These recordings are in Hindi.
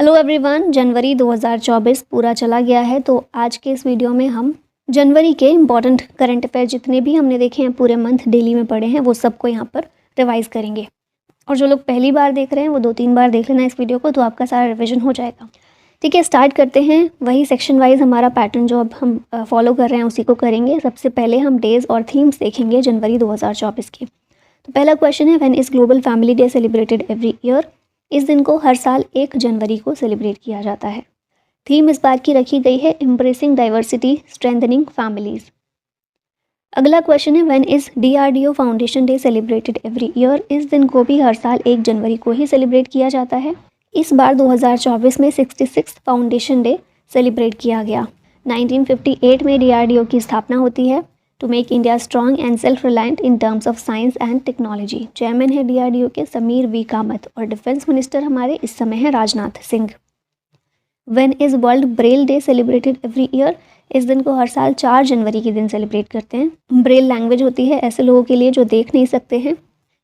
हेलो एवरीवन, जनवरी 2024 पूरा चला गया है। तो आज के इस वीडियो में हम जनवरी के इम्पॉर्टेंट करंट अफेयर जितने भी हमने देखे हैं, पूरे मंथ डेली में पढ़े हैं, वो सबको यहाँ पर रिवाइज करेंगे। और जो लोग पहली बार देख रहे हैं वो 2-3 बार देख लेना इस वीडियो को, तो आपका सारा रिविजन हो जाएगा। ठीक है, स्टार्ट करते हैं। वही सेक्शन वाइज हमारा पैटर्न जो अब हम फॉलो कर रहे हैं उसी को करेंगे। सबसे पहले हम डेज और थीम्स देखेंगे जनवरी 2024 के। तो पहला क्वेश्चन है, when is global family day celebrated every year? इस दिन को हर साल 1 जनवरी को सेलिब्रेट किया जाता है। थीम इस बार की रखी गई है, एम्ब्रेसिंग डाइवर्सिटी स्ट्रेंथनिंग फैमिलीज। अगला क्वेश्चन है, when is DRDO foundation day celebrated every year? इस दिन को भी हर साल 1 जनवरी को ही सेलिब्रेट किया जाता है। इस बार 2024 में 66 फाउंडेशन डे सेलिब्रेट किया गया। 1958 में DRDO की स्थापना होती है, to make India strong and self reliant in terms of science and technology. Chairman है DRDO के समीर वी कामत और डिफेंस मिनिस्टर हमारे इस समय है Rajnath Singh. When is world Braille day celebrated every year? इस दिन को हर साल 4 जनवरी के दिन सेलिब्रेट करते हैं। ब्रेल लैंग्वेज होती है ऐसे लोगों के लिए जो देख नहीं सकते हैं।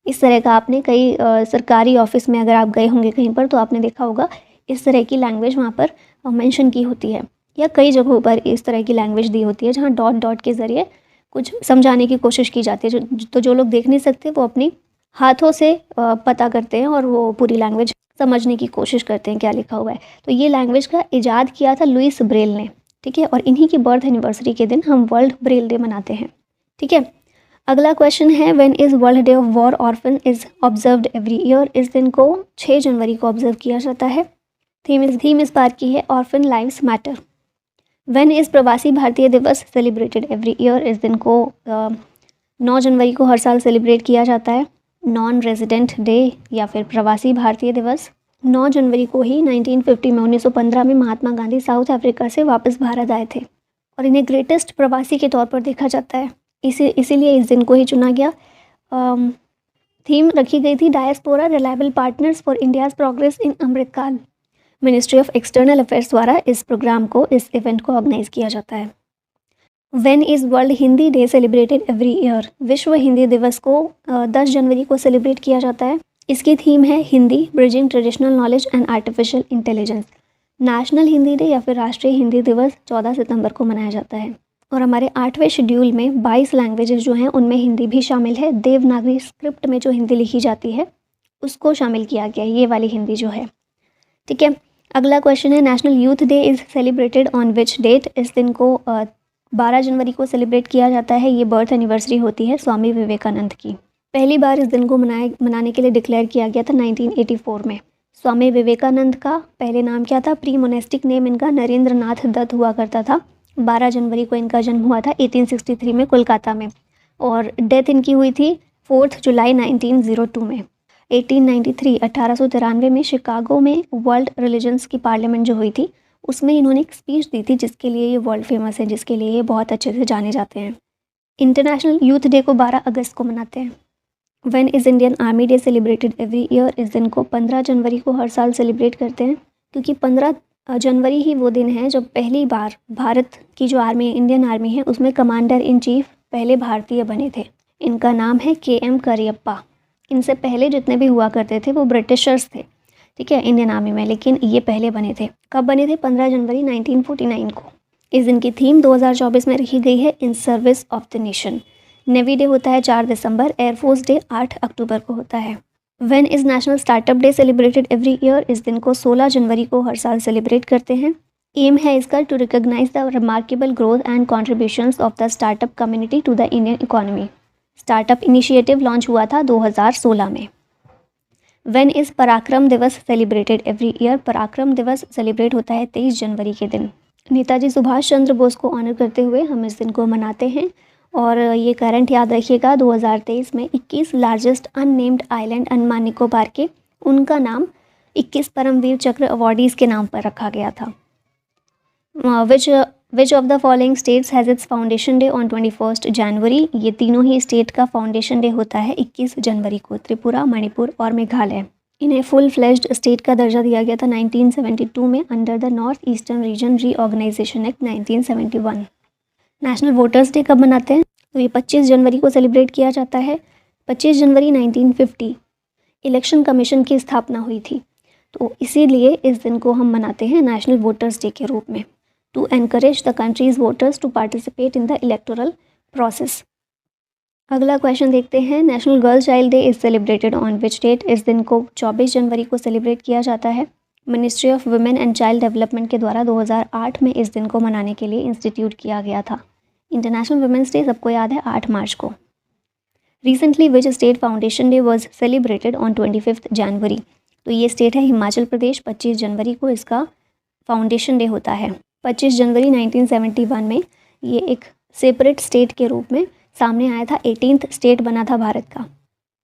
इस तरह का आपने कई सरकारी ऑफिस में अगर आप गए होंगे कहीं पर तो आपने देखा होगा इस तरह की लैंग्वेज वहाँ पर मेंशन की होती है, या कई जगहों पर इस तरह की लैंग्वेज दी होती है जहाँ डॉट डॉट के ज़रिए कुछ समझाने की कोशिश की जाती है। जो लोग देख नहीं सकते वो अपनी हाथों से पता करते हैं और वो पूरी लैंग्वेज समझने की कोशिश करते हैं क्या लिखा हुआ है। तो ये लैंग्वेज का इजाद किया था लुइस ब्रेल ने। ठीक है, और इन्हीं की बर्थ एनिवर्सरी के दिन हम वर्ल्ड ब्रेल डे मनाते हैं। ठीक है, अगला क्वेश्चन है, when is world day of war orphan is observed every year? इस दिन को 6 जनवरी को ऑब्जर्व किया जाता है। थीम इस बार की है, orphan lives matter. When is प्रवासी भारतीय दिवस सेलिब्रेटेड एवरी ईयर? इस दिन को 9 जनवरी को हर साल सेलिब्रेट किया जाता है। नॉन रेजिडेंट डे या फिर प्रवासी भारतीय दिवस 9 जनवरी को ही 1915 में महात्मा गांधी साउथ अफ्रीका से वापस भारत आए थे और इन्हें ग्रेटेस्ट प्रवासी के तौर पर देखा जाता है। इसीलिए इस दिन को ही चुना गया। थीम रखी गई थी, diaspora reliable partners for India's progress in Amritkaal. Ministry of external affairs द्वारा इस प्रोग्राम को, इस इवेंट को ऑर्गेनाइज किया जाता है। When is world Hindi day celebrated every year? विश्व हिंदी दिवस को 10 जनवरी को सेलिब्रेट किया जाता है। इसकी थीम है Hindi bridging traditional knowledge and artificial intelligence. National Hindi day या फिर राष्ट्रीय हिंदी दिवस 14 सितंबर को मनाया जाता है। और हमारे 8वें शेड्यूल में 22 लैंग्वेजेस जो हैं उनमें हिंदी भी शामिल है। देवनागरी स्क्रिप्ट में जो हिंदी लिखी जाती है उसको शामिल किया गया, ये वाली हिंदी जो है। ठीक है, अगला क्वेश्चन है, national youth day is celebrated on which date? इस दिन को 12 जनवरी को सेलिब्रेट किया जाता है। ये बर्थ एनिवर्सरी होती है स्वामी विवेकानंद की। पहली बार इस दिन को मनाने के लिए डिक्लेयर किया गया था 1984 में। स्वामी विवेकानंद का पहले नाम क्या था? प्री मोनेस्टिक नेम इनका नरेंद्र नाथ दत्त हुआ करता था। 12 जनवरी को इनका जन्म हुआ था 1863 में कोलकाता में, और डेथ इनकी हुई थी 4 जुलाई 1902 में। 1893 में शिकागो में वर्ल्ड रिलीजन्स की पार्लियामेंट जो हुई थी उसमें इन्होंने एक स्पीच दी थी जिसके लिए ये वर्ल्ड फेमस है, जिसके लिए ये बहुत अच्छे से जाने जाते हैं। इंटरनेशनल यूथ डे को 12 अगस्त को मनाते हैं। When is Indian army day celebrated every year? इस दिन को 15 जनवरी को हर साल सेलिब्रेट करते हैं, क्योंकि 15 जनवरी ही वो दिन है जब पहली बार भारत की जो आर्मी है, इंडियन आर्मी है, उसमें कमांडर इन चीफ पहले भारतीय बने थे। इनका नाम है KM करियप्पा। इनसे पहले जितने भी हुआ करते थे वो ब्रिटिशर्स थे, ठीक है, इंडियन आर्मी में, लेकिन ये पहले बने थे। कब बने थे? 15 जनवरी 1949 को। इस दिन की थीम 2024 में रखी गई है, in service of the nation. Navy day होता है 4 दिसंबर, एयरफोर्स डे 8 अक्टूबर को होता है। When is national startup day celebrated every year? इस दिन को 16 जनवरी को हर साल सेलिब्रेट करते हैं। एम है इसका to recognise the remarkable growth and contributions of the startup community to the Indian economy. Startup initiative launch हुआ था 2016 में। व्हेन इज़ पराक्रम दिवस सेलिब्रेटेड एवरी ईयर? पराक्रम दिवस सेलिब्रेट होता है 23 जनवरी के दिन। नेताजी सुभाष चंद्र बोस को ऑनर करते हुए हम इस दिन को मनाते हैं। और ये करंट याद रखिएगा, 2023 में 21 largest unnamed island Andaman Nicobar के, उनका नाम 21 परमवीर चक्र अवॉर्डीज़ के नाम पर रखा गया था। विच of the following states has its foundation day on 21 जनवरी? ये तीनों ही स्टेट का फाउंडेशन डे होता है 21 जनवरी को, त्रिपुरा, मणिपुर और मेघालय। इन्हें फुल फ्लेज्ड स्टेट का दर्जा दिया गया था 1972 में under the north eastern region reorganisation act 1971। National voters day कब मनाते हैं? तो ये 25 जनवरी को सेलिब्रेट किया जाता है। 25 जनवरी 1950 इलेक्शन कमीशन की स्थापना हुई थी। तो इसीलिए इस दिन को हम मनाते हैं नेशनल वोटर्स डे के रूप में, to encourage the country's voters to participate in the electoral process. अगला क्वेश्चन देखते हैं, national girl child day is celebrated on which date? इस दिन को 24 जनवरी को सेलिब्रेट किया जाता है। Ministry of women and child development के द्वारा 2008 में इस दिन को मनाने के लिए इंस्टीट्यूट किया गया था। इंटरनेशनल वुमेंस डे सबको याद है 8 मार्च को। Recently which state foundation day was celebrated on 25 जनवरी? तो ये स्टेट है हिमाचल प्रदेश। 25 जनवरी को इसका फाउंडेशन डे होता है। 25 जनवरी 1971 में ये एक सेपरेट स्टेट के रूप में सामने आया था। 18th स्टेट बना था भारत का।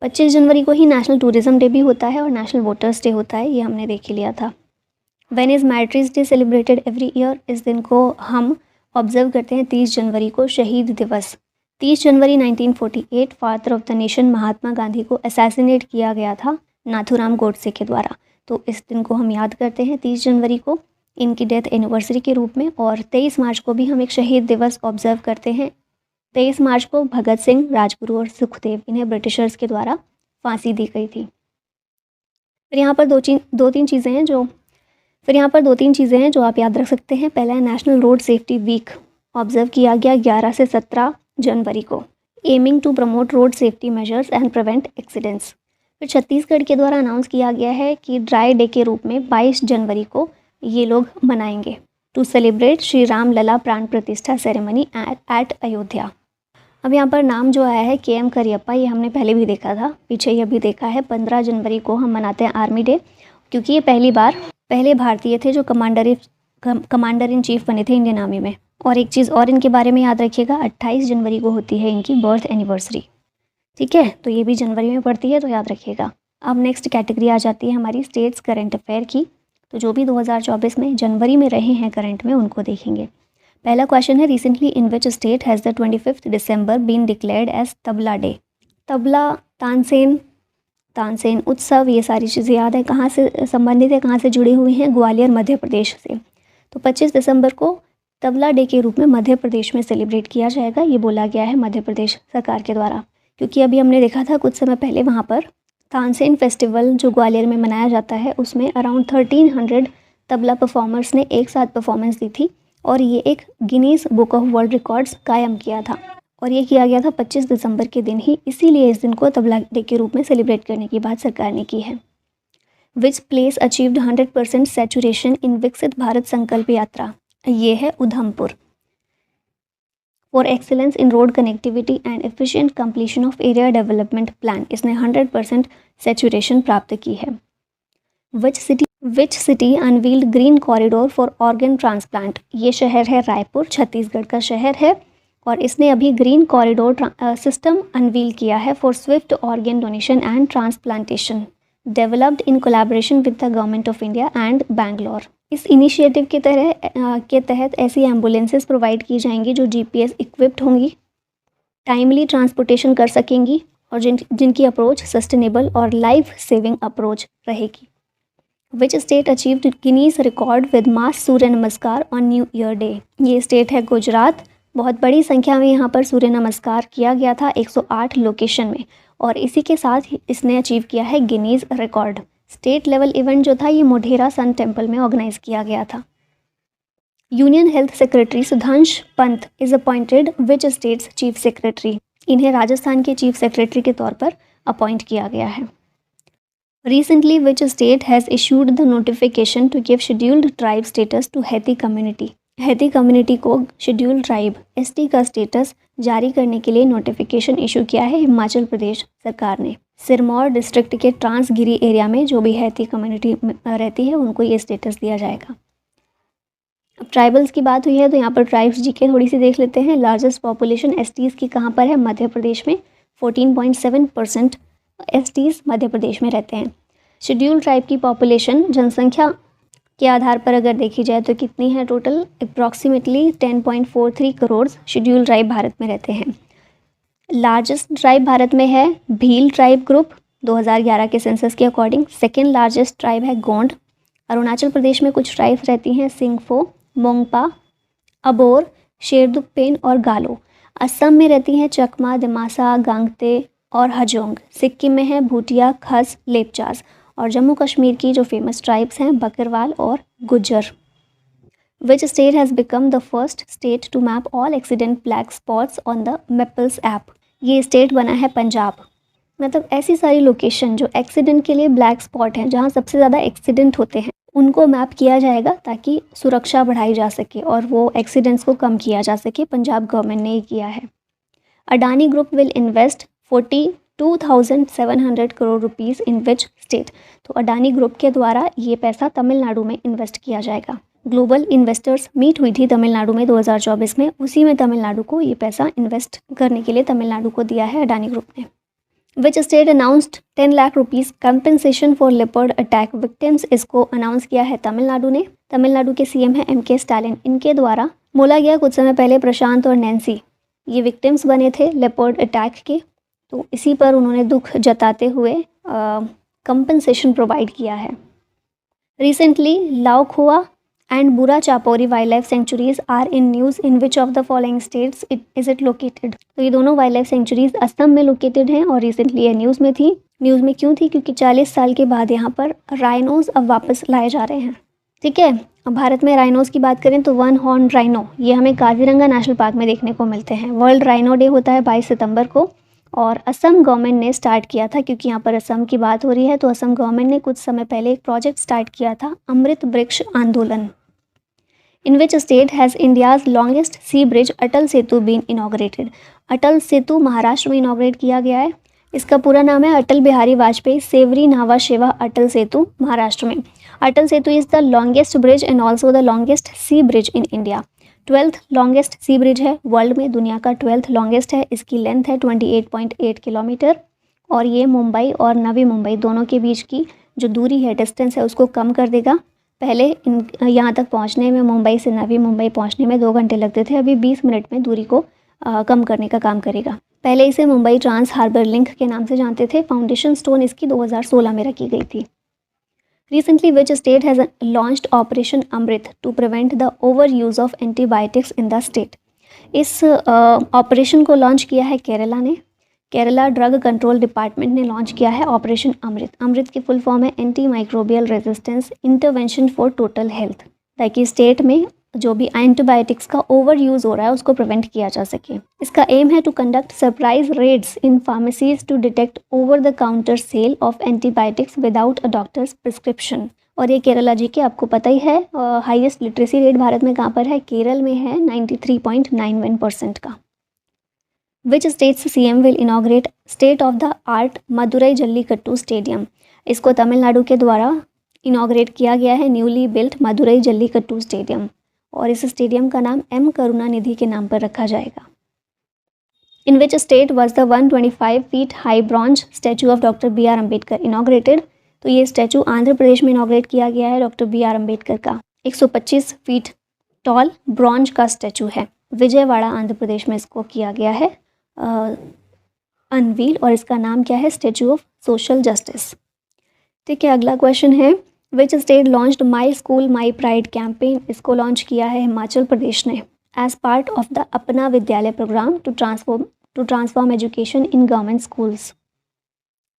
25 जनवरी को ही नेशनल टूरिज्म डे भी होता है और नेशनल वोटर्स डे होता है, ये हमने देख ही लिया था। When is martyrs day celebrated every year? इस दिन को हम ऑब्जर्व करते हैं 30 जनवरी को, शहीद दिवस। 30 जनवरी 1948 father of the nation Mahatma Gandhi को असैसिनेट किया गया था नाथूराम गोडसे के द्वारा। तो इस दिन को हम याद करते हैं 30 जनवरी को इनकी डेथ एनिवर्सरी के रूप में। और 23 मार्च को भी हम एक शहीद दिवस ऑब्जर्व करते हैं। 23 मार्च को भगत सिंह, राजगुरु और सुखदेव, इन्हें ब्रिटिशर्स के द्वारा फांसी दी गई थी। फिर यहाँ पर दो तीन चीज़ें हैं जो आप याद रख सकते हैं। पहला है national road safety week observe किया गया 11 से 17 जनवरी को, aiming to promote road safety measures and prevent accidents. फिर छत्तीसगढ़ के द्वारा अनाउंस किया गया है कि ड्राई डे के रूप में 22 जनवरी को ये लोग मनाएंगे, टू सेलिब्रेट श्री राम लला प्राण प्रतिष्ठा सेरेमनी एट अयोध्या। अब यहाँ पर नाम जो आया है KM करियप्पा, ये हमने पहले भी देखा था, पीछे ये भी देखा है। 15 जनवरी को हम मनाते हैं आर्मी डे, क्योंकि ये पहले भारतीय थे जो कमांडर इन चीफ बने थे इंडियन आर्मी में। और एक चीज़ और इनके बारे में याद रखिएगा, 28 जनवरी को होती है इनकी बर्थ एनिवर्सरी। ठीक है, तो ये भी जनवरी में पड़ती है, तो याद रखिएगा। अब नेक्स्ट कैटेगरी आ जाती है हमारी स्टेट्स करंट अफेयर की। तो जो भी 2024 में जनवरी में रहे हैं करंट में, उनको देखेंगे। पहला क्वेश्चन है, recently in which state has the 25 December been declared as tabla day? Tabla, Tansen उत्सव, ये सारी चीज़ें याद है कहाँ से संबंधित है, कहाँ से जुड़ी हुई हैं? ग्वालियर मध्य प्रदेश से। तो 25 दिसंबर को तबला डे के रूप में मध्य प्रदेश में सेलिब्रेट किया जाएगा, ये बोला गया है मध्य प्रदेश सरकार के द्वारा। क्योंकि अभी हमने देखा था कुछ समय पहले वहाँ पर तानसेन फेस्टिवल जो ग्वालियर में मनाया जाता है, उसमें अराउंड 1300 तबला परफॉर्मर्स ने एक साथ परफॉर्मेंस दी थी और ये एक Guinness book of world records कायम किया था। और ये किया गया था 25 दिसंबर के दिन ही, इसीलिए इस दिन को तबला डे के रूप में सेलिब्रेट करने की बात सरकार ने की है। विच प्लेस अचीव्ड 100% सैचुरेशन इन विकसित भारत संकल्प यात्रा? ये है Udhampur. For excellence in road connectivity and efficient completion of area development plan, इसने 100% सैचुरेशन प्राप्त की है। Which city unveiled green corridor for organ transplant? ये शहर है रायपुर, छत्तीसगढ़ का शहर है, और इसने अभी ग्रीन कॉरिडोर सिस्टम अनवील किया है for Swift organ donation and transplantation, developed in collaboration with the government of India and Bangalore. इस इनिशिएटिव के तहत ऐसी एम्बुलेंसेस प्रोवाइड की जाएंगी जो GPS इक्विप्ड होंगी, टाइमली ट्रांसपोर्टेशन कर सकेंगी और जिनकी अप्रोच सस्टेनेबल और लाइफ सेविंग अप्रोच रहेगी। Which state achieved Guinness record with mass Surya Namaskar on new year day? ये स्टेट है गुजरात। बहुत बड़ी संख्या में यहाँ पर सूर्य नमस्कार किया गया था 108 लोकेशन में, और इसी के साथ इसने अचीव किया है Guinness record. State level event जो था ये मोढेरा सन टेम्पल में ऑर्गेनाइज किया गया था। Union health secretary Sudhansh Pant is appointed which states chief secretary? इन्हें राजस्थान के चीफ सेक्रेटरी के तौर पर अपॉइंट किया गया है। Recently which state has issued the notification to give scheduled tribe status to Hatti community? Hatti community को शेड्यूल्ड ट्राइब ST का स्टेटस जारी करने के लिए नोटिफिकेशन इशू किया है हिमाचल प्रदेश सरकार ने। सिरमौर डिस्ट्रिक्ट के ट्रांसगिरी एरिया में जो भी हैती कम्युनिटी रहती है उनको ये स्टेटस दिया जाएगा। अब ट्राइबल्स की बात हुई है तो यहाँ पर ट्राइब्स जीके थोड़ी सी देख लेते हैं। लार्जेस्ट पॉपुलेशन STs की कहाँ पर है? मध्य प्रदेश में 14.7% STs मध्य प्रदेश में रहते हैं। शेड्यूल्ड ट्राइब की पॉपुलेशन जनसंख्या के आधार पर अगर देखी जाए तो कितनी है? Total approximately 10.43 crore scheduled tribe Bharat में रहते हैं। लार्जेस्ट ट्राइब भारत में है भील ट्राइब ग्रुप 2011 के सेंसस के अकॉर्डिंग। सेकेंड लार्जेस्ट ट्राइब है गोंड। अरुणाचल प्रदेश में कुछ ट्राइब्स रहती हैं सिंगफो, मोंगपा, अबोर, शेरदुकपेन और गालो। असम में रहती हैं चकमा, दिमासा, गांगते और हजोंग। सिक्किम में है भूटिया, खस, लेपचास। और जम्मू कश्मीर की जो फेमस ट्राइब्स हैं बकरवाल और Gujjar. Which state has become the first state to map all accident black spots on the Mappls app. ये स्टेट बना है पंजाब। मतलब ऐसी सारी लोकेशन जो एक्सीडेंट के लिए ब्लैक स्पॉट हैं, जहाँ सबसे ज़्यादा एक्सीडेंट होते हैं, उनको मैप किया जाएगा ताकि सुरक्षा बढ़ाई जा सके और वो एक्सीडेंट्स को कम किया जा सके। पंजाब गवर्नमेंट ने ये किया है। Adani group will invest 42,700 crore rupees in which state. तो अडानी ग्रुप के द्वारा ये पैसा तमिलनाडु में इन्वेस्ट किया जाएगा। ग्लोबल इन्वेस्टर्स मीट हुई थी तमिलनाडु में 2024 में, उसी में तमिलनाडु को ये पैसा इन्वेस्ट करने के लिए तमिलनाडु को दिया है अडानी ग्रुप ने। Which state announced 10 lakh rupees compensation for leopard attack victims. इसको अनाउंस किया है तमिलनाडु ने। तमिलनाडु के सीएम हैं MK स्टालिन। इनके द्वारा बोला गया कुछ समय पहले प्रशांत और नैन्सी ये विक्टिम्स बने थे लेपर्ड अटैक के, तो इसी पर उन्होंने दुख जताते हुए कंपनसेशन प्रोवाइड किया है। Recently Laokhowa and Burachapori wildlife sanctuaries are in news in which of the following states is it located. तो ये दोनों वाइल्ड लाइफ सेंचुरीज असम में लोकेटेड हैं और रिसेंटली ये न्यूज़ में थी। न्यूज़ में क्यों थी? क्योंकि 40 साल के बाद यहाँ पर राइनोज अब वापस लाए जा रहे हैं। ठीक है, अब भारत में राइनोज की बात करें तो वन हॉर्न राइनो ये हमें काजीरंगा नेशनल पार्क में देखने को मिलते हैं। वर्ल्ड राइनो डे होता है 22 सितंबर को और असम गवर्नमेंट ने स्टार्ट किया था, क्योंकि यहाँ पर असम की बात हो रही है तो असम गवर्नमेंट ने कुछ समय पहले एक प्रोजेक्ट स्टार्ट किया था, Amrit Vriksh Andolan. In which state has India's longest sea bridge Atal Setu been inaugurated. Atal Setu Maharashtra में इनॉग्रेट किया गया है। इसका पूरा नाम है अटल बिहारी वाजपेयी सेवरी नावा शेवा अटल सेतु, महाराष्ट्र में। Atal Setu is the longest bridge and also the longest sea bridge in India. 12th longest sea bridge है वर्ल्ड में, दुनिया का 12th लॉन्गेस्ट है। इसकी लेंथ है 28.8 किलोमीटर और ये मुंबई और नवी मुंबई दोनों के बीच की जो दूरी है, डिस्टेंस है, उसको कम कर देगा। पहले यहाँ तक पहुँचने में, मुंबई से नवी मुंबई पहुँचने में 2 घंटे लगते थे, अभी 20 मिनट में दूरी को कम करने का काम करेगा। पहले इसे मुंबई ट्रांस हार्बर लिंक के नाम से जानते थे। फाउंडेशन स्टोन इसकी 2016 में रखी गई थी। Recently, which state has launched Operation Amrit to prevent the overuse of antibiotics in the state? इस ऑपरेशन को लॉन्च किया है केरला ने। केरला ड्रग कंट्रोल डिपार्टमेंट ने लॉन्च किया है ऑपरेशन अमृत। अमृत की फुल फॉर्म है anti microbial resistance intervention for total health, ताकि स्टेट में जो भी एंटीबायोटिक्स का ओवर यूज़ हो रहा है उसको प्रिवेंट किया जा सके। इसका एम है to conduct surprise raids in pharmacies to detect over the counter sale of antibiotics without a doctor's prescription. और ये केरला जी के आपको पता ही है, हाईएस्ट लिटरेसी रेट भारत में कहाँ पर है? केरल में है 93.91% का। Which states CM will inaugurate state of the art Madurai jallikattu stadium. इसको तमिलनाडु के द्वारा इनॉग्रेट किया गया है, newly built Madurai jallikattu stadium, और इस स्टेडियम का नाम M करुणानिधि के नाम पर रखा जाएगा। In which state was the 125 feet high bronze statue of doctor BR Ambedkar inaugurated. तो ये स्टैचू आंध्र प्रदेश में इनॉग्रेट किया गया है डॉक्टर BR अम्बेडकर का। 125 फीट टॉल ब्रॉन्ज का स्टैचू है। विजयवाड़ा आंध्र प्रदेश में इसको किया गया है अनवील, और इसका नाम क्या है? Statue of social justice. ठीक है, अगला क्वेश्चन है which state launched my school my pride campaign. इसको लॉन्च किया है हिमाचल प्रदेश ने as part of the Apna Vidyalaya programme to transform education in government schools.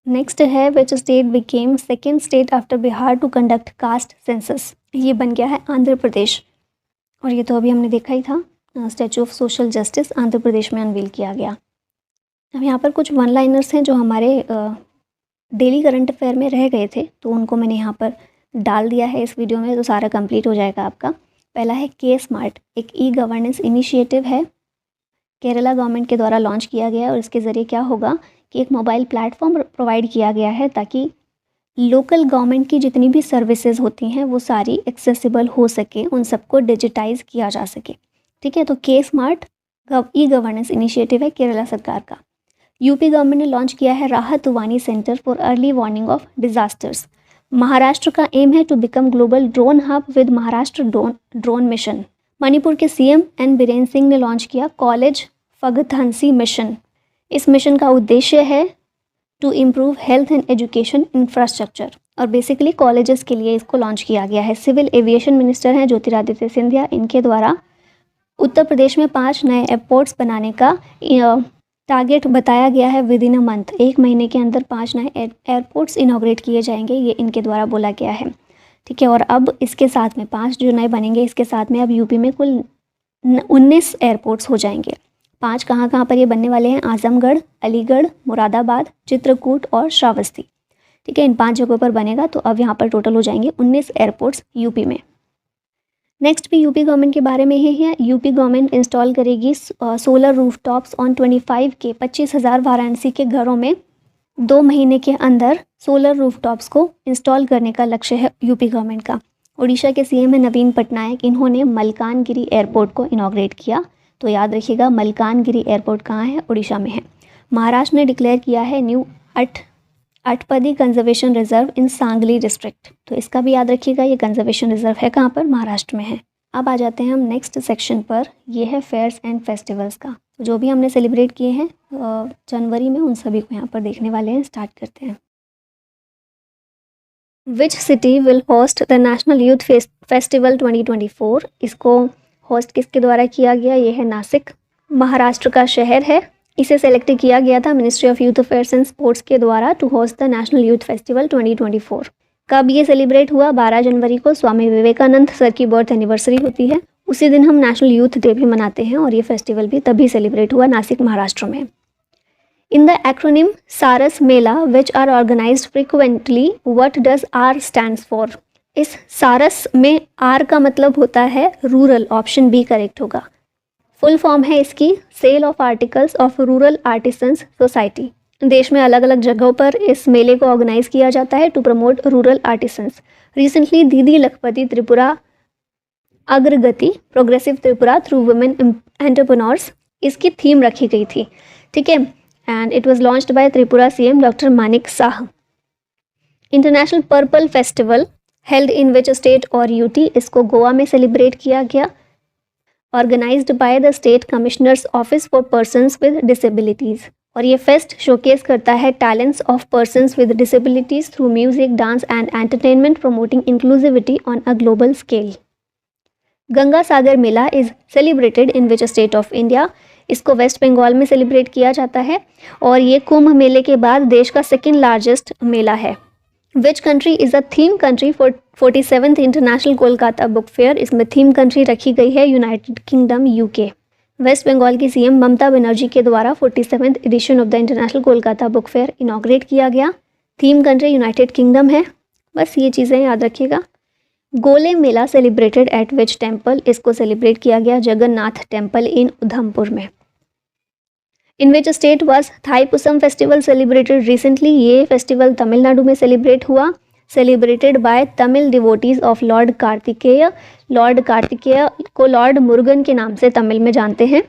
Next है which state became second state after Bihar to conduct caste census. ये बन गया है आंध्र प्रदेश, और ये तो अभी हमने देखा ही था, statue of social justice Andhra Pradesh में अनवील किया गया। अब यहाँ पर कुछ वन लाइनर्स हैं जो हमारे डेली करंट अफेयर में रह गए थे, तो उनको मैंने यहाँ पर डाल दिया है इस वीडियो में, तो सारा कंप्लीट हो जाएगा आपका। पहला है के स्मार्ट, एक ई-गवर्नेंस इनिशिएटिव है, केरला गवर्नमेंट के द्वारा लॉन्च किया गया है, और इसके ज़रिए क्या होगा कि एक मोबाइल प्लेटफॉर्म प्रोवाइड किया गया है ताकि लोकल गवर्नमेंट की जितनी भी सर्विसेज होती हैं वो सारी एक्सेसिबल हो सके, उन सबको डिजिटाइज किया जा सके। ठीक है, तो के स्मार्ट ई-गवर्नेंस इनिशिएटिव है केरला सरकार का। यूपी गवर्नमेंट ने लॉन्च किया है Rahat Vani centre for early warning of disasters. Maharashtra का एम है to become global drone hub with Maharashtra drone mission. Manipur के CM N बीरेन सिंह ने लॉन्च किया कॉलेज फगथांसी मिशन। इस मिशन का उद्देश्य है to improve health and education infrastructure, और बेसिकली कॉलेजेस के लिए इसको लॉन्च किया गया है। सिविल एविएशन मिनिस्टर हैं ज्योतिरादित्य सिंधिया, इनके द्वारा उत्तर प्रदेश में 5 नए एयरपोर्ट्स बनाने का टारगेट बताया गया है विद इन अ मंथ, 1 महीने के अंदर 5 नए एयरपोर्ट्स इनॉग्रेट किए जाएंगे, ये इनके द्वारा बोला गया है। ठीक है, और अब इसके साथ में 5 जो नए बनेंगे, इसके साथ में अब यूपी में कुल 19 एयरपोर्ट्स हो जाएंगे। 5 कहाँ कहाँ पर ये बनने वाले हैं? आजमगढ़, अलीगढ़, मुरादाबाद, चित्रकूट और श्रावस्ती। ठीक है, इन 5 जगहों पर बनेगा, तो अब यहाँ पर टोटल हो जाएंगे 19 एयरपोर्ट्स यूपी में। नेक्स्ट भी यूपी गवर्नमेंट के बारे में ही है। यूपी गवर्नमेंट इंस्टॉल करेगी सोलर रूफटॉप्स ऑन 25 के 25,000 वाराणसी के घरों में 2 महीने के अंदर सोलर रूफटॉप्स को इंस्टॉल करने का लक्ष्य है यूपी गवर्नमेंट का। उड़ीसा के सीएम है नवीन पटनायक, इन्होंने मलकानगिरी एयरपोर्ट को इनॉग्रेट किया। तो याद रखिएगा, मलकानगिरी एयरपोर्ट कहाँ है? उड़ीसा में है। महाराष्ट्र ने डिक्लेयर किया है new Atpadi conservation reserve in Sangli district. तो इसका भी याद रखिएगा, ये कंजर्वेशन रिजर्व है कहाँ पर? महाराष्ट्र में है। अब आ जाते हैं हम नेक्स्ट सेक्शन पर, ये है फेयर्स एंड फेस्टिवल्स का। तो जो भी हमने सेलिब्रेट किए हैं जनवरी में, उन सभी को यहाँ पर देखने वाले हैं। स्टार्ट करते हैं। Which city will host the national youth festival 2024? इसको होस्ट किसके द्वारा किया गया? ये है नासिक, महाराष्ट्र का शहर है। इसे सेलेक्ट किया गया था ministry of youth affairs and sports के द्वारा to host the national youth festival 2024। कब ये सेलिब्रेट हुआ? 12 जनवरी को स्वामी विवेकानंद सर की बर्थ एनिवर्सरी होती है, उसी दिन हम नेशनल यूथ डे भी मनाते हैं, और ये फेस्टिवल भी तभी सेलिब्रेट हुआ नासिक, महाराष्ट्र में। इन the acronym Saras Mela which are organized frequently, what does R stands for? इस सारस में आर का मतलब होता है रूरल, ऑप्शन बी करेक्ट होगा। फुल फॉर्म है इसकी sale of articles of rural artisans society. देश में अलग अलग जगहों पर इस मेले को ऑर्गेनाइज किया जाता है to promote rural artisans. Recently Didi Lakhpati Tripura Agragati progressive Tripura through women entrepreneurs, इसकी थीम रखी गई थी। ठीक है, and it was launched by Tripura CM doctor Manik Saha. International purple festival held in which state और यूटी? इसको गोवा में सेलिब्रेट किया गया, organized by the state commissioners office for persons with disabilities. और ये फेस्ट शोकेस करता है talents of persons with disabilities through music, dance and entertainment, promoting inclusivity on a global scale. Ganga Sagar Mela is celebrated in which state of India? इसको वेस्ट बंगाल में सेलिब्रेट किया जाता है, और ये कुंभ मेले के बाद देश का सेकेंड लार्जेस्ट मेला है। Which country is a theme country for 47th international Kolkata book fair? इसमें थीम कंट्री रखी गई है United Kingdom, UK. West Bengal की सीएम ममता बनर्जी के द्वारा 47th edition of the international Kolkata book fair inaugurate किया गया। थीम कंट्री यूनाइटेड किंगडम है। बस ये चीज़ें याद रखिएगा। Gole Mela celebrated at which temple? इसको सेलिब्रेट किया गया जगन्नाथ टेम्पल इन उधमपुर में। In which state was Thaipusam festival celebrated recently? ये फेस्टिवल तमिलनाडु में सेलिब्रेट हुआ, celebrated by Tamil devotees of lord Kartikeya. Lord Kartikeya को लॉर्ड मुरुगन के नाम से तमिल में जानते हैं,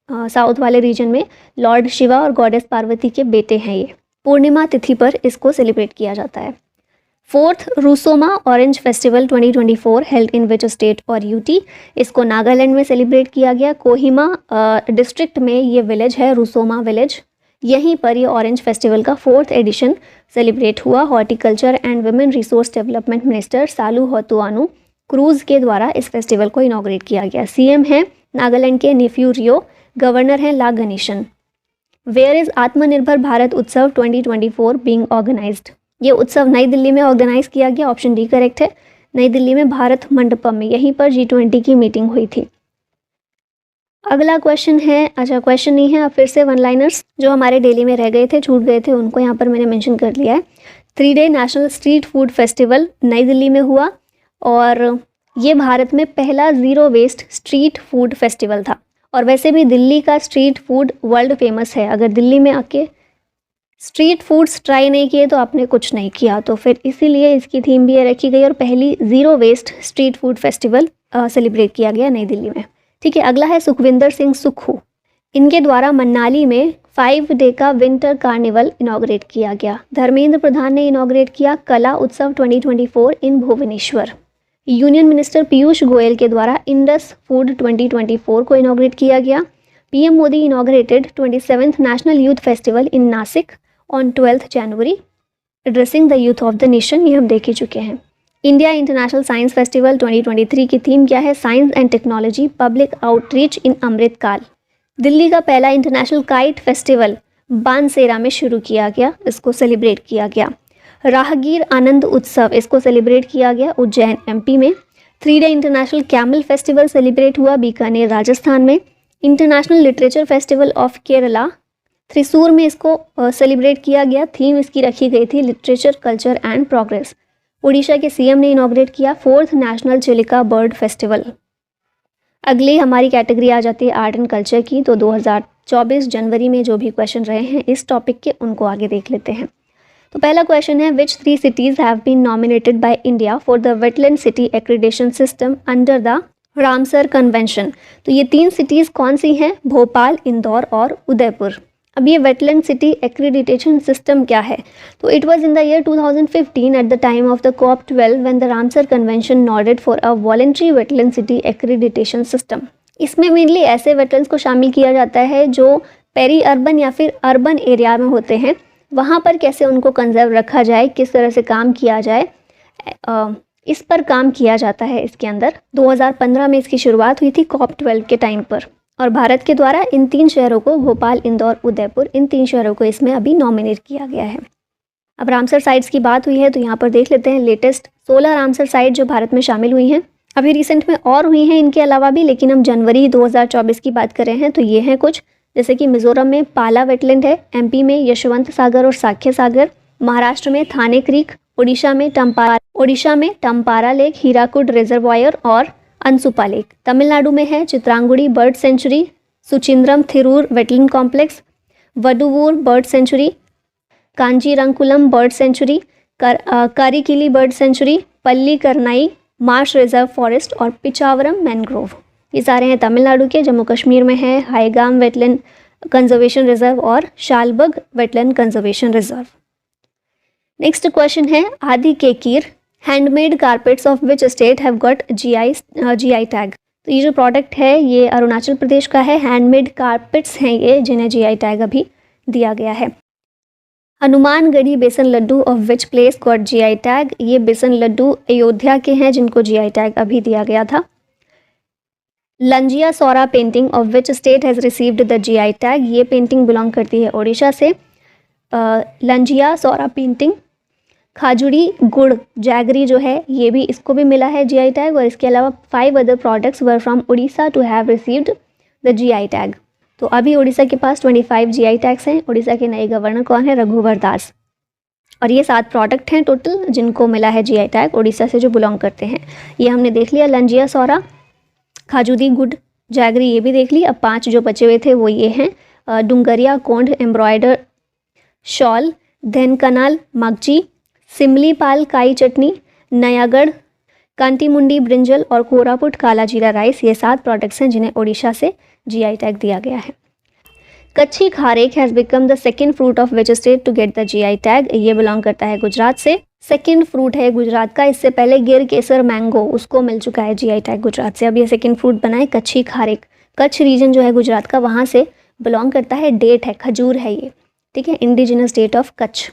साउथ वाले रीजन में। लॉर्ड शिवा और गॉडेस पार्वती के बेटे हैं ये। पूर्णिमा तिथि पर इसको सेलिब्रेट किया जाता है। 4th Rusoma orange festival 2024 held in which state और यूटी? इसको नागालैंड में सेलिब्रेट किया गया। कोहिमा डिस्ट्रिक्ट में ये विलेज है, रूसोमा विलेज, यहीं पर ये ऑरेंज फेस्टिवल का 4th एडिशन सेलिब्रेट हुआ। Horticulture and women resource development minister Salhoutuonuo Kruse के द्वारा इस फेस्टिवल को इनॉग्रेट किया गया। सीएम है नागालैंड के नेफ्यू रियो, गवर्नर हैं ला गणेशन। वेयर इज आत्मनिर्भर भारत उत्सव 2024 बीइंग ऑर्गेनाइज्ड? ये उत्सव नई दिल्ली में ऑर्गेनाइज किया गया, ऑप्शन डी करेक्ट है। नई दिल्ली में भारत मंडपम में, यहीं पर G20 की मीटिंग हुई थी। अगला क्वेश्चन है, अच्छा क्वेश्चन नहीं है, अब फिर से वन लाइनर्स जो हमारे डेली में रह गए थे, छूट गए थे, उनको यहाँ पर मैंने मेंशन कर लिया है। 3-day national street food festival नई दिल्ली में हुआ, और ये भारत में पहला zero waste street food festival था। और वैसे भी दिल्ली का स्ट्रीट फूड वर्ल्ड फेमस है। अगर दिल्ली में आके स्ट्रीट फूड्स ट्राई नहीं किए तो आपने कुछ नहीं किया, तो फिर इसीलिए इसकी थीम भी ये रखी गई, और पहली zero waste street food festival celebrate किया गया नई दिल्ली में। ठीक है, अगला है सुखविंदर सिंह सुक्खू, इनके द्वारा मनाली में 5 डे का विंटर कार्निवल इनॉग्रेट किया गया। धर्मेंद्र प्रधान ने इनॉग्रेट किया कला उत्सव 2024 इन भुवनेश्वर। यूनियन मिनिस्टर पीयूष गोयल के द्वारा इंडस फूड 2024 को इनॉग्रेट किया गया। PM Modi inaugurated 27th national youth festival in Nashik on 12th January, addressing the youth of the nation, ये हम देख ही चुके हैं। इंडिया इंटरनेशनल साइंस फेस्टिवल 2023 की थीम क्या है? Science and technology public outreach in Amritkaal. Delhi का पहला इंटरनेशनल काइट फेस्टिवल बानसेरा में शुरू किया गया, इसको सेलिब्रेट किया गया। राहगीर आनंद उत्सव, इसको सेलिब्रेट किया गया उज्जैन एमपी में। 3 day international camel festival celebrate हुआ बीकानेर राजस्थान में। International literature festival of Kerala Thrissur में इसको सेलिब्रेट किया गया। थीम इसकी रखी गई थी literature, culture and progress. Orissa के सीएम ने इनॉग्रेट किया 4th national Chilika bird festival. अगली हमारी कैटेगरी आ जाती है आर्ट एंड कल्चर की। तो 2024 जनवरी में जो भी क्वेश्चन रहे हैं इस टॉपिक के, उनको आगे देख लेते हैं। तो पहला क्वेश्चन है, which 3 cities have been nominated by India for the wetland city accreditation system under the Ramsar convention. तो ये 3 cities कौन सी हैं? भोपाल, इंदौर और उदयपुर। अब ये वेटलैंड सिटी एक्रीडिटेशन सिस्टम क्या है? तो it was in the year 2015 at the time of the COP12 when the Ramsar convention nodded for a voluntary wetland city accreditation system. इसमें मेनली ऐसे वेटलैंड्स को शामिल किया जाता है जो पेरी अर्बन या फिर अर्बन एरिया में होते हैं। वहाँ पर कैसे उनको कंजर्व रखा जाए, किस तरह से काम किया जाए, इस पर काम किया जाता है इसके अंदर। 2015 में इसकी शुरुआत हुई थी COP12 के टाइम पर, और भारत के द्वारा इन 3 शहरों को, भोपाल, इंदौर, उदयपुर, इन 3 शहरों को इसमें अभी नॉमिनेट किया गया है। अब रामसर साइट्स की बात हुई है तो यहाँ पर देख लेते हैं लेटेस्ट 16 रामसर साइट जो भारत में शामिल हुई हैं। अभी रिसेंट में और हुई हैं इनके अलावा भी, लेकिन हम जनवरी 2024 की बात कर रहे हैं। तो ये हैं कुछ, जैसे कि मिजोरम में पाला वेटलैंड है, एमपी में यशवंत सागर और साख्य सागर, महाराष्ट्र में थाने क्रीक, ओडिशा में टम्पारा लेक, हीराकुड रिजर्वायर और अनसुपा लेक। तमिलनाडु में है Chitrangudi bird sanctuary, Suchindram Theroor wetland complex, Vaduvur bird sanctuary, Kanjirankulam bird sanctuary, Karikili bird sanctuary, Pallikaranai Marsh reserve forest और पिचावरम मैनग्रोव। ये सारे हैं तमिलनाडु के। जम्मू कश्मीर में है हाईगाम वेटलैंड कंजर्वेशन रिजर्व और Shallabug wetland conservation reserve. Next question है, Adi Kekir handmade carpets of which state have got GI tag. तो ये जो प्रोडक्ट है ये अरुणाचल प्रदेश का है। हैंडमेड कारपेट्स हैं ये जिन्हें GI टैग अभी दिया गया है। Hanumangarhi besan laddu of which place got GI tag. ये बेसन लड्डू अयोध्या के हैं जिनको GI टैग अभी दिया गया था। Lanjia Saura painting of which state has received the GI tag. ये पेंटिंग बिलोंग करती है ओडिशा से। लंजिया सौरा पेंटिंग। खाजुड़ी गुड़ जैगरी जो है ये भी, इसको भी मिला है GI टैग। और इसके अलावा 5 other products were from Orissa to have received the GI tag. तो अभी उड़ीसा के पास 25 GI टैग्स हैं। उड़ीसा के नए गवर्नर कौन है? रघुवर दास। और ये 7 प्रोडक्ट हैं टोटल जिनको मिला है GI टैग उड़ीसा से, जो बिलोंग करते हैं। ये हमने देख लिया, लंजिया सौरा, खाजुदी गुड जैगरी, ये भी देख ली। अब 5 जो बचे हुए थे वो ये हैं, डुंगरिया कोंड एम्ब्रॉयडर शॉल, धनकनाल मगजी, सिमली पाल काई चटनी, नयागढ़ कांटीमुंडी ब्रिंजल और कोरापुट काला जीरा राइस। ये 7 प्रोडक्ट्स हैं जिन्हें ओडिशा से GI टैग दिया गया है। Kachchhi Kharek has become the second fruit of which state to get the GI tag. ये बिलोंग करता है गुजरात से। सेकेंड फ्रूट है गुजरात का। इससे पहले गिर केसर मैंगो उसको मिल चुका है GI टैग गुजरात से। अब ये सेकेंड फ्रूट बना है कच्ची खारेक। कच्छ रीजन जो है गुजरात का, वहाँ से बिलोंग करता है। डेट है, खजूर है ये, ठीक है, इंडिजिनस डेट ऑफ कच्छ।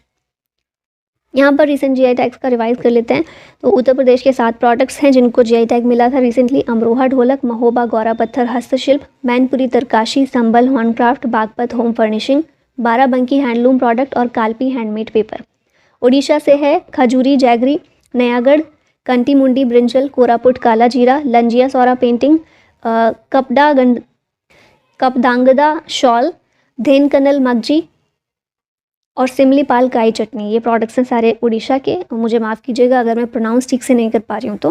यहाँ पर रिसेंट GI टैग्स का रिवाइज कर लेते हैं। तो उत्तर प्रदेश के 7 प्रोडक्ट्स हैं जिनको GI टैग मिला था रिसेंटली। अमरोहा ढोलक, Mahoba Gaura Patthar Hastshilp, Mainpuri Tarkashi, Sambhal horncraft, Baghpat home furnishing, Barabanki handloom product और कालपी हैंडमेड पेपर। उड़ीसा से है Khajuri jaggery, Nayagarh Kantimundi brinjal, Koraput Kala Jeera, लंजिया Saura painting, कपदांगदा shawl, धेनकनल मगजी और सिमली पाल काई चटनी। ये प्रोडक्ट्स हैं सारे उड़ीसा के। मुझे माफ़ कीजिएगा अगर मैं प्रोनाउंस ठीक से नहीं कर पा रही हूँ। तो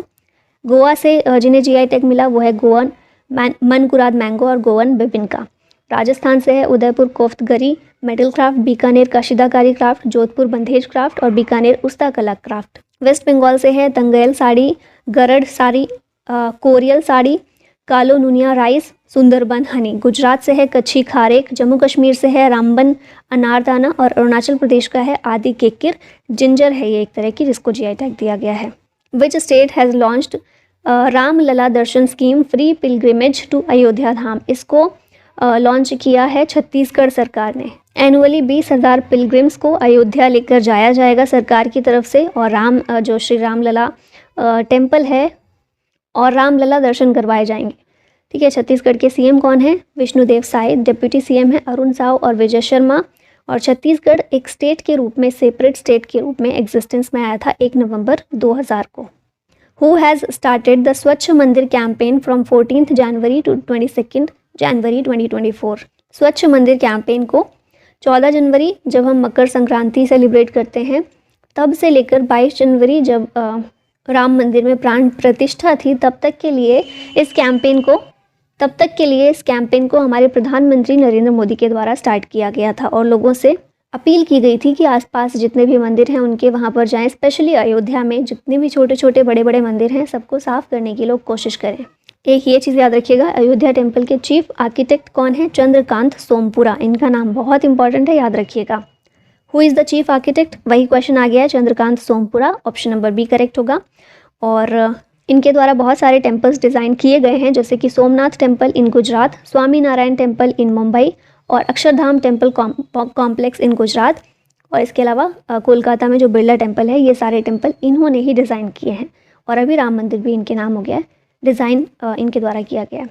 गोवा से जिन्हें GI टैग मिला वो है गोवन मनकुराद मैंगो और गोवन बिबिनका। राजस्थान से है उदयपुर कोफ्तगरी मेटल क्राफ्ट, बीकानेर कशीदाकारी क्राफ्ट, जोधपुर बंधेज क्राफ्ट और बीकानेर उस्ता कला क्राफ्ट। वेस्ट बंगाल से है तंगैल साड़ी, गरड़ साड़ी, कोरियल साड़ी, कालो नुनिया राइस, सुंदरबन हनी। गुजरात से है कच्ची खारेक, जम्मू कश्मीर से है रामबन अनारदाना और अरुणाचल प्रदेश का है आदि केकिर जिंजर है ये एक तरह की, जिसको GI टैग दिया गया है। Which state has launched Ram Lalla Darshan scheme free pilgrimage to Ayodhya Dham. इसको लॉन्च किया है छत्तीसगढ़ सरकार ने। एनुअली 20,000 पिलग्रिम्स को अयोध्या लेकर जाया जाएगा सरकार की तरफ से, और जो श्री राम लला टेम्पल है और रामलला दर्शन करवाए जाएंगे। ठीक है। छत्तीसगढ़ के सीएम कौन है? विष्णुदेव साय। डिप्यूटी सीएम है अरुण साव और विजय शर्मा। और छत्तीसगढ़ एक स्टेट के रूप में, सेपरेट स्टेट के रूप में एग्जिस्टेंस में आया था 1 नवंबर 2000 को। हु हैज़ स्टार्टेड द स्वच्छ मंदिर कैंपेन फ्रॉम 14 जनवरी टू 22 जनवरी 2024? स्वच्छ मंदिर कैंपेन को 14 जनवरी जब हम मकर संक्रांति सेलिब्रेट करते हैं तब से लेकर 22 जनवरी जब राम मंदिर में प्राण प्रतिष्ठा थी तब तक के लिए इस कैंपेन को हमारे प्रधानमंत्री नरेंद्र मोदी के द्वारा स्टार्ट किया गया था और लोगों से अपील की गई थी कि आसपास जितने भी मंदिर हैं उनके वहाँ पर जाएं। स्पेशली अयोध्या में जितने भी छोटे छोटे बड़े बड़े मंदिर हैं सबको साफ़ करने की लोग कोशिश करें। एक ये चीज़ याद रखिएगा, अयोध्या टेम्पल के चीफ आर्किटेक्ट कौन है? चंद्रकांत सोमपुरा। इनका नाम बहुत इंपॉर्टेंट है, याद रखिएगा। Who is the chief architect? वही क्वेश्चन आ गया है, Chandrakant Sompura. Option number B correct होगा। और इनके द्वारा बहुत सारे टेम्पल्स डिज़ाइन किए गए हैं, जैसे कि Somnath temple in Gujarat, Swami Narayan temple in Mumbai और Akshardham temple complex in Gujarat. और इसके अलावा कोलकाता में जो बिरला टेम्पल है, ये सारे टेम्पल इन्होंने ही डिज़ाइन किए हैं। और अभी राम मंदिर भी इनके नाम हो गया है, डिज़ाइन इनके द्वारा किया गया है।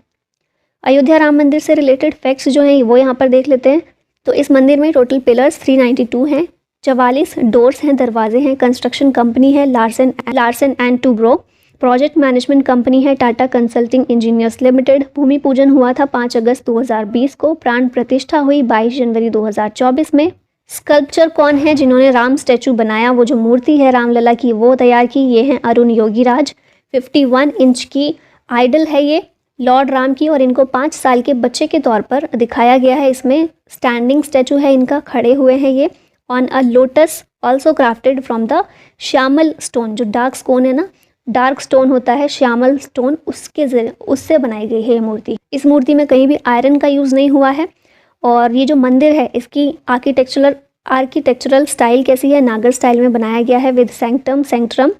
अयोध्या राम मंदिर से रिलेटेड फैक्ट्स जो हैं वो यहाँ पर देख लेते हैं। तो इस मंदिर में टोटल पिलर्स 392 हैं, 44 डोर्स हैं, दरवाजे हैं। कंस्ट्रक्शन कंपनी है Larsen and Toubro. Project management company है टाटा कंसल्टिंग इंजीनियर्स लिमिटेड। भूमि पूजन हुआ था 5 अगस्त 2020 को। प्राण प्रतिष्ठा हुई 22 जनवरी 2024 में। स्कल्पचर कौन है जिन्होंने राम स्टैचू बनाया? वो जो मूर्ति है रामलला की वो तैयार की, ये हैं अरुण योगीराज। 51 इंच की आइडल है ये लॉर्ड राम की और इनको 5 साल के बच्चे के तौर पर दिखाया गया है। इसमें स्टैंडिंग स्टैचू है इनका, खड़े हुए हैं ये on a lotus also crafted from the Shyamal stone. जो डार्क स्टोन होता है श्यामल स्टोन, उससे बनाई गई है ये मूर्ति। इस मूर्ति में कहीं भी आयरन का यूज़ नहीं हुआ है। और ये जो मंदिर है इसकी आर्किटेक्चरल स्टाइल कैसी है? नागर स्टाइल में बनाया गया है विद सेंक्ट्रम,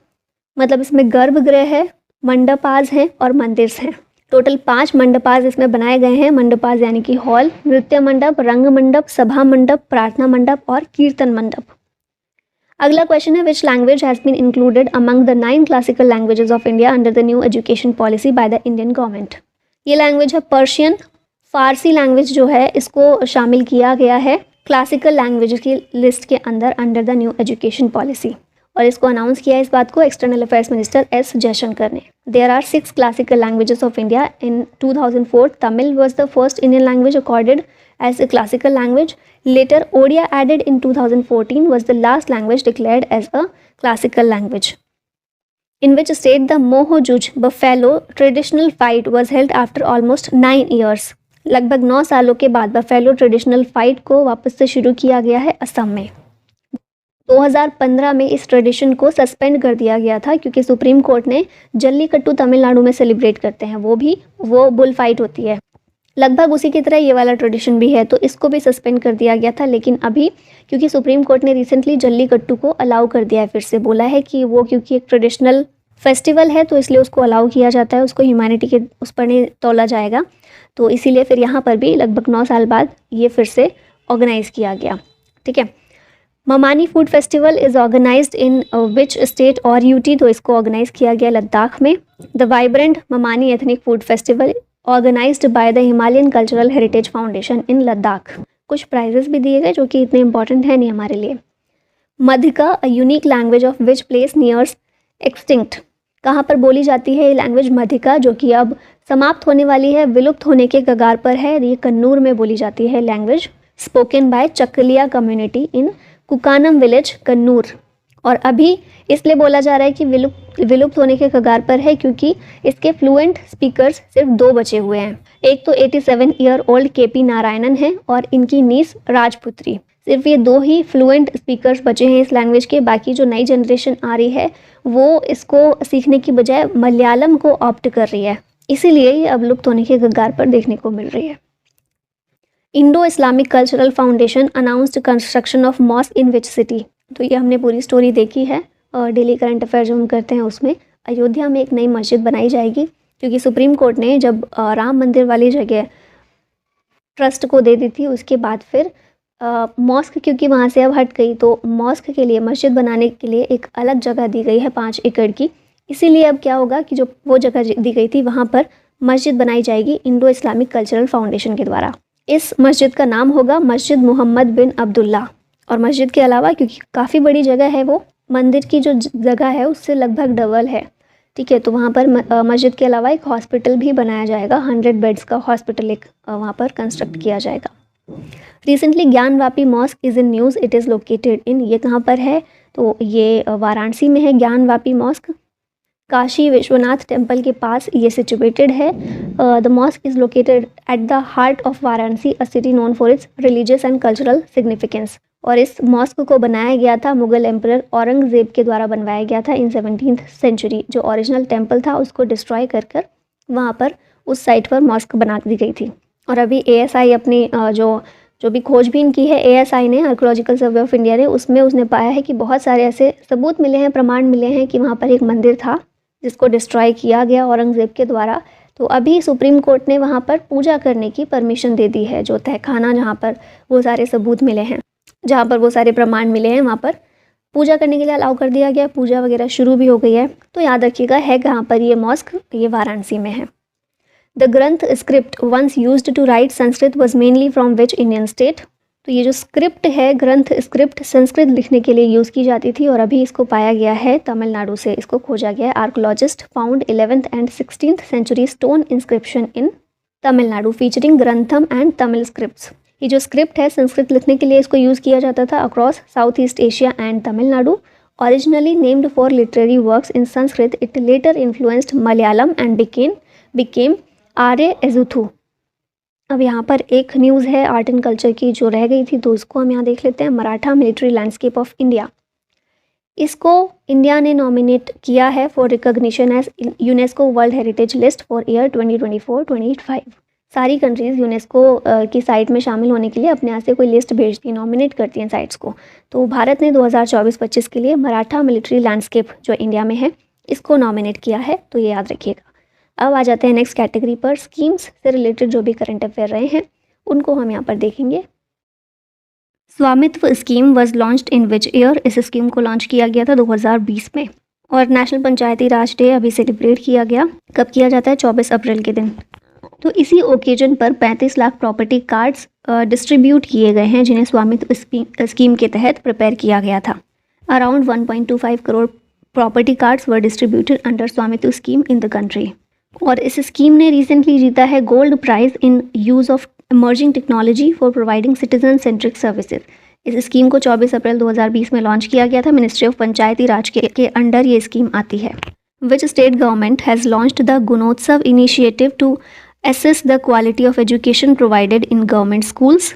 मतलब इसमें गर्भगृह है, मंडपाज हैं और मंदिर्स हैं। टोटल 5 मंडपाज इसमें बनाए गए हैं। मंडपाज यानी कि हॉल, नृत्य मंडप, रंग मंडप, सभा मंडप, प्रार्थना मंडप और कीर्तन मंडप। अगला क्वेश्चन है, which language has been included among the 9 classical languages of India under the new education policy by the Indian government? ये लैंग्वेज है पर्शियन। फारसी लैंग्वेज जो है इसको शामिल किया गया है क्लासिकल लैंग्वेज की लिस्ट के अंदर under the new education policy. और इसको अनाउंस किया इस बात को external affairs minister S Jaishankar ने। There are 6 classical languages of India. In 2004 Tamil was the first Indian language accorded as a classical language. Later, Odia added in 2014 was the last language declared as a classical language. In which state the Mohojuj Buffalo traditional fight was held after almost 9 years? लगभग 9 सालों के बाद बफेलो ट्रेडिशनल फाइट को वापस से शुरू किया गया है असम में। 2015 में इस ट्रेडिशन को सस्पेंड कर दिया गया था क्योंकि सुप्रीम कोर्ट ने जल्लीकट्टू तमिलनाडु में सेलिब्रेट करते हैं, वो बुल फाइट होती है, लगभग उसी की तरह ये वाला ट्रेडिशन भी है, तो इसको भी सस्पेंड कर दिया गया था। लेकिन अभी क्योंकि सुप्रीम कोर्ट ने रिसेंटली जल्लीकट्टू को अलाउ कर दिया है, फिर से बोला है कि वो क्योंकि एक ट्रेडिशनल फेस्टिवल है तो इसलिए उसको अलाउ किया जाता है, उसको ह्यूमैनिटी के उस पर नहीं तोला जाएगा। तो इसीलिए फिर यहाँ पर भी लगभग 9 साल बाद ये फिर से ऑर्गेनाइज़ किया गया। ठीक है। Mamani food festival is organized in which state और यूटी? तो इसको ऑर्गेनाइज किया गया लद्दाख में। The vibrant Mamani ethnic food festival organized by the Himalayan cultural heritage foundation in Ladakh. कुछ प्राइजेस भी दिए गए जो कि इतने इंपॉर्टेंट है नहीं हमारे लिए। Madhika a unique language of which place nears extinct? कहाँ पर बोली जाती है ये लैंग्वेज मधिका, जो कि अब समाप्त होने वाली है, विलुप्त होने के कगार पर है। ये कन्नूर में बोली जाती है language, spoken by Chakliya community in Kukkanam village Kannur. और अभी इसलिए बोला जा रहा है कि विलुप्त होने के कगार पर है क्योंकि इसके फ्लुएंट स्पीकर्स सिर्फ 2 बचे हुए हैं। एक तो 87 ईयर ओल्ड केपी नारायणन है और इनकी नीस राजपुत्री। सिर्फ ये 2 ही फ्लुएंट स्पीकर्स बचे हैं इस लैंग्वेज के। बाकी जो नई जनरेशन आ रही है वो इसको सीखने की बजाय मलयालम को ऑप्ट कर रही है, इसीलिए ये अब लुप्त होने के कगार पर देखने को मिल रही है। Indo Islamic cultural foundation announced construction of mosque in which city? तो ये हमने पूरी स्टोरी देखी है और डेली करंट अफेयर जो हम करते हैं उसमें अयोध्या में एक नई मस्जिद बनाई जाएगी क्योंकि सुप्रीम कोर्ट ने जब राम मंदिर वाली जगह ट्रस्ट को दे दी थी उसके बाद फिर मॉस्क क्योंकि वहाँ से अब हट गई, तो मॉस्क के लिए मस्जिद बनाने के लिए एक अलग जगह दी गई है 5 एकड़ की। इसीलिए अब क्या होगा कि जो वो जगह दी गई थी वहाँ पर मस्जिद बनाई जाएगी इंडो इस्लामिक कल्चरल फाउंडेशन के द्वारा। इस मस्जिद का नाम होगा मस्जिद मोहम्मद बिन अब्दुल्ला। और मस्जिद के अलावा क्योंकि काफ़ी बड़ी जगह है, वो मंदिर की जो जगह है उससे लगभग डबल है, ठीक है। तो वहाँ पर मस्जिद के अलावा एक हॉस्पिटल भी बनाया जाएगा, 100 बेड्स का हॉस्पिटल एक वहाँ पर कंस्ट्रक्ट किया जाएगा। Recently Gyanvapi mosque is in news, it is located in, ये कहाँ पर है? तो ये वाराणसी में है ज्ञानवापी मॉस्क। काशी विश्वनाथ टेम्पल के पास ये सिचुएटेड है। The mosque is located at the heart of Varanasi, a city known for its religious and cultural significance. और इस मॉस्क को बनाया गया था मुगल एम्परर औरंगज़ेब के द्वारा बनवाया गया था इन 17th सेंचुरी। जो ओरिजिनल टेम्पल था उसको डिस्ट्रॉय कर कर वहाँ पर उस साइट पर मॉस्क बना दी गई थी। और अभी ASI अपनी जो भी खोजबीन की है ASI ने, आर्कोलॉजिकल सर्वे ऑफ इंडिया ने, उसमें उसने पाया है कि बहुत सारे ऐसे सबूत मिले हैं, प्रमाण मिले हैं कि वहाँ पर एक मंदिर था जिसको डिस्ट्रॉय किया गया औरंगज़ेब के द्वारा। तो अभी सुप्रीम कोर्ट ने वहाँ पर पूजा करने की परमिशन दे दी है। जो तहखाना जहाँ पर वो सारे सबूत मिले हैं, जहाँ पर वो सारे प्रमाण मिले हैं, वहाँ पर पूजा करने के लिए अलाउ कर दिया गया। पूजा वगैरह शुरू भी हो गई है। तो याद रखिएगा है कहाँ पर ये मॉस्क, ये वाराणसी में है। The Grantha script once used to write Sanskrit was mainly from which Indian state? तो ये जो स्क्रिप्ट है, ग्रंथ स्क्रिप्ट, संस्कृत लिखने के लिए यूज़ की जाती थी और अभी इसको पाया गया है तमिलनाडु से, इसको खोजा गया है। Archaeologist found 11th and 16th century stone inscription in Tamil Nadu featuring Grantham and Tamil scripts. ये जो स्क्रिप्ट है संस्कृत लिखने के लिए इसको यूज़ किया जाता था across South East Asia and Tamil Nadu. Originally named for literary works in Sanskrit, it later influenced Malayalam and became Arya Ezhuthu. अब यहाँ पर एक न्यूज़ है आर्ट एंड कल्चर की जो रह गई थी, तो उसको हम यहाँ देख लेते हैं। Maratha military landscape of India, इसको इंडिया ने नॉमिनेट किया है for recognition as UNESCO world heritage list for year 2024-25। सारी कंट्रीज़ यूनेस्को की साइट में शामिल होने के लिए अपने यहाँ से कोई लिस्ट भेजती हैं, नॉमिनेट करती हैं साइट्स को। तो भारत ने 2024-25 के लिए मराठा मिलिट्री लैंडस्केप जो इंडिया में है इसको नॉमिनेट किया है, तो ये याद रखिएगा। अब आ जाते हैं नेक्स्ट कैटेगरी पर। स्कीम्स से रिलेटेड जो भी करंट अफेयर रहे हैं उनको हम यहाँ पर देखेंगे। स्वामित्व scheme was launched in which year? इस स्कीम को लॉन्च किया गया था 2020 में। और नेशनल पंचायती राज डे अभी सेलिब्रेट किया गया, कब किया जाता है? 24 अप्रैल के दिन। तो इसी ओकेजन पर 35 लाख प्रॉपर्टी कार्ड्स डिस्ट्रीब्यूट किए गए हैं जिन्हें स्वामित्व स्कीम के तहत प्रिपेयर किया गया था। Around 1.25 crore property cards were distributed under Svamitva scheme in the country. और इस स्कीम ने रिसेंटली जीता है gold prize in use of emerging technology for providing citizen centric services. इस स्कीम को 24 अप्रैल 2020 में लॉन्च किया गया था। मिनिस्ट्री ऑफ पंचायती राज के अंडर ये स्कीम आती है। Which state government has launched the Gunotsav initiative to assess the quality of education provided in government schools?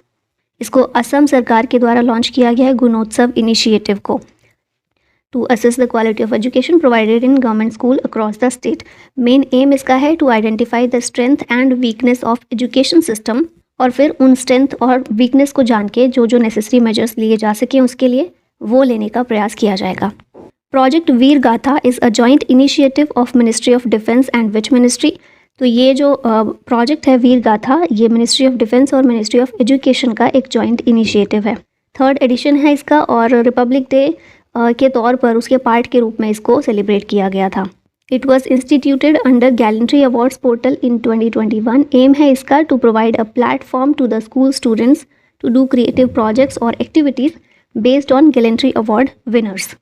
इसको असम सरकार के द्वारा लॉन्च किया गया है गुणोत्सव इनिशिएटिव को, to assess the quality of education provided in government school across the state. Main aim इसका है to identify the strength and weakness of education system, और फिर उन स्ट्रेंथ और वीकनेस को जान के जो नेसेसरी मेजर्स लिए जा सकें उसके लिए वो लेने का प्रयास किया जाएगा। प्रोजेक्ट वीर गाथा is a joint initiative of ministry of defence and which ministry? तो ये जो प्रोजेक्ट है वीर गाथा, ये मिनिस्ट्री ऑफ डिफेंस और मिनिस्ट्री ऑफ एजुकेशन का एक जॉइंट इनिशिएटिव है। 3rd एडिशन है इसका, और रिपब्लिक डे के तौर पर उसके पार्ट के रूप में इसको सेलिब्रेट किया गया था। It was instituted under gallantry awards portal in 2021। Aim है इसका to provide a platform to the school students to do creative projects और activities based on gallantry award winners.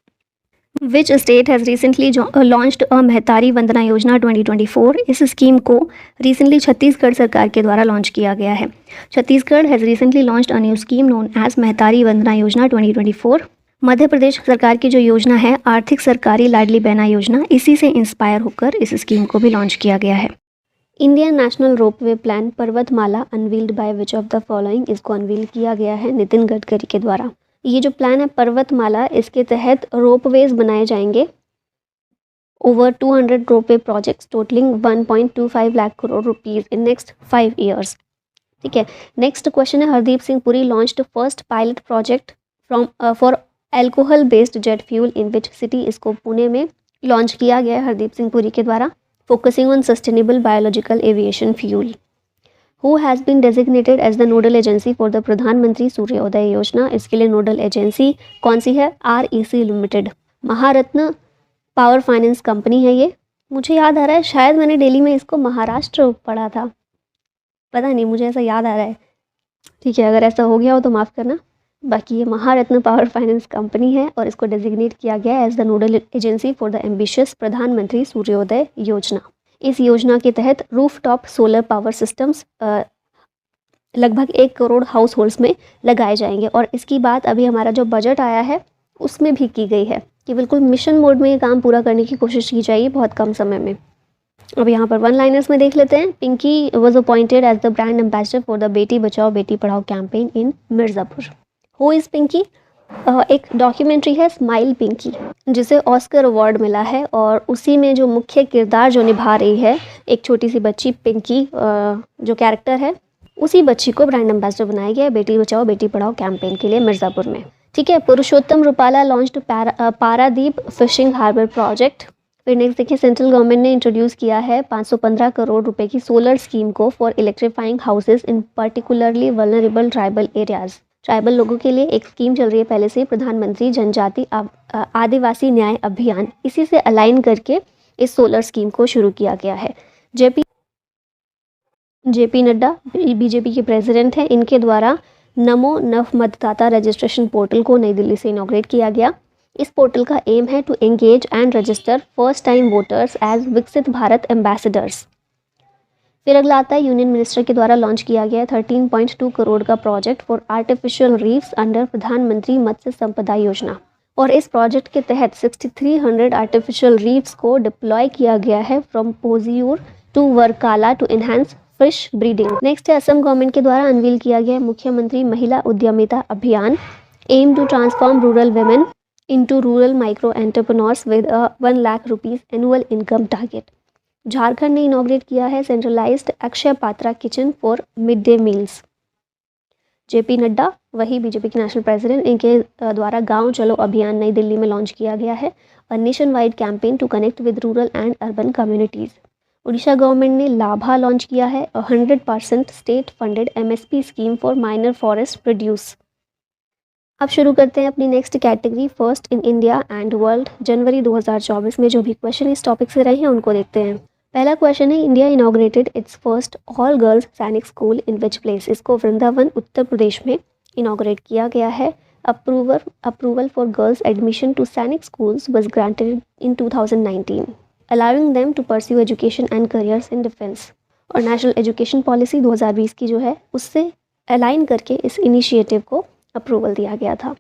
Which state has recently launched a Mahtari Vandana योजना 2024? इस स्कीम को रिसेंटली छत्तीसगढ़ सरकार के द्वारा लॉन्च किया गया है। Chhattisgarh has recently launched a new scheme known as Mahtari Vandana योजना 2024। मध्य प्रदेश सरकार की जो योजना है आर्थिक सरकारी लाडली बहना योजना, इसी से इंस्पायर होकर इस स्कीम को भी लॉन्च किया गया है। इंडियन नेशनल रोपवे प्लान पर्वतमाला unveiled by which of the following? इसको अनवील किया गया है नितिन गडकरी के द्वारा। ये जो प्लान है पर्वतमाला, इसके तहत रोपवेज बनाए जाएंगे। Over 200 ropeway projects totalling 1.25 lakh crore rupees in next 5 years. ठीक है, नेक्स्ट क्वेश्चन है Hardeep Singh Puri launched first pilot project from for alcohol based jet fuel in which city? इसको पुणे में लॉन्च किया गया है हरदीप सिंह पुरी के द्वारा। Focusing on sustainable biological aviation fuel. Who has been designated as the nodal agency for the प्रधानमंत्री सूर्योदय योजना? इसके लिए नोडल एजेंसी कौन सी है? REC लिमिटेड, महारत्न पावर फाइनेंस कंपनी है ये। मुझे याद आ रहा है शायद मैंने दिल्ली में इसको महाराष्ट्र पढ़ा था, पता नहीं, मुझे ऐसा याद आ रहा है। ठीक है, अगर ऐसा हो गया हो तो माफ़ करना। बाकी ये महारत्न पावर फाइनेंस कंपनी है और इसको डेजिग्नेट किया गया है as the nodal agency for the ambitious Pradhanmantri Suryoday योजना। इस योजना के तहत रूफटॉप सोलर पावर सिस्टम्स लगभग 1 करोड़ हाउस होल्ड्स में लगाए जाएंगे। और इसकी बात अभी हमारा जो बजट आया है उसमें भी की गई है कि बिल्कुल मिशन मोड में ये काम पूरा करने की कोशिश की जाएगी बहुत कम समय में। अब यहाँ पर वन लाइनर्स में देख लेते हैं। Pinki was appointed as the brand ambassador for the Beti Bachao Beti Padhao campaign in Mirzapur. Who is Pinki? एक डॉक्यूमेंट्री है स्माइल पिंकी, जिसे ऑस्कर अवार्ड मिला है और उसी में जो मुख्य किरदार जो निभा रही है एक छोटी सी बच्ची पिंकी, जो कैरेक्टर है उसी बच्ची को ब्रांड एम्बेसडर बनाया गया है बेटी बचाओ बेटी पढ़ाओ कैंपेन के लिए मिर्ज़ापुर में। ठीक है, Purushottam Rupala launched Paradip fishing harbour project. फिर नेक्स्ट देखिए, सेंट्रल गवर्नमेंट ने इंट्रोड्यूस किया है 515 करोड़ रुपए की सोलर स्कीम को for electrifying houses in particularly vulnerable tribal areas. Tribal लोगों के लिए एक स्कीम चल रही है पहले से, प्रधानमंत्री जनजाति आदिवासी न्याय अभियान, इसी से अलाइन करके इस सोलर स्कीम को शुरू किया गया है। जेपी नड्डा बीजेपी के प्रेसिडेंट हैं, इनके द्वारा नमो नव मतदाता रजिस्ट्रेशन पोर्टल को नई दिल्ली से इनॉग्रेट किया गया। इस पोर्टल का एम है to engage and register first time voters as Viksit Bharat ambassadors. फिर अगला आता है, यूनियन मिनिस्टर के द्वारा लॉन्च किया गया 13.2 करोड़ का project for artificial reefs under प्रधानमंत्री मत्स्य संपदा योजना। और इस प्रोजेक्ट के तहत 6300 आर्टिफिशियल रीफ्स को डिप्लॉय किया गया है from Pozhiyur to Varkala to enhance fish breeding. Next है, असम गवर्नमेंट के द्वारा अनवील किया गया मुख्यमंत्री Mahila Udyamita Abhiyan, aim to transform rural women into rural micro entrepreneurs with 1 lakh rupees annual income target. Jharkhand ने इनॉग्रेट किया है centralised Akshaya Patra kitchen for mid day meals. JP Nadda, वही बीजेपी के नेशनल प्रेसिडेंट, इनके द्वारा गांव चलो अभियान नई दिल्ली में लॉन्च किया गया है, a nationwide campaign to connect with rural and urban communities. Orissa government ने लाभा लॉन्च किया है, 100% state funded MSP scheme for minor forest produce. अब शुरू करते हैं अपनी next category, first in India and world. जनवरी 2024 में जो भी क्वेश्चन इस टॉपिक से रहे हैं उनको देखते हैं। पहला क्वेश्चन है, India inaugurated its first all girls Sainik school in which place? इसको वृंदावन उत्तर प्रदेश में इनॉग्रेट किया गया है। Approval for girls admission to Sainik schools was granted in 2019, allowing them to pursue education and careers in defence. और नेशनल एजुकेशन पॉलिसी 2020 की जो है उससे अलाइन करके इस इनिशिएटिव को अप्रूवल दिया गया था।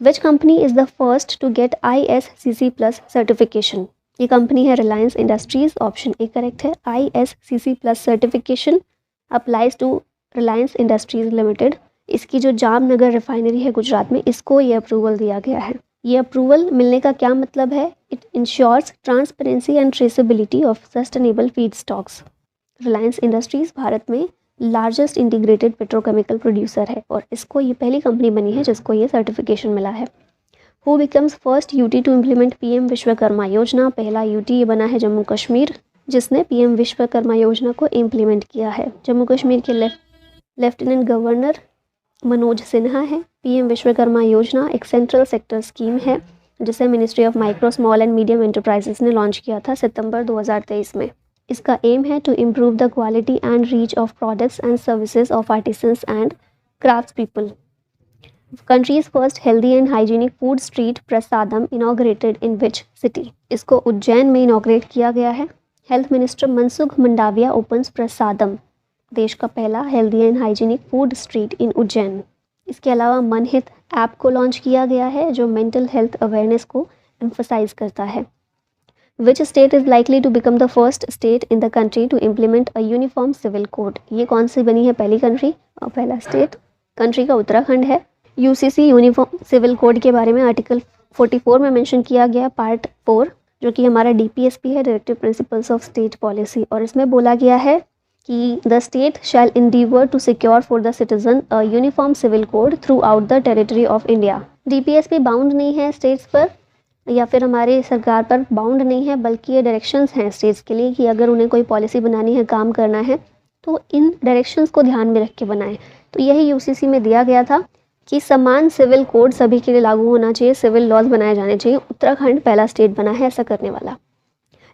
Which company is the first to get ISCC+ certification? ये कंपनी है Reliance Industries, option A correct है। ISCC+ certification applies to Reliance Industries limited. इसकी जो जामनगर रिफाइनरी है गुजरात में, इसको ये अप्रूवल दिया गया है। ये अप्रूवल मिलने का क्या मतलब है? It ensures transparency and traceability of sustainable feed stocks. Reliance Industries Bharat में लार्जेस्ट इंटीग्रेटेड पेट्रोकेमिकल प्रोड्यूसर है और इसको ये पहली कंपनी बनी है जिसको ये सर्टिफिकेशन मिला है। Who becomes first UT to implement PM Vishwakarma Yojana? पहला यूटी ये बना है जम्मू कश्मीर, जिसने PM विश्वकर्मा योजना को इम्प्लीमेंट किया है। जम्मू कश्मीर के लेफ्टिनेंट गवर्नर मनोज सिन्हा है। PM विश्वकर्मा योजना एक सेंट्रल सेक्टर स्कीम है जिसे ministry of micro small and medium enterprises ने लॉन्च किया था सितंबर 2023 में। इसका एम है to improve the quality and reach of products and services of artisans and crafts people. Country's first healthy and hygienic food street Prasadam inaugurated in which city? इसको उज्जैन में इनॉग्रेट किया गया है। Health minister Mansukh Mandaviya opens Prasadam, देश का पहला healthy and hygienic food street इन उज्जैन। इसके अलावा मनहित ऐप को लॉन्च किया गया है जो मेंटल हेल्थ अवेयरनेस को एम्फसाइज करता है। Which state is likely to become the first state in the country to implement a uniform civil code? ये कौन सी बनी है पहली कंट्री और पहला स्टेट? कंट्री का उत्तराखंड है। UCC यूनिफॉर्म सिविल कोड के बारे में आर्टिकल 44 में मेंशन किया गया पार्ट 4, जो कि हमारा DPSP है, directive principles of state policy, और इसमें बोला गया है कि the state shall endeavour to secure for the citizen a uniform civil code throughout the territory of India. DPSP bound नहीं है स्टेट्स पर या फिर हमारे सरकार पर बाउंड नहीं है, बल्कि ये डायरेक्शंस हैं स्टेट्स के लिए कि अगर उन्हें कोई पॉलिसी बनानी है, काम करना है, तो इन डायरेक्शंस को ध्यान में रख के बनाएं। तो यही UCC में दिया गया था कि समान सिविल कोड सभी के लिए लागू होना चाहिए, सिविल लॉज बनाए जाने चाहिए। उत्तराखंड पहला स्टेट बना है ऐसा करने वाला।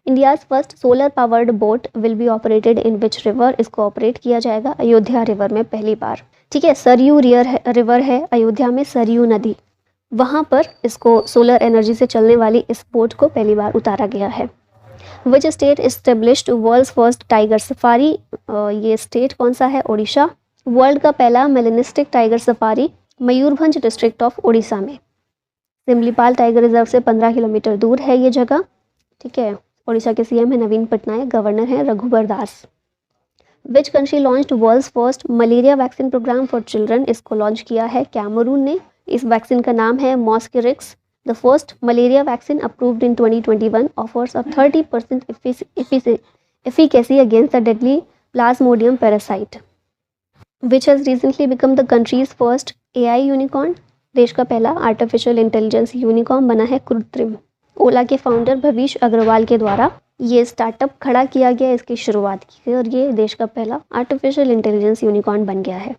India's first solar powered boat will be operated in which river, इसको ऑपरेट किया जाएगा अयोध्या रिवर में पहली बार। ठीक है, सरयू रिवर है अयोध्या में, सरयू नदी, वहाँ पर इसको सोलर एनर्जी से चलने वाली इस बोट को पहली बार उतारा गया है। Which state established world's first tiger safari, ये स्टेट कौन सा है? ओडिशा। वर्ल्ड का पहला melanistic tiger safari Mayurbhanj district of Odisha में, सिमलीपाल टाइगर रिजर्व से 15 किलोमीटर दूर है ये जगह। ठीक है, ओडिशा के सीएम है नवीन पटनायक, गवर्नर है Raghubar Das. Which country launched world's first malaria vaccine programme for children, इसको लॉन्च किया है कैमरून ने। इस वैक्सीन का नाम है Mosquirix. The first malaria vaccine approved in 2021 offers a 30% efficacy against the deadly plasmodium parasite. Which has recently become the country's first AI unicorn, देश का पहला आर्टिफिशियल इंटेलिजेंस यूनिकॉर्न बना है कृत्रिम। ओला के फाउंडर भविष अग्रवाल के द्वारा ये स्टार्टअप खड़ा किया गया, इसकी शुरुआत की गई और ये देश का पहला आर्टिफिशियल इंटेलिजेंस यूनिकॉर्न बन गया है।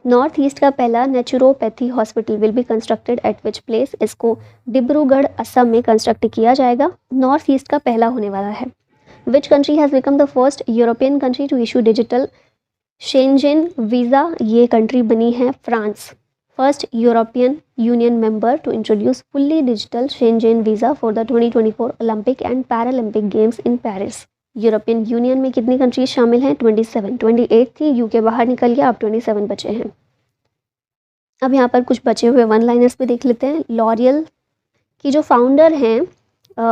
नॉर्थ ईस्ट का पहला naturopathy hospital will be constructed at which place, इसको डिब्रूगढ़ असम में कंस्ट्रक्ट किया जाएगा, नॉर्थ ईस्ट का पहला होने वाला है। Which country has become the first European country to issue digital Schengen visa, ये कंट्री बनी है France. First European union member to introduce fully digital Schengen visa for the 2024 Olympic and Paralympic games in Paris. European union में कितनी कंट्रीज शामिल हैं? 27। 28 थी, यूके बाहर निकल गया, अब 27 बचे हैं। अब यहाँ पर कुछ बचे हुए वन लाइनर्स भी देख लेते हैं। लॉरियल की जो फाउंडर हैं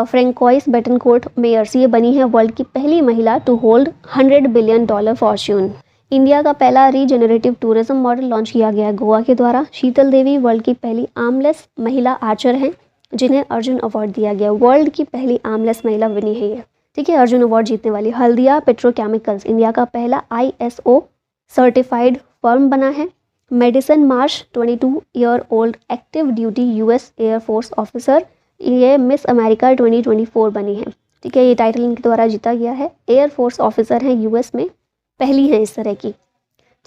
फ्रेंकोइस बेटनकोर्ट मेयर्स, ये बनी है वर्ल्ड की पहली महिला to hold $100 billion fortune. India का पहला रीजेनरेटिव टूरिज्म मॉडल लॉन्च किया गया है गोवा के द्वारा। शीतल देवी वर्ल्ड की पहली आर्मलेस महिला आर्चर हैं जिन्हें अर्जुन अवार्ड दिया गया, वर्ल्ड की पहली आर्मलेस महिला बनी है ये। ठीक है, अर्जुन अवार्ड जीतने वाली। हल्दिया पेट्रोकेमिकल्स इंडिया का पहला ISO सर्टिफाइड फर्म बना है। Madison Marsh 22 year old active duty US air force officer, ये मिस अमेरिका 2024 बनी है। ठीक है, ये टाइटल इनके द्वारा जीता गया है, एयरफोर्स ऑफिसर हैं US में, पहली है इस तरह की।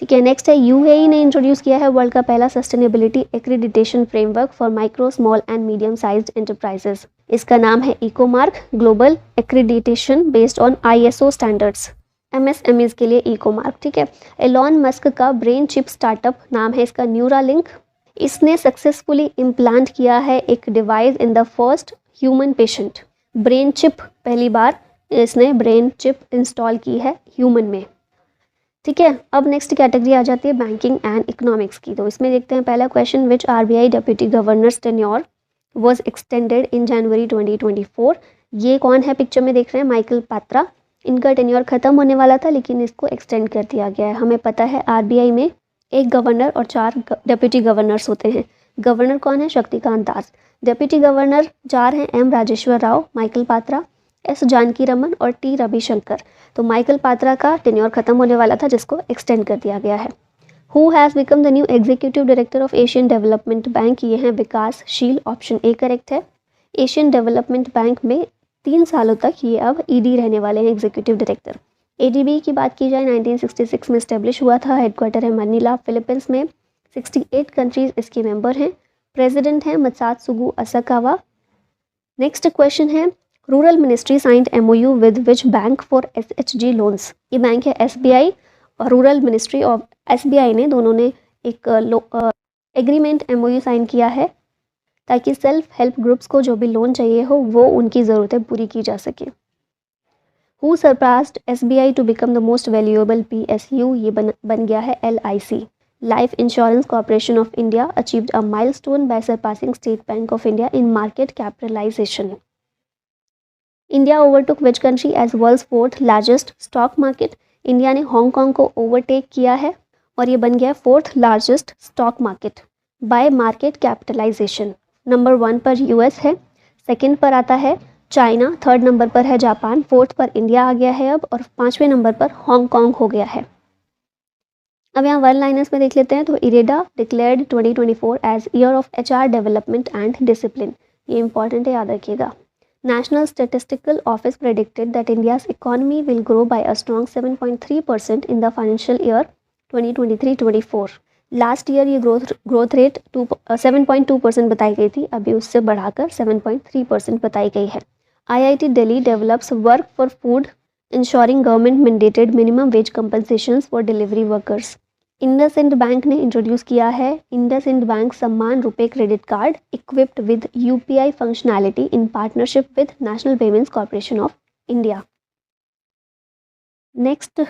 ठीक है, नेक्स्ट है UAE ने इंट्रोड्यूस किया है वर्ल्ड का पहला sustainability accreditation framework for micro small and medium sized enterprises, इसका नाम है Ecomark global accreditation based on ISO standards, MSMEs के लिए इकोमार्क। ठीक है, एलॉन मस्क का ब्रेन चिप स्टार्टअप नाम है इसका न्यूरालिंक, इसने सक्सेसफुली इम्प्लांट किया है एक device in the first human patient. Brain chip पहली बार इसने ब्रेन चिप इंस्टॉल की है ह्यूमन में। ठीक है, अब नेक्स्ट कैटेगरी आ जाती है बैंकिंग एंड इकोनॉमिक्स की। तो इसमें देखते हैं पहला क्वेश्चन, विच RBI deputy governor's tenure was extended in January 2024। ये कौन है पिक्चर में देख रहे हैं? माइकल पात्रा। इनका टेन्योर खत्म होने वाला था लेकिन इसको एक्सटेंड कर दिया गया है। हमें पता है RBI में एक गवर्नर और 4 डेप्यूटी गवर्नर्स होते हैं। गवर्नर कौन है? शक्तिकांत दास। डेप्यूटी गवर्नर 4 हैं, M Rajeshwar Rao, Michael Patra, S Janaki Raman और T रविशंकर। तो माइकल पात्रा का टेन्योर खत्म होने वाला था जिसको एक्सटेंड कर दिया गया है। Who has become the new executive director of Asian development bank, ये हैं विकासशील, ऑप्शन A करेक्ट है। एशियन डेवलपमेंट बैंक में 3 सालों तक ये अब ED रहने वाले हैं, एग्जीक्यूटिव डायरेक्टर। ADB की बात की जाए 1966 में इस्टेब्लिश हुआ था, हेडक्वार्टर है मनीला फिलीपींस में, 68 कंट्रीज इसके मेंबर हैं, प्रेसिडेंट हैं मत्सात्सुगु असाकावा। नेक्स्ट क्वेश्चन है, rural ministry signed MOU with which bank for SHG loans. ये बैंक है SBI और रूरल मिनिस्ट्री ऑफ SBI ने, दोनों ने एक एग्रीमेंट MOU साइन किया है ताकि सेल्फ हेल्प ग्रुप्स को जो भी लोन चाहिए हो वो उनकी ज़रूरतें पूरी की जा सके। Who surpassed SBI to become the most valuable PSU, ये बन गया है LIC। Life insurance corporation of India achieved a milestone by surpassing state bank of India in market capitalisation. India overtook which country as world's 4th largest stock market. India ने हांगकांग को ओवरटेक किया है और ये बन गया 4th largest stock market by market capitalisation. Number 1 पर US है, सेकंड पर आता है चाइना, थर्ड नंबर पर है जापान, 4th पर इंडिया आ गया है अब, और 5वें नंबर पर हांगकांग हो गया है। अब यहाँ वन लाइनर्स में देख लेते हैं। तो IREDA declared 2024 as year of HR development and discipline, ये इंपॉर्टेंट है, याद रखिएगा। National Statistical Office predicted that India's economy will grow by a strong 7.3% in the financial year 2023-24. Last year ये ग्रोथ रेट 7.2% बताई गई थी, अभी उससे बढ़ाकर 7.3% बताई गई है। IIT Delhi develops work for food, ensuring government mandated minimum wage compensations for delivery workers. IndusInd bank ने इंट्रोड्यूस किया है IndusInd bank Samman RuPay credit card equipped with UPI functionality in partnership with national payments corporation of India. Next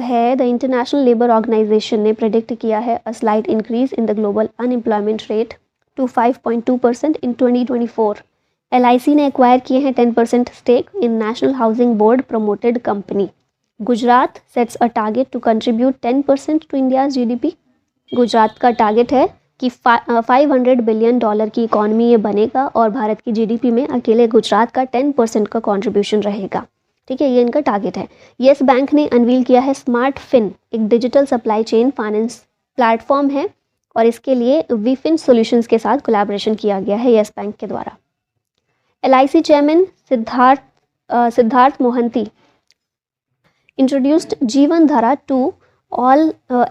है द इंटरनेशनल लेबर ऑर्गेनाइजेशन ने प्रेडिक्ट किया है a slight increase in the global unemployment rate to 5.2% in 2024। LIC ने एक्वायर किए हैं 10% stake in national housing board promoted company. Gujarat sets a target to contribute 10% to India's GDP। Gujarat का टारगेट है कि $500 बिलियन की इकॉनमी ये बनेगा और भारत की GDP में अकेले गुजरात का 10% का कंट्रीब्यूशन रहेगा। ठीक है, ये इनका टारगेट है। येस बैंक ने अनवील किया है स्मार्ट फिन, एक digital supply chain finance platform है और इसके लिए वीफिन सॉल्यूशंस के साथ कोलैबोरेशन किया गया है येस बैंक के द्वारा। LIC chairman Siddharth Mohanty introduced जीवन धारा to all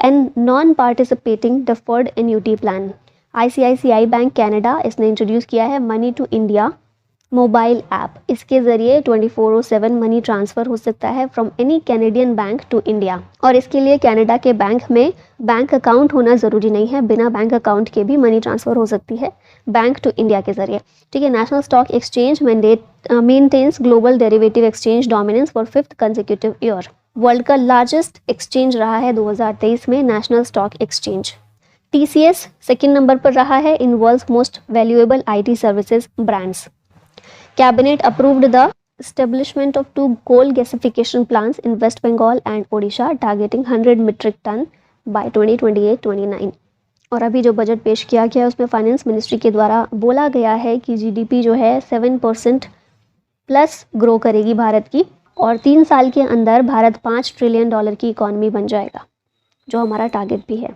and non-participating deferred annuity plan। ICICI bank Canada इसने इंट्रोड्यूस किया है money to India mobile app. इसके ज़रिए 24/7 मनी ट्रांसफ़र हो सकता है from any Canadian bank to India और इसके लिए कनाडा के बैंक में बैंक अकाउंट होना ज़रूरी नहीं है, बिना बैंक अकाउंट के भी मनी ट्रांसफ़र हो सकती है बैंक टू इंडिया के ज़रिए। ठीक है, national stock exchange maintains global derivative exchange dominance for 5th consecutive year. World का लार्जेस्ट एक्सचेंज रहा है 2023 में national stock exchange. TCS second number पर रहा है in world's most valuable IT services brands. Cabinet approved the establishment of 2 coal gasification plants in West Bengal and Odisha targeting 100 metric ton by 2028-29। और अभी जो बजट पेश किया गया है उसमें फाइनेंस मिनिस्ट्री के द्वारा बोला गया है कि GDP जो है 7% प्लस ग्रो करेगी भारत की और 3 साल के अंदर भारत $5 ट्रिलियन की इकॉनमी बन जाएगा, जो हमारा टारगेट भी है।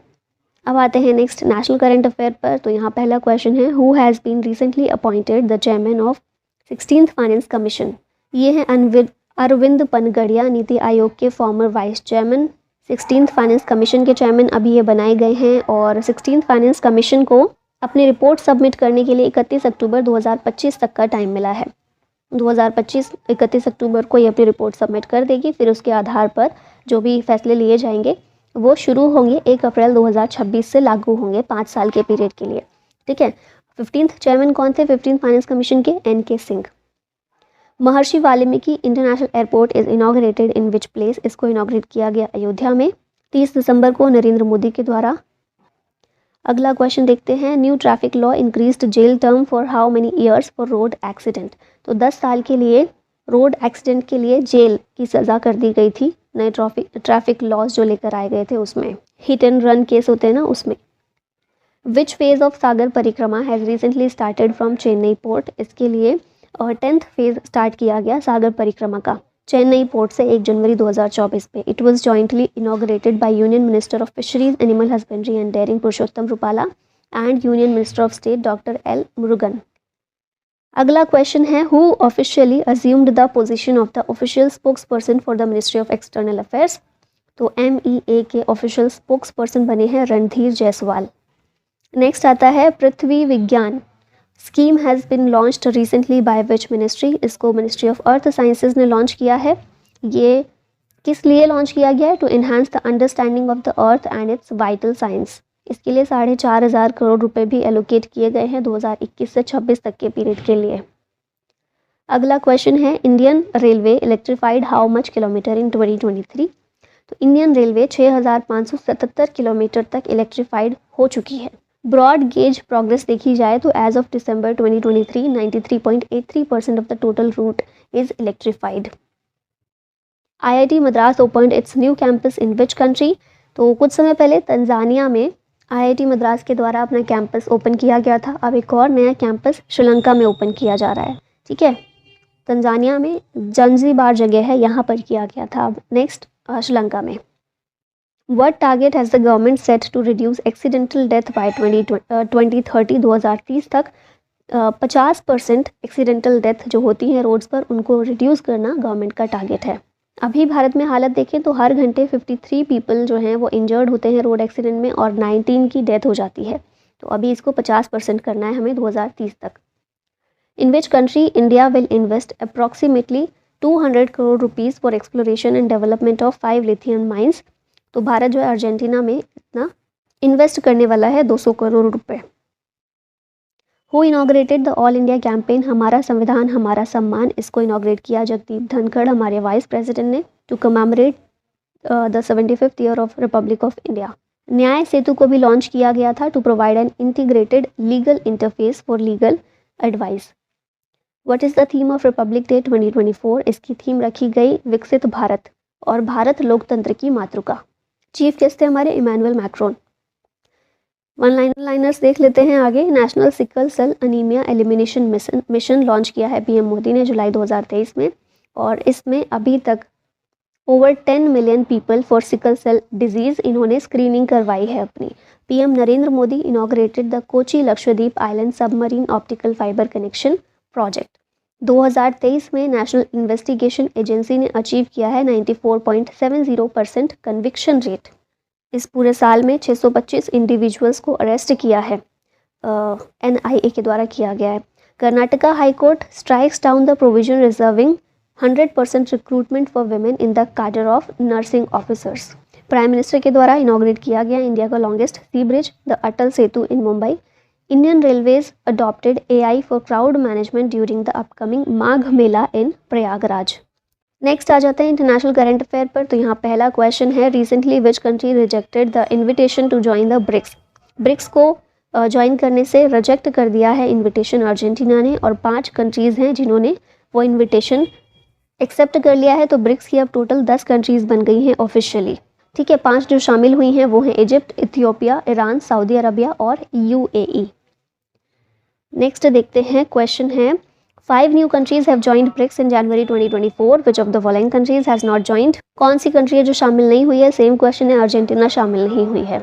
अब आते हैं नेक्स्ट नेशनल करंट अफेयर पर। तो यहाँ पहला क्वेश्चन है who has been recently appointed the chairman of 16th finance commission. ये हैं अरविंद पनगड़िया, नीति आयोग के former vice chairman. 16th finance commission के चेयरमैन अभी ये बनाए गए हैं और 16th फाइनेंस कमीशन को अपनी रिपोर्ट सबमिट करने के लिए 31 अक्टूबर 2025 तक का टाइम मिला है। 2025 31 अक्टूबर को ये अपनी रिपोर्ट सबमिट कर देगी, फिर उसके आधार पर जो भी फैसले लिए जाएंगे वो शुरू होंगे 1 अप्रैल 2026 से लागू होंगे 5 साल के पीरियड के लिए। ठीक है, 15th चेयरमैन कौन थे 15th फाइनेंस कमीशन के? NK Singh. Maharshi Valmiki international airport is inaugurated in which place? इसको इनॉग्रेट किया गया अयोध्या में 30 दिसंबर को नरेंद्र मोदी के द्वारा। अगला क्वेश्चन देखते हैं new traffic law increased jail term for how many years for road accident. तो 10 साल के लिए रोड एक्सीडेंट के लिए जेल की सज़ा कर दी गई थी नए ट्रैफिक लॉज जो लेकर आए गए थे उसमें। हिट एंड रन केस होते हैं ना उसमें। विच फेज़ ऑफ सागर परिक्रमा has recently started from Chennai port? इसके लिए 10th फेज़ स्टार्ट किया गया सागर परिक्रमा का चेन्नई पोर्ट से 1 जनवरी 2024 पे। It was jointly inaugurated by union minister of fisheries animal husbandry and dairying Purushottam Rupala and union minister of state doctor L Murugan. अगला क्वेश्चन है who officially assumed the position of the official spokesperson for the ministry of external affairs? तो MEA के ऑफिशियल स्पोक्स पर्सन बने हैं रणधीर जायसवाल। नेक्स्ट आता है Prithvi Vigyan scheme has been launched recently by which ministry? इसको मिनिस्ट्री ऑफ अर्थ साइंसेज ने लॉन्च किया है। ये किस लिए लॉन्च किया गया है? To enhance the understanding of the earth and its vital science. इसके लिए 4,500 करोड़ रुपए भी एलोकेट किए गए हैं 2021 से 26 तक के पीरियड के लिए। अगला क्वेश्चन है Indian railway electrified how much kilometre in 2023? तो इंडियन रेलवे 6,577 किलोमीटर तक इलेक्ट्रीफाइड हो चुकी है। ब्रॉड गेज प्रोग्रेस देखी जाए तो as of December 2023 93.83% of the total route is electrified. IIT Madras opened its new campus in which country? तो कुछ समय पहले तंजानिया में IIT मद्रास के द्वारा अपना कैंपस ओपन किया गया था। अब एक और नया कैंपस श्रीलंका में ओपन किया जा रहा है। ठीक है, तंजानिया में जंजीबार जगह है, यहाँ पर किया गया था। अब नेक्स्ट श्रीलंका में। What target has the government set to reduce accidental death by 2030? 2030 तक 50% एक्सीडेंटल डेथ जो होती हैं रोड्स पर उनको रिड्यूस करना गवर्नमेंट का टारगेट है। अभी भारत में हालत देखें तो हर घंटे 53 पीपल जो हैं वो इंजर्ड होते हैं रोड एक्सीडेंट में और 19 की डेथ हो जाती है। तो अभी इसको 50% करना है हमें 2030 तक। In which country India will invest approximately 200 crore rupees for exploration and development of 5 lithium mines. तो भारत जो है अर्जेंटीना में इतना इन्वेस्ट करने वाला है 200 करोड़ रुपए। Who inaugurated the all India campaign हमारा संविधान हमारा सम्मान, इसको इनॉग्रेट किया जगदीप धनखड़ हमारे वाइस प्रेसिडेंट ने, to commemorate the 75th year of republic of India. Nyaya Setu को भी लॉन्च किया गया था to provide an integrated legal interface for legal advice. What is the theme of republic day 2024? इसकी थीम रखी गई विकसित भारत और भारत लोकतंत्र की मातृका। चीफ गेस्ट थे हमारे इमैनुअल मैक्रोन। वन लाइनर्स देख लेते हैं आगे। National sickle cell anaemia elimination mission launch किया है पीएम मोदी ने जुलाई 2023 में, और इसमें अभी तक over 10 million people for sickle cell disease इन्होंने स्क्रीनिंग करवाई है अपनी। PM Narendra Modi inaugurated the Kochi Lakshadweep island submarine optical fibre connection project. 2023 में नेशनल इन्वेस्टिगेशन एजेंसी ने अचीव किया है 94.70% कन्विक्शन रेट। इस पूरे साल में 625 इंडिविजुअल्स को अरेस्ट किया है, NIA के द्वारा किया गया है। Karnataka high court strikes down the provision reserving 100% recruitment for women in the cadre of nursing officers. Prime minister के द्वारा इनॉग्रेट किया गया इंडिया का longest sea bridge the Atal Setu in Mumbai. Indian railways adopted AI for crowd management during the upcoming Magh Mela in Prayagraj. Next आ जाते हैं इंटरनेशनल करंट अफेयर पर। तो यहाँ पहला क्वेश्चन है, recently which country rejected the invitation to join the BRICS. BRICS को ज्वाइन करने से रिजेक्ट कर दिया है इन्विटेशन अर्जेंटीना ने, और 5 कंट्रीज़ हैं जिन्होंने वो इन्विटेशन एक्सेप्ट कर लिया है। तो ब्रिक्स की अब टोटल 10 कंट्रीज़ बन गई हैं ऑफिशियली। ठीक है, 5 जो शामिल हुई हैं वो हैं Egypt, Ethiopia, Iran, Saudi Arabia और UAE। नेक्स्ट देखते हैं, क्वेश्चन है 5 new countries have joined BRICS in January 2024. Which of the following countries has not joined? कौन सी कंट्री है जो शामिल नहीं हुई है? सेम क्वेश्चन है, अर्जेंटीना शामिल नहीं हुई है।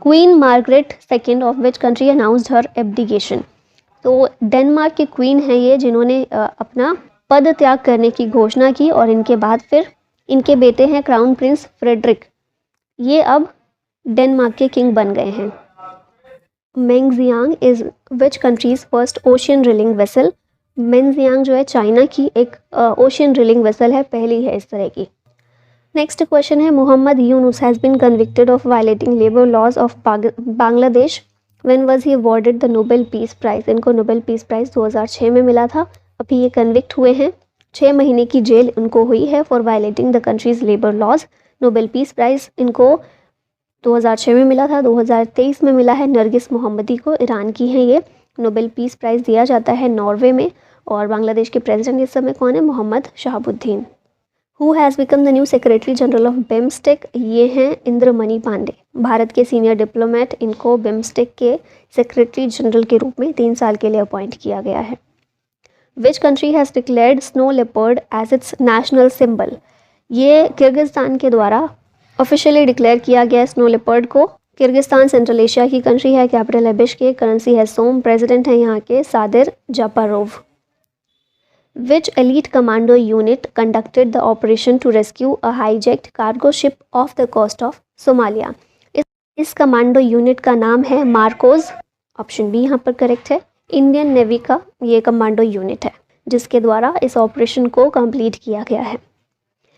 Queen Margaret second of which country announced her abdication. तो डेनमार्क की क्वीन है ये जिन्होंने अपना पद त्याग करने की घोषणा की, और इनके बाद फिर इनके बेटे हैं क्राउन प्रिंस फ्रेडरिक, ये अब डेनमार्क के किंग बन गए हैं। Mengjiang is which country's first ocean drilling vessel. Mengjiang जो है चाइना की एक ओशियन ड्रिलिंग वेसल है, पहली है इस तरह की। नेक्स्ट क्वेश्चन है, Muhammad Yunus has been convicted of violating labour laws of Bangladesh. When was he awarded the Nobel peace prize. इनको नोबेल पीस प्राइज़ 2006 में मिला था। अभी ये कन्विक्ट हुए हैं, 6 महीने की जेल उनको हुई है for violating the country's labour laws. Nobel peace prize इनको 2006 में मिला था, 2023 में मिला है नरगिस मोहम्मदी को, ईरान की हैं ये। नोबेल पीस प्राइज़ दिया जाता है नॉर्वे में, और बांग्लादेश के प्रेसिडेंट इस समय कौन है? Mohammed Shahabuddin. Who has become the new secretary general of BIMSTEC. ये हैं इंद्रमणि पांडे, भारत के सीनियर डिप्लोमेट। इनको बिम्स्टेक के सेक्रेटरी जनरल के रूप में 3 साल के लिए अपॉइंट किया गया है। Which country has declared snow leopard as its national symbol. ये किर्गिस्तान के द्वारा ऑफिशियली डिक्लेयर किया गया स्नो लेपर्ड को। किर्गिस्तान सेंट्रल एशिया की कंट्री है, कैपिटल है बिश्केक, करेंसी है सोम, प्रेसिडेंट है यहाँ के Sadyr Japarov. Which elite commando unit conducted the operation to rescue a hijacked cargo ship of the coast of Somalia. इस कमांडो यूनिट का नाम है मार्कोज, ऑप्शन बी यहाँ पर करेक्ट है। इंडियन नेवी का ये कमांडो यूनिट है जिसके द्वारा इस ऑपरेशन को कंप्लीट किया गया है।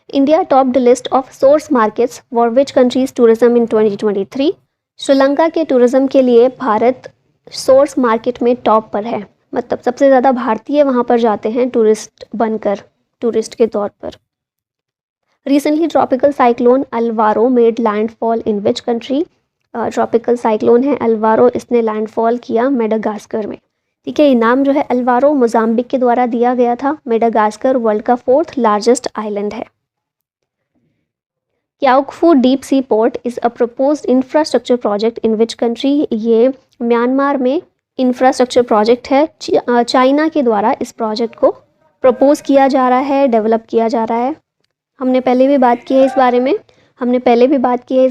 India topped list of source markets for which countries tourism in 2023। Sri Lanka के टूरिज्म के लिए भारत सोर्स मार्केट में टॉप पर है, मतलब सबसे ज़्यादा भारतीय वहाँ पर जाते हैं टूरिस्ट बनकर, टूरिस्ट के तौर पर। Recently tropical cyclone Alvaro made landfall in which country. Tropical cyclone है अल्वारो, इसने लैंडफॉल किया मेडागास्कर में। ठीक है, ये नाम जो है अल्वारो मोजाम्बिक के द्वारा दिया गया था। मेडागास्कर वर्ल्ड का 4th लार्जेस्ट आइलैंड है। Kyaukphyu deep sea port is a proposed infrastructure project in which country. ये म्यांमार में इंफ्रास्ट्रक्चर प्रोजेक्ट है। चाइना के द्वारा इस प्रोजेक्ट को प्रपोज किया जा रहा है, डेवलप किया जा रहा है। हमने पहले भी बात की है इस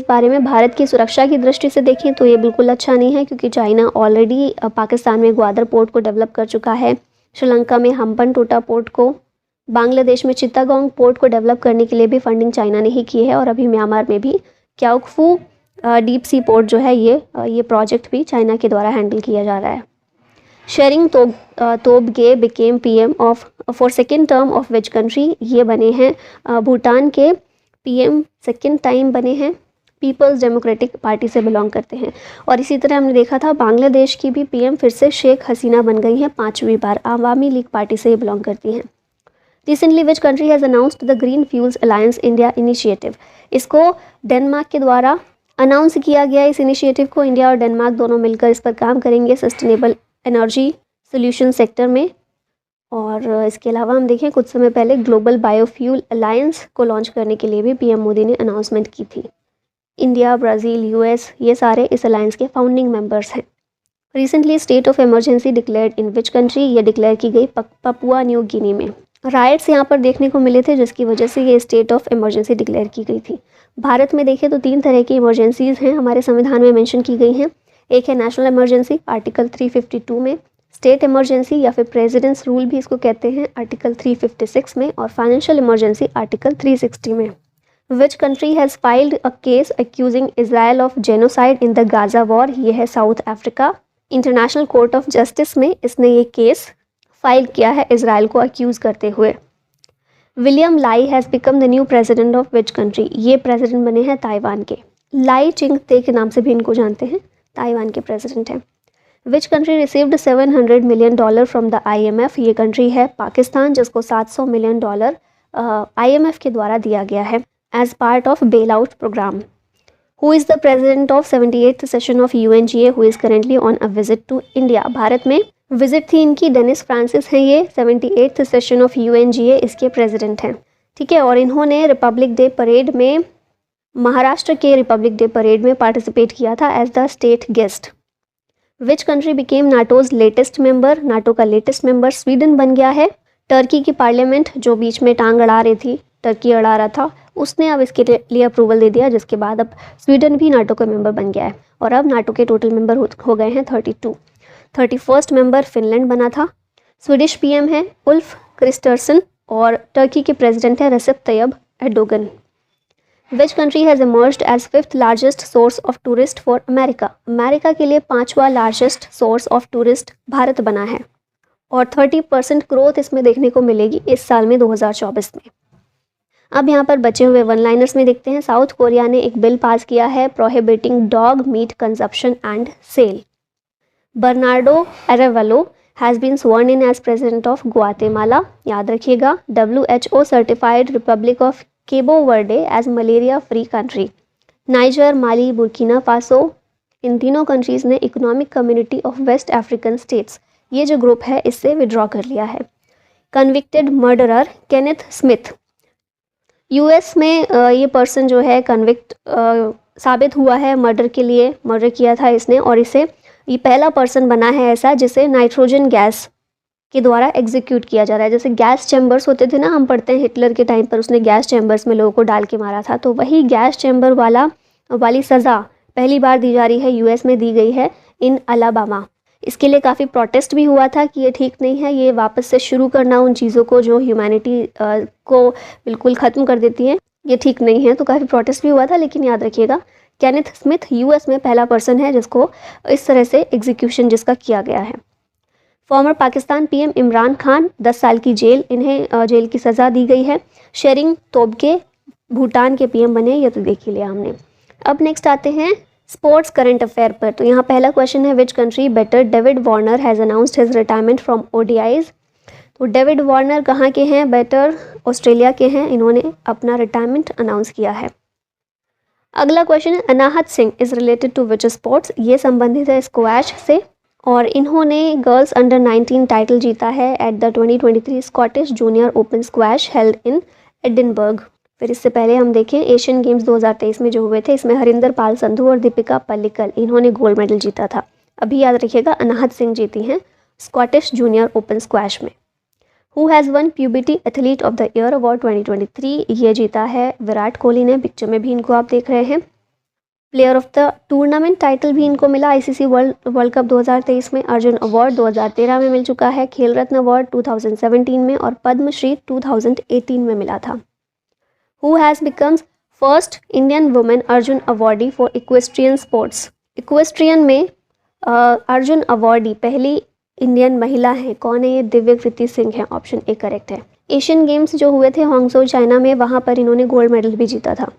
बारे में। भारत की सुरक्षा की दृष्टि से देखें तो ये बिल्कुल अच्छा नहीं है, क्योंकि चाइना ऑलरेडी पाकिस्तान में ग्वादर पोर्ट को डेवलप कर चुका है, श्रीलंका में हम्पनटोटा पोर्ट को, बांग्लादेश में चित्तागोंग पोर्ट को डेवलप करने के लिए भी फंडिंग चाइना ने ही की है, और अभी म्यांमार में भी क्याओकफू डीप सी पोर्ट जो है ये प्रोजेक्ट भी चाइना के द्वारा हैंडल किया जा रहा है। Tshering Tobgay became PM of for second term of which country, ये बने हैं भूटान के पीएम सेकेंड टाइम बने हैं, पीपल्स डेमोक्रेटिक पार्टी से बिलोंग करते हैं। और इसी तरह हमने देखा था बांग्लादेश की भी पीएम फिर से शेख हसीना बन गई हैं 5वीं बार, आवामी लीग पार्टी से ये बिलोंग करती हैं। Recently which country has announced the green fuels alliance India initiative, इसको डेनमार्क के द्वारा अनाउंस किया गया। इस इनिशिएटिव को इंडिया और डेनमार्क दोनों मिलकर इस पर काम करेंगे सस्टेनेबल एनर्जी सोल्यूशन सेक्टर में। और इसके अलावा हम देखें कुछ समय पहले ग्लोबल बायोफ्यूल अलायंस को लॉन्च करने के लिए भी पीएम मोदी ने अनाउंसमेंट की थी। इंडिया, ब्राज़ील, यूएस ये सारे इस अलायंस के फाउंडिंग मेंबर्स हैं। Recently state of emergency declared in which country, ये डिक्लेयर की गई पपुआ न्यू गिनी में। राइट्स यहाँ पर देखने को मिले थे जिसकी वजह से ये स्टेट ऑफ इमरजेंसी डिक्लेयर की गई थी। भारत में देखें तो 3 तरह की इमरजेंसीज़ हैं, हमारे संविधान में मेंशन की गई हैं। एक है नेशनल इमरजेंसी आर्टिकल 352 में, स्टेट इमरजेंसी या फिर प्रेसिडेंट्स रूल भी इसको कहते हैं आर्टिकल 356 में, और फाइनेंशियल इमरजेंसी आर्टिकल 360 में। Which country has filed a case accusing Israel of genocide in the Gaza war, ये है south Africa. International court of justice में इसने ये केस फाइल किया है इजराइल को अक्यूज़ करते हुए। William lie has become the new president of which country, ये प्रेसिडेंट बने हैं ताइवान के। लाई चिंगते के नाम से भी इनको जानते हैं, ताइवान के प्रेसिडेंट हैं। Which country received $700 million from the IMF, ये कंट्री है पाकिस्तान जिसको $700 मिलियन IMF के द्वारा दिया गया है as part of bailout programme. Who is the president of 78th session of UNGA who is currently on a visit to India, Bharat में विजिट थी इनकी, डेनिस फ्रांसिस हैं ये, 78th सेशन ऑफ UNGA इसके प्रेसिडेंट हैं। ठीक है, और इन्होंने रिपब्लिक डे परेड में, महाराष्ट्र के रिपब्लिक डे परेड में पार्टिसिपेट किया था as the state guest. Which country became NATO's latest member, NATO का लेटेस्ट मेंबर स्वीडन बन गया है। टर्की की पार्लियामेंट जो बीच में टांग अड़ा रही थी, टर्की अड़ा रहा था, उसने अब इसके लिए अप्रूवल दे दिया, जिसके बाद अब स्वीडन भी नाटो का मेंबर बन गया है। और अब नाटो के टोटल मेंबर हो गए हैं 32। 31st मेंबर फिनलैंड बना था। स्वीडिश पीएम है उल्फ क्रिस्टर्सन और टर्की के प्रेसिडेंट है Recep Tayyip Erdogan. Which country has emerged as 5th largest source of tourist for America, America के लिए 5वां largest source of tourist Bharat बना है। और 30% ग्रोथ इसमें देखने को मिलेगी इस साल में 2024 में। अब यहाँ पर बचे हुए वन लाइनर्स में देखते हैं। साउथ कोरिया ने एक बिल पास किया है prohibiting dog meat consumption and sale. Bernardo Arevalo has been sworn in as president of Guatemala, याद रखिएगा। WHO certified republic of Cabo Verde as malaria free country. Niger, Mali, Burkina Faso, इन तीनों कंट्रीज़ ने economic community of west African states, ये जो ग्रुप है इससे विड्रॉ कर लिया है। Convicted murderer Kenneth Smith, US में ये पर्सन जो है कन्विक्ट साबित हुआ है मर्डर के लिए, मर्डर किया था इसने, और इसे ये पहला पर्सन बना है ऐसा जिसे नाइट्रोजन गैस के द्वारा एग्जीक्यूट किया जा रहा है। जैसे गैस चैम्बर्स होते थे ना, हम पढ़ते हैं हिटलर के टाइम पर उसने गैस चैम्बर्स में लोगों को डाल के मारा था, तो वही गैस चैम्बर वाली सज़ा पहली बार दी जा रही है, US में दी गई है इन अलाबामा। इसके लिए काफ़ी प्रोटेस्ट भी हुआ था कि ये ठीक नहीं है, ये वापस से शुरू करना उन चीज़ों को जो ह्यूमैनिटी को बिल्कुल ख़त्म कर देती हैं, ये ठीक नहीं है। तो काफ़ी प्रोटेस्ट भी हुआ था, लेकिन याद रखिएगा केनेथ स्मिथ US में पहला पर्सन है जिसको इस तरह से एग्जीक्यूशन जिसका किया गया है। फॉर्मर पाकिस्तान PM इमरान खान 10 साल की जेल, इन्हें जेल की सज़ा दी गई है। शेरिंग तोबगे भूटान के PM बने, ये तो देख ही लिया हमने। अब नेक्स्ट आते हैं स्पोर्ट्स करंट अफेयर पर। तो यहाँ पहला क्वेश्चन है which country better David Warner has announced his retirement from ODIs। तो डेविड वार्नर कहाँ के हैं? बेटर ऑस्ट्रेलिया के हैं, इन्होंने अपना रिटायरमेंट अनाउंस किया है। अगला क्वेश्चन है Anahat Singh is related to which sports, ये संबंधित है स्क्वैश से, और इन्होंने गर्ल्स अंडर 19 टाइटल जीता है at the 2023 Scottish junior open squash held in Edinburgh. फिर इससे पहले हम देखें एशियन गेम्स 2023 में जो हुए थे, इसमें हरिंदर पाल संधू और दीपिका पल्लिकल इन्होंने गोल्ड मेडल जीता था। अभी याद रखिएगा अनाहत सिंह जीती हैं स्कॉटिश जूनियर ओपन स्क्वैश में। Who has one puberty athlete of the year award 2023, ये जीता है विराट कोहली ने, पिक्चर में भी इनको आप देख रहे हैं। Player of the tournament title भी इनको मिला ICC वर्ल्ड कप 2023 में, अर्जुन अवार्ड 2013 में मिल चुका है, खेल रत्न अवार्ड 2017 में और पद्मश्री 2018 में मिला था। Who has becomes first Indian women Arjun awardee for equestrian sports, equestrian में अर्जुन अवार्डी पहली इंडियन महिला हैं, कौन है ये? दिव्य कृति सिंह है, ऑप्शन ए करेक्ट है। एशियन गेम्स जो हुए थे हांगझो चाइना में, वहाँ पर इन्होंने गोल्ड मेडल भी जीता था।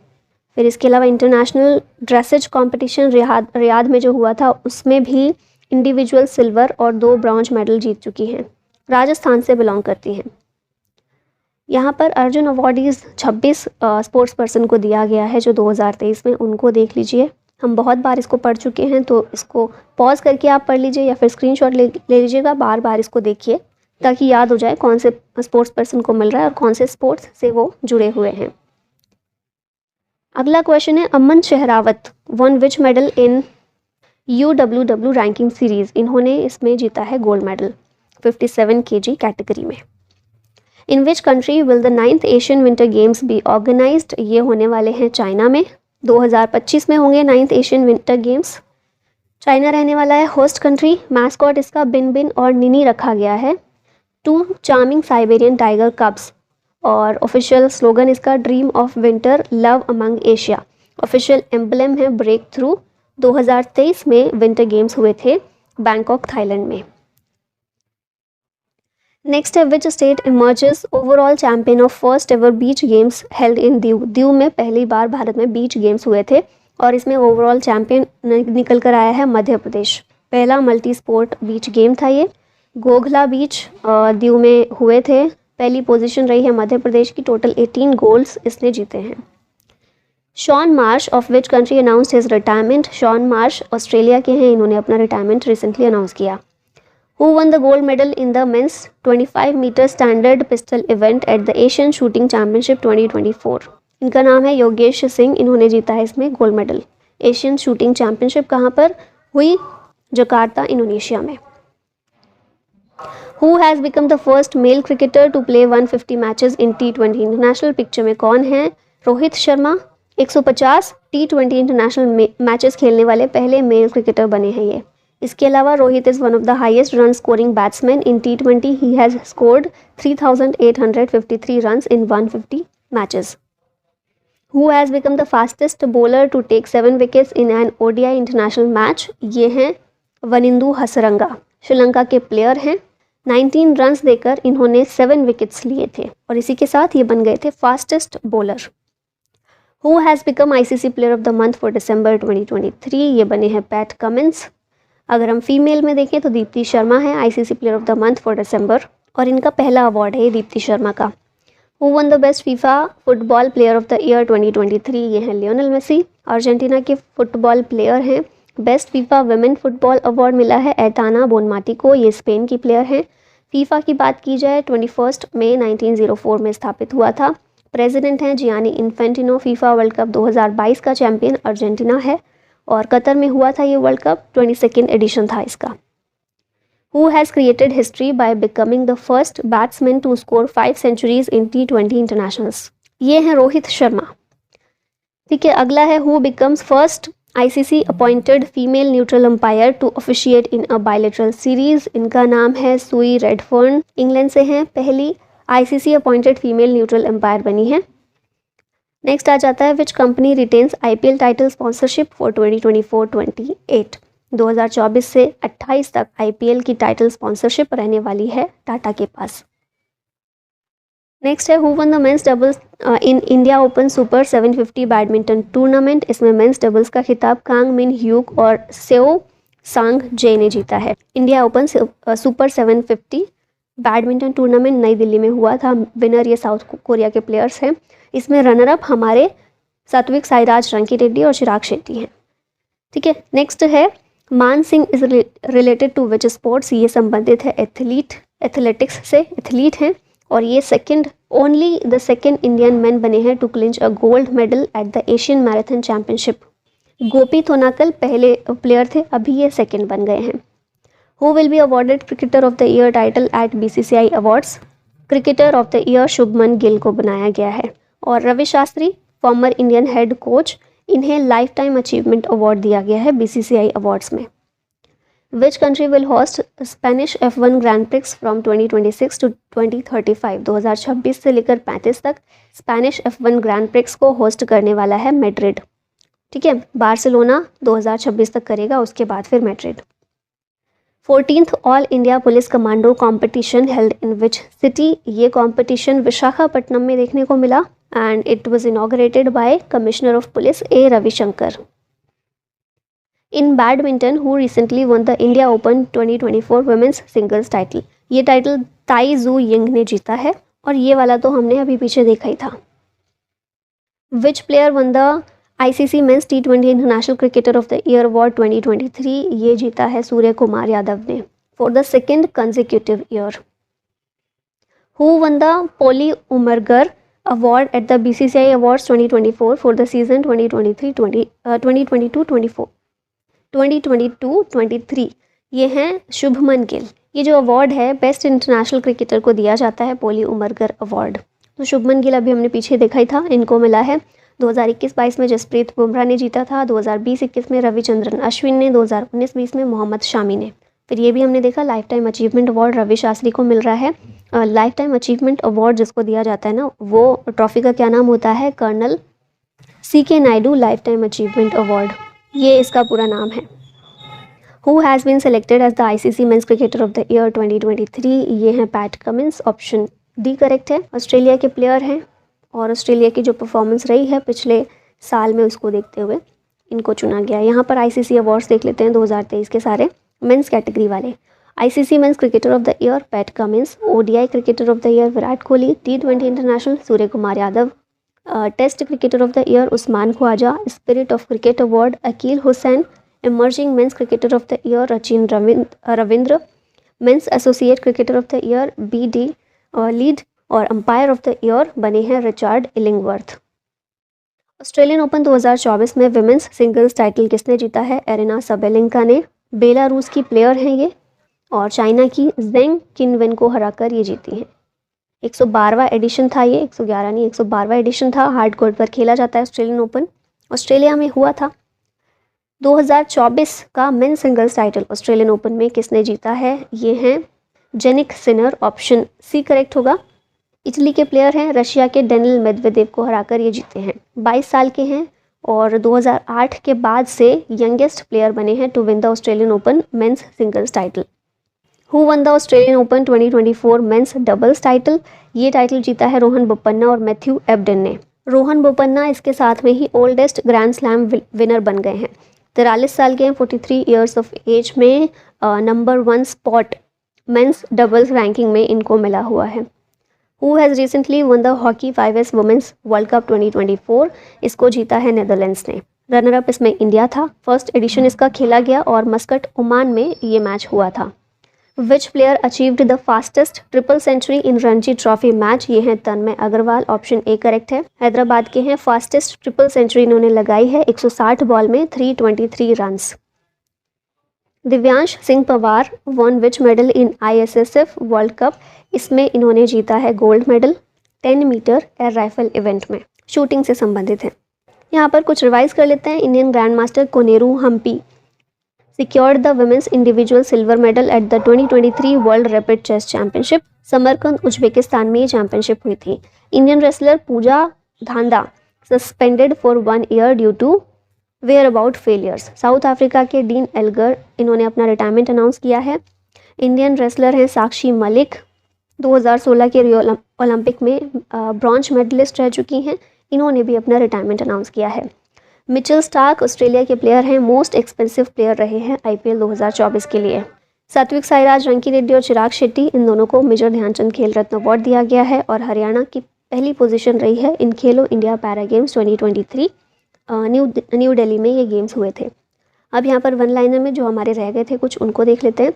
फिर इसके अलावा इंटरनेशनल ड्रेसेज कंपटीशन रियाद में जो हुआ था, उसमें भी इंडिविजुअल सिल्वर और 2 ब्रॉन्ज मेडल जीत चुकी हैं। राजस्थान से बिलोंग करती हैं। यहाँ पर अर्जुन अवार्डीज़ 26 स्पोर्ट्स पर्सन को दिया गया है जो 2023 में, उनको देख लीजिए। हम बहुत बार इसको पढ़ चुके हैं, तो इसको पॉज करके आप पढ़ लीजिए या फिर स्क्रीनशॉट ले लीजिएगा, बार बार इसको देखिए ताकि याद हो जाए कौन से स्पोर्ट्स पर्सन को मिल रहा है और कौन से स्पोर्ट्स से वो जुड़े हुए हैं। अगला क्वेश्चन है, Aman Sehrawat won which medal in UWW ranking series. इन्होंने इसमें जीता है गोल्ड मेडल 57 kg कैटेगरी में। In which country will the 9th Asian winter games be organised. ये होने वाले हैं चाइना में, 2025 में होंगे 9th Asian winter games. China रहने वाला है होस्ट कंट्री। मैस्कॉट इसका बिन बिन और निनी रखा गया है, 2 चार्मिंग साइबेरियन टाइगर कब्स। और ऑफिशियल स्लोगन इसका dream of winter, love among Asia. Official emblem है ब्रेक थ्रू। 2023 में विंटर गेम्स हुए थे बैंकॉक थाईलैंड में। नेक्स्ट है, which state emerges overall champion of first ever beach games held in Diu. Diu में पहली बार भारत में बीच गेम्स हुए थे और इसमें ओवरऑल चैंपियन निकल कर आया है मध्य प्रदेश। पहला मल्टी स्पोर्ट बीच गेम था ये। गोघला बीच दीव में हुए थे, पहली पोजीशन रही है मध्य प्रदेश की। टोटल 18 गोल्ड्स इसने जीते हैं। Shaun Marsh of which country announced his retirement. Shaun Marsh Australia के हैं, इन्होंने अपना रिटायरमेंट रिसेंटली अनाउंस किया। Who won the gold medal in the men's 25 metre standard pistol event at the Asian shooting championship 2024। इनका नाम है योगेश सिंह, इन्होंने जीता है इसमें gold medal. Asian shooting championship कहाँ पर हुई? जकार्ता, इंडोनेशिया में। Who has become the first male cricketer to play 150 matches in T20 international. Picture में कौन है? Rohit Sharma. 150 T20 international matches खेलने वाले पहले मेल क्रिकेटर बने हैं ये। इसके अलावा Rohit is one of the highest run scoring batsman in T20। He has scored 3,853 run in 150 matches. Who has become the fastest bowler to take 7 wickets in an ODI international match? ये हैं वनिंदु हसरंगा, श्रीलंका के प्लेयर हैं। 19 रन्स देकर इन्होंने 7 विकेट्स लिए थे और इसी के साथ ये बन गए थे fastest bowler. Who has become ICC player of the month for December 2023? ये बने हैं पैट कमिंस। अगर हम फीमेल में देखें तो दीप्ति शर्मा है ICC player of the month for December और इनका पहला अवार्ड है ये दीप्ति शर्मा का। Who won the best FIFA football player of the year 2023? ये हैं लियोनेल मेसी, अर्जेंटीना के फुटबॉल प्लेयर हैं। Best FIFA women football award मिला है एटाना बोनमाटी को, ये स्पेन की प्लेयर हैं। फीफा की बात की जाए 21 मई 1904 में स्थापित हुआ था। प्रेसिडेंट हैं Gianni Infantino. FIFA world cup 2022 का चैंपियन अर्जेंटीना है और कतर में हुआ था ये वर्ल्ड कप, 22nd एडिशन था इसका। Who has created history by becoming the first batsman to score 5 centuries in T20 internationals? ये हैं रोहित शर्मा। ठीक है, अगला है who becomes first ICC appointed female neutral umpire to officiate in a bilateral series. इनका नाम है सुई रेडफर्न, इंग्लैंड से हैं, पहली ICC appointed female neutral umpire बनी है। नेक्स्ट आ जाता है which company retains IPL title sponsorship for 2024-28। 2024 से 28 तक IPL की टाइटल स्पॉन्सरशिप रहने वाली है टाटा के पास। नेक्स्ट है who won the men's doubles in India open super 750 badminton tournament. इसमें मेंस डबल्स का खिताब कांग मिन ह्यूक और सेओ सांग जे ने जीता है। India open super 750 badminton tournament नई दिल्ली में हुआ था। विनर ये साउथ कोरिया के प्लेयर्स हैं। इसमें रनरअप हमारे सात्विक साईराज रंकी रेड्डी और चिराग शेट्टी हैं। ठीक है, नेक्स्ट है Maan Singh is related to which sports. ये संबंधित है एथलेटिक्स से, एथलीट हैं और ये only the second Indian man बने हैं to clinch a gold medal at the Asian marathon championship. Gopi Thonakal पहले प्लेयर थे, अभी ये सेकेंड बन गए हैं। Who will be awarded cricketer of the year title at BCCI awards. Cricketer of the year Shubman Gill को बनाया गया है और Ravi Shastri former Indian head coach, इन्हें लाइफ टाइम अचीवमेंट अवार्ड दिया गया है BCCI अवार्ड्स में। Which country will host Spanish F1 grand prix from 2026 to 2035। 2026 से लेकर 35 तक स्पेनिश F1 ग्रैंड प्रिक्स को होस्ट करने वाला है मैड्रिड। ठीक है, बार्सिलोना 2026 तक करेगा, उसके बाद फिर Madrid. 14th all India police commando competition held in which city, ये कंपटीशन विशाखापट्टनम में देखने को मिला and it was inaugurated by commissioner of police A Ravishankar. In badminton who recently won the India open 2024 women's singles title, ये टाइटल ताई जू यिंग ने जीता है और ये वाला तो हमने अभी पीछे देखा ही था। Which player won the ICC men's T20 international cricketer of the year award 2023, ये जीता है सूर्य कुमार यादव ने for the second consecutive year. Who won the Polly Umrigar award at the BCCI awards 2024 for the season 2022-23, ये हैं शुभमन गिल। ये जो अवार्ड है बेस्ट इंटरनेशनल क्रिकेटर को दिया जाता है, पोली उमरगर अवार्ड। तो शुभमन गिल अभी हमने पीछे देखा ही था, इनको मिला है। 2021-22 में जसप्रीत बुमराह ने जीता था, 2020-21 में रविचंद्रन अश्विन ने, 2019-20 में मोहम्मद शामी ने। फिर ये भी हमने देखा life time achievement award Ravi Shastri को मिल रहा है। लाइफ टाइम अचीवमेंट अवार्ड जिसको दिया जाता है ना, वो ट्रॉफी का क्या नाम होता है, colonel CK Naidu life time achievement award, ये इसका पूरा नाम है। Who has been selected as the ICC men's cricketer of the year 2023, ये हैं Pat Cummins, option D correct है। ऑस्ट्रेलिया के प्लेयर हैं और ऑस्ट्रेलिया की जो परफॉर्मेंस रही है पिछले साल में उसको देखते हुए इनको चुना गया। यहाँ पर ICC अवार्ड्स देख लेते हैं 2023 के सारे मेंस कैटेगरी वाले। ICC men's cricketer of the year Pat Cummins, ODI cricketer of the year Virat Kohli, T20 international Surya Kumar Yadav, test cricketer of the year Usman Khawaja, spirit of cricket award Akeal Hosein, emerging men's cricketer of the year Rachin Ravindra, men's associate cricketer of the year BD Leede और अंपायर ऑफ द ईयर बने हैं रिचर्ड इलिंगवर्थ। ऑस्ट्रेलियन ओपन 2024 में विमेंस सिंगल्स टाइटल किसने जीता है, एरिना सबेलेंका ने। बेलारूस की प्लेयर हैं ये और चाइना की जेंग किनवेन को हराकर ये जीती हैं। 112वां एडिशन था ये, 111 नहीं 112वां एडिशन था। हार्ड कोर्ट पर खेला जाता है ऑस्ट्रेलियन ओपन, ऑस्ट्रेलिया में हुआ था। 2024 का men singles title Australian open में किसने जीता है, ये हैं Jannik Sinner, option C correct होगा। इटली के प्लेयर हैं, रशिया के डेनिल मेदवेदेव को हराकर ये जीते हैं। 22 साल के हैं और 2008 के बाद से यंगेस्ट प्लेयर बने हैं to win the Australian open men's singles title. Who won the Australian open 2024 men's doubles title, ये टाइटल जीता है रोहन बोपन्ना और मैथ्यू एबडन ने। रोहन बोपन्ना इसके साथ में ही ओल्डेस्ट ग्रैंड स्लैम विनर बन गए हैं। 43 साल के हैं, 43 ईयर्स ऑफ एज में number 1 spot men's doubles ranking में इनको मिला हुआ है। Who has recently won the hockey 5S women's world cup 2024, इसको जीता है नेदरलैंड्स ने। रनर अप इसमें इंडिया था। फर्स्ट एडिशन इसका खेला गया और मस्कट ओमान में ये मैच हुआ था। Which player achieved the fastest triple century in Ranji trophy match, ये हैं Tanmay Agarwal, option A correct है। हैदराबाद के हैं, फास्टेस्ट ट्रिपल सेंचुरी इन्होंने लगाई है 160 बॉल में 323 runs. Divyansh Singh Pawar won which medal in ISSF world cup, इसमें इन्होंने जीता है gold medal 10 metre air rifle event में, शूटिंग से संबंधित है। यहाँ पर कुछ रिवाइज कर लेते हैं। Indian grand master Koneru Humpy secured the women's individual silver medal at the 2023 World Rapid Chess Championship। Samarkand Uzbekistan में ये चैंपियनशिप हुई थी। Indian wrestler Pooja Dhanda suspended for 1 year due to whereabouts failures. South Africa के डीन एल्गर इन्होंने अपना रिटायरमेंट अनाउंस किया है। इंडियन रेसलर हैं साक्षी मलिक, 2016 के रियो ओलंपिक में ब्रॉन्ज मेडलिस्ट रह चुकी हैं, इन्होंने भी अपना रिटायरमेंट अनाउंस किया है। मिचेल स्टार्क ऑस्ट्रेलिया के प्लेयर हैं, मोस्ट एक्सपेंसिव प्लेयर रहे हैं IPL 2024 के लिए। सात्विक साईराज, रंकी रेड्डी और चिराग शेट्टी, इन दोनों को मेजर ध्यानचंद खेल रत्न अवार्ड दिया गया है और हरियाणा की पहली पोजीशन रही है इन खेलो India para games 2023। New Delhi में ये गेम्स हुए थे। अब यहाँ पर वन लाइनर में जो हमारे रह गए थे कुछ उनको देख लेते हैं।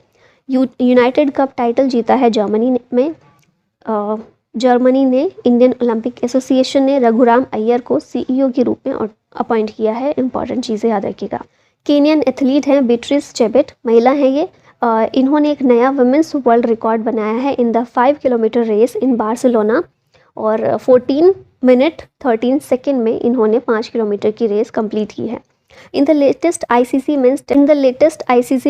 यूनाइटेड कप टाइटल जीता है जर्मनी में। जर्मनी ने इंडियन ओलंपिक एसोसिएशन ने रघुराम अय्यर को CEO के रूप में अपॉइंट किया है। इंपॉर्टेंट चीज़ें याद रखिएगा। केनियन एथलीट हैं बीट्रिस चेबेट, महिला हैं ये। इन्होंने एक नया वुमेन्स वर्ल्ड रिकॉर्ड बनाया है in the 5 kilometre race in Barcelona और 14 मिनट 13 सेकेंड में इन्होंने 5 किलोमीटर की रेस कंप्लीट की है। In the latest ICC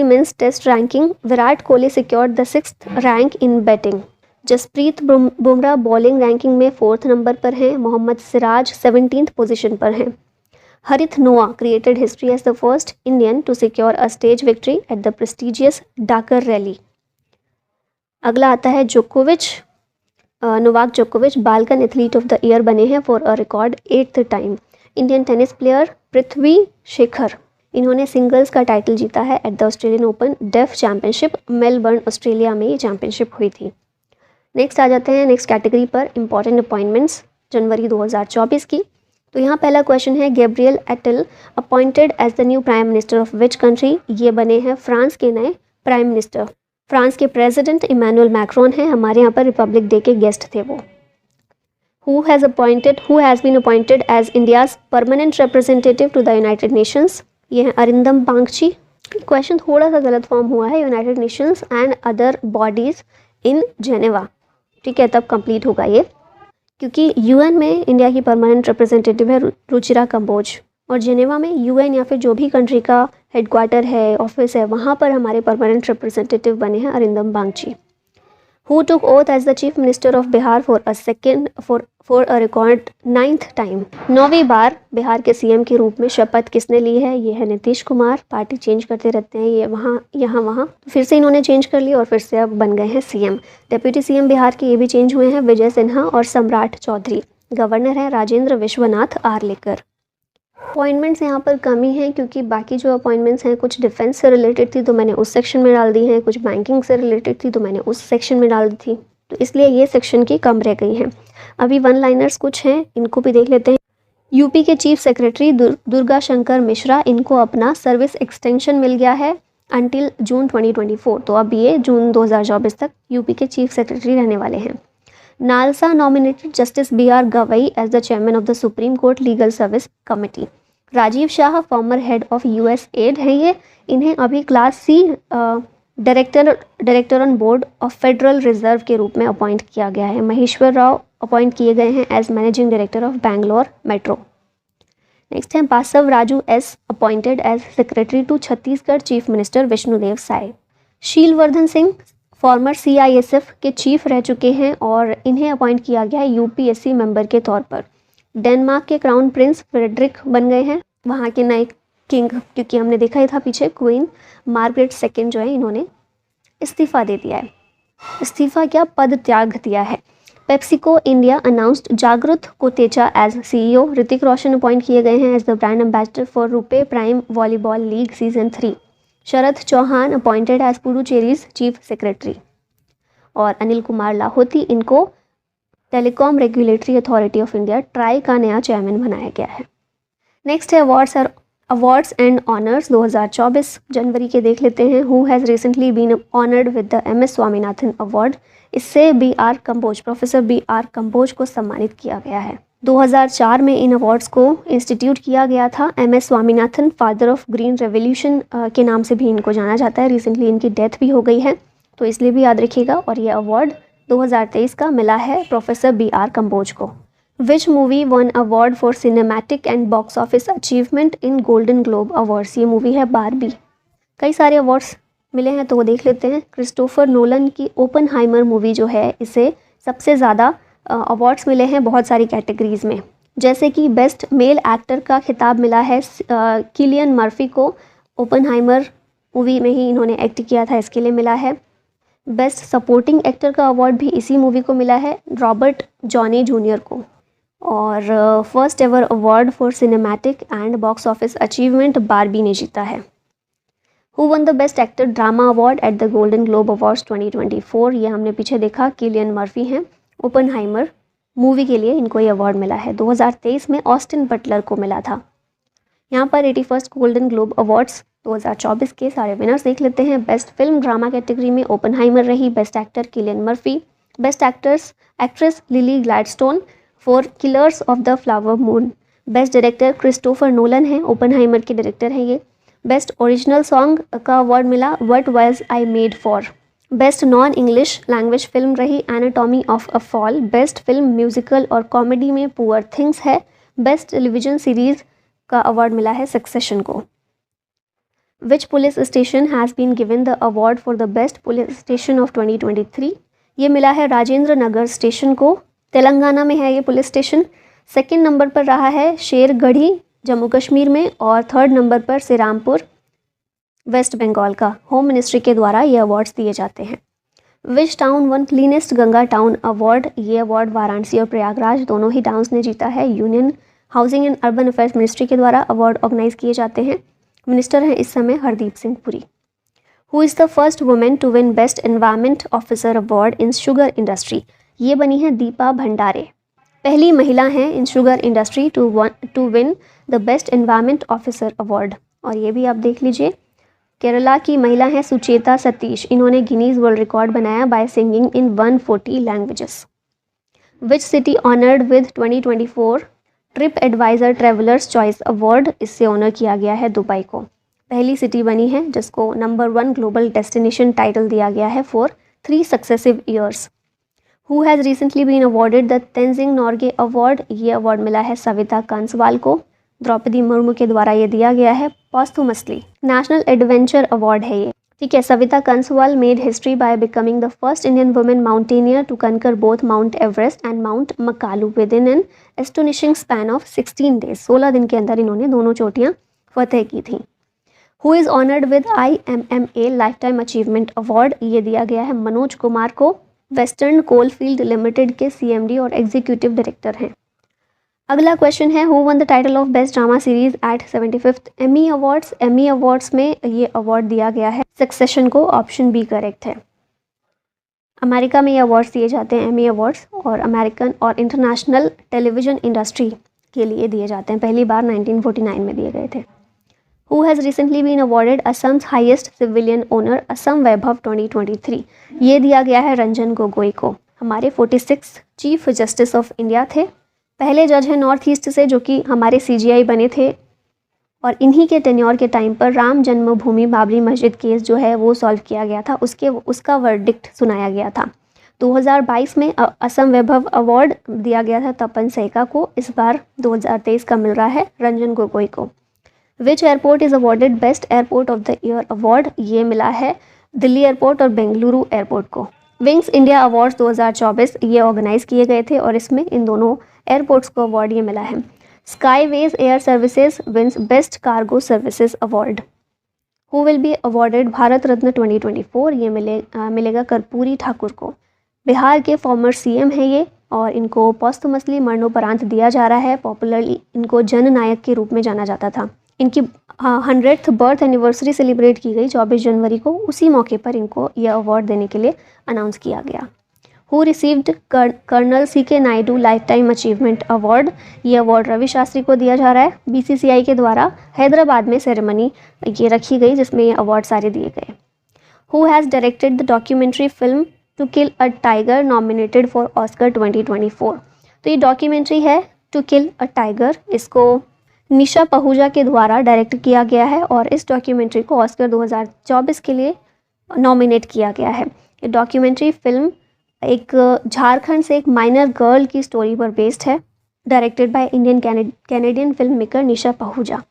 men's test ranking Virat Kohli secured the 6th rank in batting. Jasprit Bumrah bowling ranking में 4th नंबर पर हैं। मोहम्मद सिराज 17th पोजीशन पर हैं। Harit Noah created history as the first Indian to secure a stage victory at the prestigious Dakar Rally. अगला आता है जोकोविच, नोवाक जोकोविच Balkan athlete of the year बने हैं for a record 8th time. Indian tennis player पृथ्वी शेखर, इन्होंने सिंगल्स का टाइटल जीता है at the Australian open def championship, Melbourne Australia में ये चैंपियनशिप हुई थी. नेक्स्ट आ जाते हैं नेक्स्ट कैटेगरी पर, इंपॉर्टेंट अपॉइंटमेंट्स जनवरी 2024 की. तो यहाँ पहला क्वेश्चन है, Gabriel एटल appointed as the new prime minister of which country. ये बने हैं फ्रांस के नए प्राइम मिनिस्टर. फ्रांस के प्रेसिडेंट इमैनुअल मैक्रोन हैं, हमारे यहाँ पर रिपब्लिक डे के गेस्ट थे वो. Who has been appointed as India's permanent representative to the United Nations. ये हैं अरिंदम बागची. क्वेश्चन थोड़ा सा गलत फॉर्म हुआ है, United Nations and other bodies in Geneva. ठीक है, तब कंप्लीट होगा ये, क्योंकि यूएन में इंडिया की परमानेंट रिप्रेजेंटेटिव है रुचिरा कंबोज, और जेनेवा में यूएन या फिर जो भी कंट्री का हेडक्वार्टर है, ऑफिस है, वहाँ पर हमारे परमानेंट रिप्रेजेंटेटिव बने हैं Arindam Bagchi. Who took oath as the chief minister of Bihar for a record 9th time. 9वीं बार बिहार के सीएम के रूप में शपथ किसने ली है. ये है नीतीश कुमार. पार्टी चेंज करते रहते हैं ये, वहाँ यहाँ तो फिर से इन्होंने चेंज कर ली और फिर से अब बन गए हैं सीएम. डेप्यूटी सीएम बिहार के ये भी चेंज हुए हैं, विजय सिन्हा और सम्राट चौधरी. गवर्नर हैं राजेंद्र विश्वनाथ आर्लेकर. अपॉइंटमेंट्स यहाँ पर कमी है, क्योंकि बाकी जो अपॉइंटमेंट्स हैं कुछ डिफेंस से रिलेटेड थी तो मैंने उस सेक्शन में डाल दी हैं, कुछ बैंकिंग से रिलेटेड थी तो मैंने उस सेक्शन में डाल दी थी, तो इसलिए ये सेक्शन की कम रह गई हैं. अभी वन लाइनर्स कुछ हैं, इनको भी देख लेते हैं. यूपी के चीफ सेक्रेटरी दुर्गा शंकर मिश्रा, इनको अपना सर्विस एक्सटेंशन मिल गया है अंटिल जून 2024. तो अब ये जून 2024 तक यूपी के चीफ सेक्रेटरी रहने वाले हैं. NALSA nominated justice BR Gavai as the chairman of the supreme court legal service committee. Rajiv Shah former head of USAID हैं ये, इन्हें अभी class C director on board of federal reserve के रूप में अपॉइंट किया गया है. महेश्वर राव अपॉइंट किए गए हैं as managing director of Bangalore metro. Next है Basava Raju S appointed as secretary to Chhattisgarh chief minister Vishnudeo Sai. Sheelvardhan Singh former CISF के चीफ रह चुके हैं और इन्हें अपॉइंट किया गया है UPSC मेंबर के तौर पर. डेनमार्क के क्राउन प्रिंस फ्रेडरिक बन गए हैं वहाँ के नए किंग, क्योंकि हमने देखा ही था पीछे क्वीन मार्गरेट सेकेंड जो है इन्होंने इस्तीफ़ा दे दिया है. इस्तीफ़ा क्या, पद त्याग दिया है. PepsiCo India announced Jagrut Kotecha as CEO. Hrithik Roshan appoint किए गए हैं as the brand ambassador for RuPay prime volleyball league season 3. Sharad Chauhan appointed as Puducherry's chief secretary. और अनिल कुमार लाहौती, इनको telecom regulatory authority of India TRAI का नया चेयरमैन बनाया गया है. नेक्स्ट है अवार्ड्स एंड ऑनर्स 2024 जनवरी के देख लेते हैं. Who has recently been honoured with the MS Swaminathan award. इससे प्रोफेसर BR कंबोज को सम्मानित किया गया है. 2004 में इन अवार्ड्स को इंस्टीट्यूट किया गया था. MS Swaminathan father of green revolution के नाम से भी इनको जाना जाता है. रिसेंटली इनकी डेथ भी हो गई है, तो इसलिए भी याद रखिएगा. और ये अवार्ड 2023 का मिला है प्रोफेसर BR कंबोज को. Which movie one award for cinematic and box office achievement in golden globe awards. ये मूवी है बारबी. कई सारे अवार्ड्स मिले हैं तो वो देख लेते हैं. क्रिस्टोफर नोलन की ओपनहाइमर मूवी जो है, इसे सबसे ज़्यादा अवार्ड्स मिले हैं बहुत सारी कैटेगरीज़ में, जैसे कि बेस्ट मेल एक्टर का खिताब मिला है किलियन मर्फी को. ओपनहाइमर मूवी में ही इन्होंने एक्ट किया था, इसके लिए मिला है. बेस्ट सपोर्टिंग एक्टर का अवार्ड भी इसी मूवी को मिला है रॉबर्ट जॉनी जूनियर को. और first ever award for cinematic and box office achievement Barbie ने जीता है. Who won the best actor drama award at the golden globe awards 2024. ये हमने पीछे देखा, किलियन मर्फी हैं. ओपनहाइमर मूवी के लिए इनको ये अवार्ड मिला है. 2023 में ऑस्टिन बटलर को मिला था. यहाँ पर 81st गोल्डन ग्लोब अवार्ड्स 2024 के सारे विनर्स देख लेते हैं. बेस्ट फिल्म ड्रामा कैटेगरी में ओपनहाइमर रही. Best actor Cillian Murphy. Best actress Lily Gladstone for killers of the flower moon. Best director Christopher Nolan हैं, ओपनहाइमर के डायरेक्टर हैं ये. बेस्ट ओरिजिनल सॉन्ग का अवार्ड मिला what was I made for. Best non English language film रही anatomy of a fall. Best film musical और कॉमेडी में पुअर थिंग्स है. बेस्ट टेलीविजन सीरीज का अवार्ड मिला है सक्सेशन को. Which police station has been given the award for the best police station of 2023. ये मिला है राजेंद्र नगर स्टेशन को. तेलंगाना में है ये पुलिस स्टेशन. सेकंड नंबर पर रहा है शेरगढ़ी जम्मू कश्मीर में, और 3rd नंबर पर श्रीरामपुर वेस्ट बंगाल का। होम मिनिस्ट्री के द्वारा ये अवार्ड्स दिए जाते हैं। Which town won cleanest Ganga town award? ये अवार्ड वाराणसी और प्रयागराज दोनों ही टाउन्स ने जीता है। Union housing and urban affairs ministry के द्वारा अवार्ड ऑर्गेनाइज किए जाते हैं। मिनिस्टर हैं इस समय Hardeep Singh Puri. Who is the first women to win best environment officer award in sugar industry? ये बनी है दीपा भंडारे। पहली महिला हैं in sugar industry to win the best environment officer award. और ये भी आप देख लीजिए, केरला की महिला हैं सुचेता सतीश। इन्होंने गिनीज वर्ल्ड रिकॉर्ड बनाया by singing in 140 languages. Which city honoured with 2024 trip advisor travellers' choice award? इससे ऑनर किया गया है दुबई को। पहली सिटी बनी है जिसको नंबर 1 ग्लोबल डेस्टिनेशन टाइटल दिया गया है for 3 successive years. Who has recently been awarded the Tenzing Norgay award? ये अवार्ड मिला है सविता कंसवाल को। द्रौपदी मुर्मू के द्वारा ये दिया गया है पॉस्थुमसली। नेशनल एडवेंचर अवार्ड है ये, ठीक है। Savita Kanswal made history by becoming the first Indian women mountaineer to conquer both Mount Everest and Mount Makalu within an astonishing span of 16 days. 16 दिन के अंदर इन्होंने दोनों चोटियाँ फतेह की थी। Who is honoured with IMMA life time achievement award? ये दिया गया है मनोज कुमार को। वेस्टर्न कोलफील्ड लिमिटेड के CMD और एग्जीक्यूटिव डायरेक्टर हैं। अगला क्वेश्चन है, who won the title of best drama series at 75th Emmy awards? Emmy awards में ये अवार्ड दिया गया है सक्सेशन को। ऑप्शन बी करेक्ट है। अमेरिका में ये अवार्ड्स दिए जाते हैं एमी अवार्ड्स, और अमेरिकन और इंटरनेशनल टेलीविज़न इंडस्ट्री के लिए दिए जाते हैं। पहली बार 1949 में दिए गए थे। Who has recently been awarded Assam's highest civilian honour Assam Vaibhav 2023? ये दिया गया है रंजन गोगोई को। हमारे 46 चीफ जस्टिस ऑफ इंडिया थे। पहले जज हैं नॉर्थ ईस्ट से जो कि हमारे CGI बने थे, और इन्हीं के टेन्योर के टाइम पर राम जन्मभूमि बाबरी मस्जिद केस जो है वो सॉल्व किया गया था। उसका वर्डिक्ट सुनाया गया था। 2022 में असम वैभव अवार्ड दिया गया था तपन सहका को। इस बार 2023 का मिल रहा है रंजन गोगोई को। Which airport is awarded best airport of the year award? ये मिला है दिल्ली एयरपोर्ट और बेंगलुरु एयरपोर्ट को। विंग्स इंडिया अवार्ड्स 2024 ये ऑर्गेनाइज किए गए थे, और इसमें इन दोनों एयरपोर्ट्स को अवार्ड ये मिला है। Skyways air services wins best cargo services award. Who will be awarded Bharat Ratna 2024? ये मिलेगा कर्पूरी ठाकुर को। बिहार के फॉर्मर CM हैं ये, और इनको पॉस्थुमसली मरणोपरांत दिया जा रहा है। पॉपुलरली इनको जननायक के रूप में जाना जाता था। इनकी 100th बर्थ एनिवर्सरी सेलिब्रेट की गई 24 जनवरी को। उसी मौके पर इनको यह अवार्ड देने के लिए अनाउंस किया गया। Who received colonel CK Naidu life time achievement award? ये अवार्ड रवि शास्त्री को दिया जा रहा है। BCCI के द्वारा हैदराबाद में सेरेमनी ये रखी गई जिसमें ये अवार्ड सारे दिए गए। Who has directed the documentary film to kill a tiger nominated for Oscar 2024? तो ये डॉक्यूमेंट्री है टू किल अ टाइगर। इसको निशा पहूजा के द्वारा डायरेक्ट किया गया है, और इस डॉक्यूमेंट्री को ऑस्कर 2024 के लिए नॉमिनेट किया गया है। ये डॉक्यूमेंट्री फिल्म एक झारखंड से एक माइनर गर्ल की स्टोरी पर बेस्ड है, directed by Indian Canadian film maker Nisha Pahuja.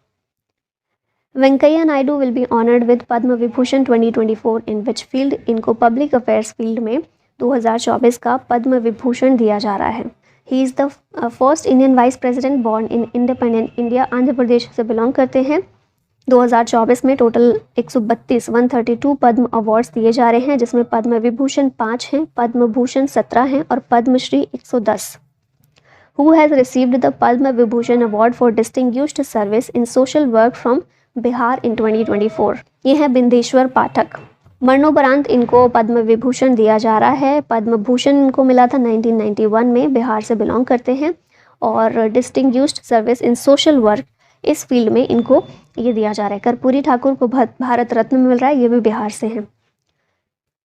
Venkaiah Naidu will be honoured with Padma Vibhushan 2024 in which field? इनको पब्लिक अफेयर्स फील्ड में 2024 का पद्म विभूषण दिया जा रहा है। He is the first Indian vice president born in independent India. Andhra Pradesh से बिलोंग करते हैं। 2024 में टोटल 132 पद्म अवार्ड्स दिए जा रहे हैं, जिसमें पद्म विभूषण 5 हैं, पद्म भूषण 17 हैं, और Padma Shri 110। Who has received the Padma Vibhushan award for distinguished service in social work from Bihar in 2024? ये है बिंदेश्वर पाठक। मरणोपरांत इनको पद्म विभूषण दिया जा रहा है। पद्म भूषण इनको मिला था 1991 में, बिहार से बिलोंग करते हैं, और distinguished service in social work इस फील्ड में इनको ये दिया जा रहा है। कर्पूरी ठाकुर को भारत रत्न मिल रहा है, ये भी बिहार से हैं।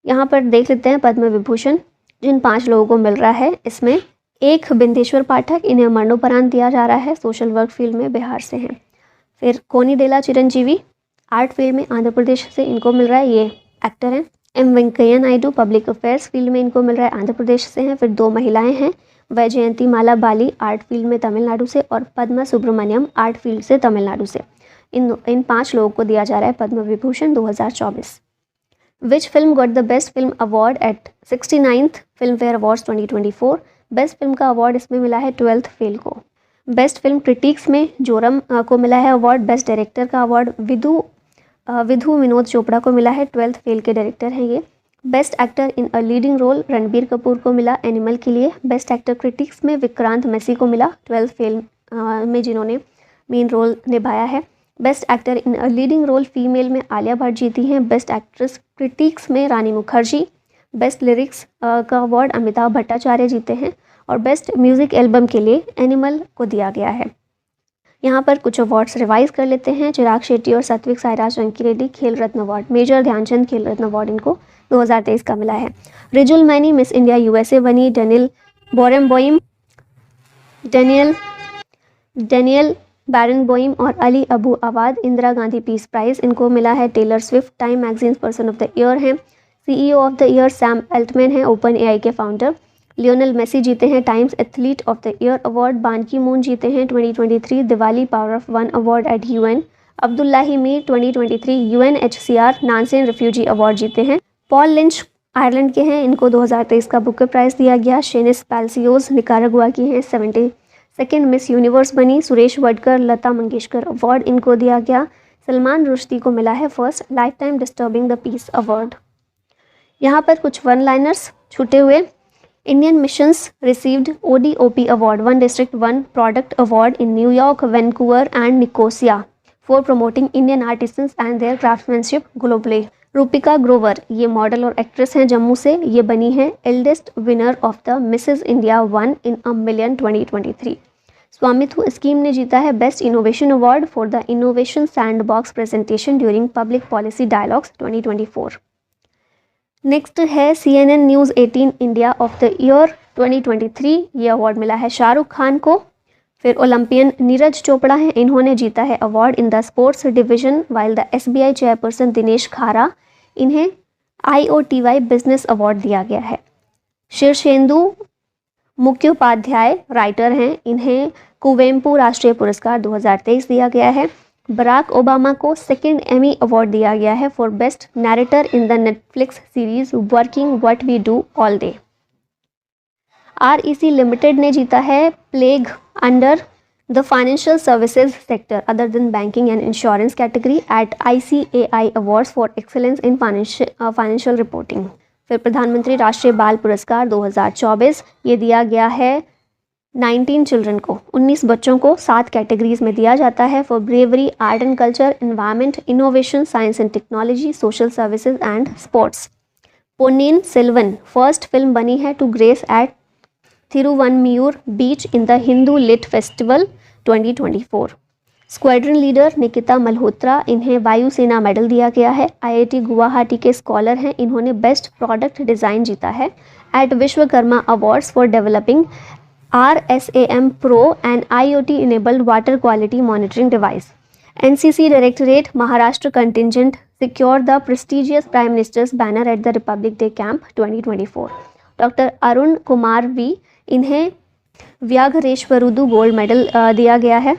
यहाँ पर देख लेते हैं पद्म विभूषण जिन 5 लोगों को मिल रहा है, इसमें एक बिंदेश्वर पाठक, इन्हें मरणोपरांत दिया जा रहा है, सोशल वर्क फील्ड में बिहार से हैं। फिर कोनीडेला चिरंजीवी आर्ट फील्ड में आंध्र प्रदेश से इनको मिल रहा है, ये एक्टर हैं। M Venkaiah Naidu public affairs field में इनको मिल रहा है, आंध्र प्रदेश से हैं। फिर 2 महिलाएं हैं, वैजयंती माला बाली आर्ट फील्ड में तमिलनाडु से, और पद्मा सुब्रमण्यम आर्ट फील्ड से तमिलनाडु से। इन 5 लोगों को दिया जा रहा है Padma Vibhushan 2024। Which film got the best film award at 69th Filmfare awards 2024? Best film का अवार्ड इसमें मिला है 12th फेल को। बेस्ट फिल्म क्रिटिक्स में जोरम को मिला है अवार्ड। बेस्ट डायरेक्टर का अवार्ड विधु विनोद चोपड़ा को मिला है, 12th फेल के डायरेक्टर हैं ये। Best actor in a leading role Ranbir Kapoor को मिला एनिमल के लिए। बेस्ट एक्टर क्रिटिक्स में विक्रांत मैसी को मिला, 12th फेल में जिन्होंने मेन रोल निभाया है। Best actor in a leading role female में आलिया भट्ट जीती हैं। बेस्ट एक्ट्रेस क्रिटिक्स में रानी मुखर्जी। बेस्ट लिरिक्स का अवार्ड अमिताभ भट्टाचार्य जीते हैं और बेस्ट म्यूज़िक एल्बम के लिए एनिमल को दिया गया है। यहाँ पर कुछ अवार्ड्स रिवाइज कर लेते हैं। चिराग शेट्टी और सात्विक साईराज रंकीरेड्डी खेल रत्न अवार्ड, मेजर ध्यानचंद खेल रत्न अवार्ड इनको 2023 का मिला है। Rijul Maini Miss India USA बनी। डेनियल बैरनबोइम और Ali Abu Awad Indira Gandhi peace prize इनको मिला है। Taylor Swift Time magazine person of the year हैं। CEO of the year Sam Altman हैं, ओपन एआई के फाउंडर। लियोनेल मेसी जीते हैं Time's athlete of the year award. Ban Ki Moon जीते हैं 2023 Diwali power of one award at UN. Abdullahi Mire 2023 UNHCR Nansen refugee award जीते हैं। पॉल लिंच आयरलैंड के हैं, इनको 2023 का बुकर प्राइज़ दिया गया। शेनिस पैल्सियोज निकारागुआ की हैं, 72nd मिस यूनिवर्स बनी। सुरेश वडकर लता मंगेशकर अवार्ड इनको दिया गया। सलमान रुश्दी को मिला है first life time disturbing the peace award. यहाँ पर कुछ वन लाइनर्स छूटे हुए। Indian missions received ODOP award, one district one product award in New York, Vancouver and Nicosia for promoting Indian artisans and their craftsmanship globally. Rupika Grover ये मॉडल और एक्ट्रेस हैं जम्मू से, ये बनी है eldest winner of the Mrs India 1 in a million 2023। स्वामित्व स्कीम ने जीता है best innovation award for the innovation sandbox presentation during public policy dialogues 2024। Next है CNN news 18 India of the year 2023, ये अवार्ड मिला है शाहरुख खान को। फिर ओलंपियन नीरज चोपड़ा हैं, इन्होंने जीता है award in the sports division, while the SBI chairperson Dinesh खारा, इन्हें IOTY बिजनेस अवार्ड दिया गया है। शीर्षेंदु मुख्योपाध्याय राइटर हैं, इन्हें कुवेम्पु राष्ट्रीय पुरस्कार 2023 दिया गया है। बराक ओबामा को 2nd एमी अवार्ड दिया गया है for best narrator in the Netflix series working what we do all day. REC limited ने जीता है plaque under the financial services sector other than banking and insurance category at ICAI awards for excellence in financial reporting. फिर प्रधानमंत्री राष्ट्रीय बाल पुरस्कार 2024 ये दिया गया है 19 चिल्ड्रन को, 19 बच्चों को 7 कैटेगरीज में दिया जाता है for bravery, art and culture, environment, innovation, science and technology, social services and sports. Ponniyin Selvan first film बनी है to grace at Thiruvanmiyur beach in the Hindu lit festival 2024। Squadron leader Nikita Malhotra, इन्हें वायुसेना मेडल दिया गया है। IIT गुवाहाटी के स्कॉलर हैं, इन्होंने बेस्ट प्रोडक्ट डिज़ाइन जीता है at Vishwakarma awards for developing RSAM Pro and IoT enabled water quality monitoring device. NCC Directorate Maharashtra contingent secured the prestigious Prime Minister's banner at the Republic Day Camp 2024. Dr. Arun Kumar V, इन्हें व्याघरेश्वरुदु गोल्ड मेडल दिया गया है।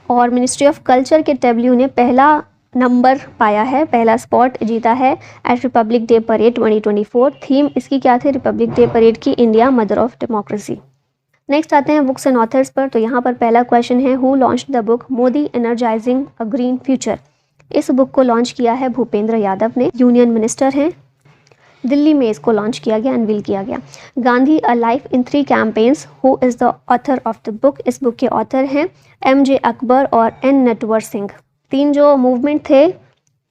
और मिनिस्ट्री ऑफ कल्चर के TW ने पहला नंबर पाया है, पहला स्पॉट जीता है at Republic day parade 2024। Theme इसकी क्या थी रिपब्लिक डे परेड की? India mother of democracy. Next आते हैं बुक्स एंड ऑथर्स पर। तो यहाँ पर पहला क्वेश्चन है, who launched the book Modi energising a green future. इस बुक को लॉन्च किया है भूपेंद्र यादव ने, यूनियन मिनिस्टर हैं। दिल्ली में इसको लॉन्च किया गया, अनवील किया गया। Gandhi a life in 3 campaigns, who is the author of the book. इस बुक के ऑथर हैं MJ अकबर और N नटवर सिंह। 3 जो मूवमेंट थे,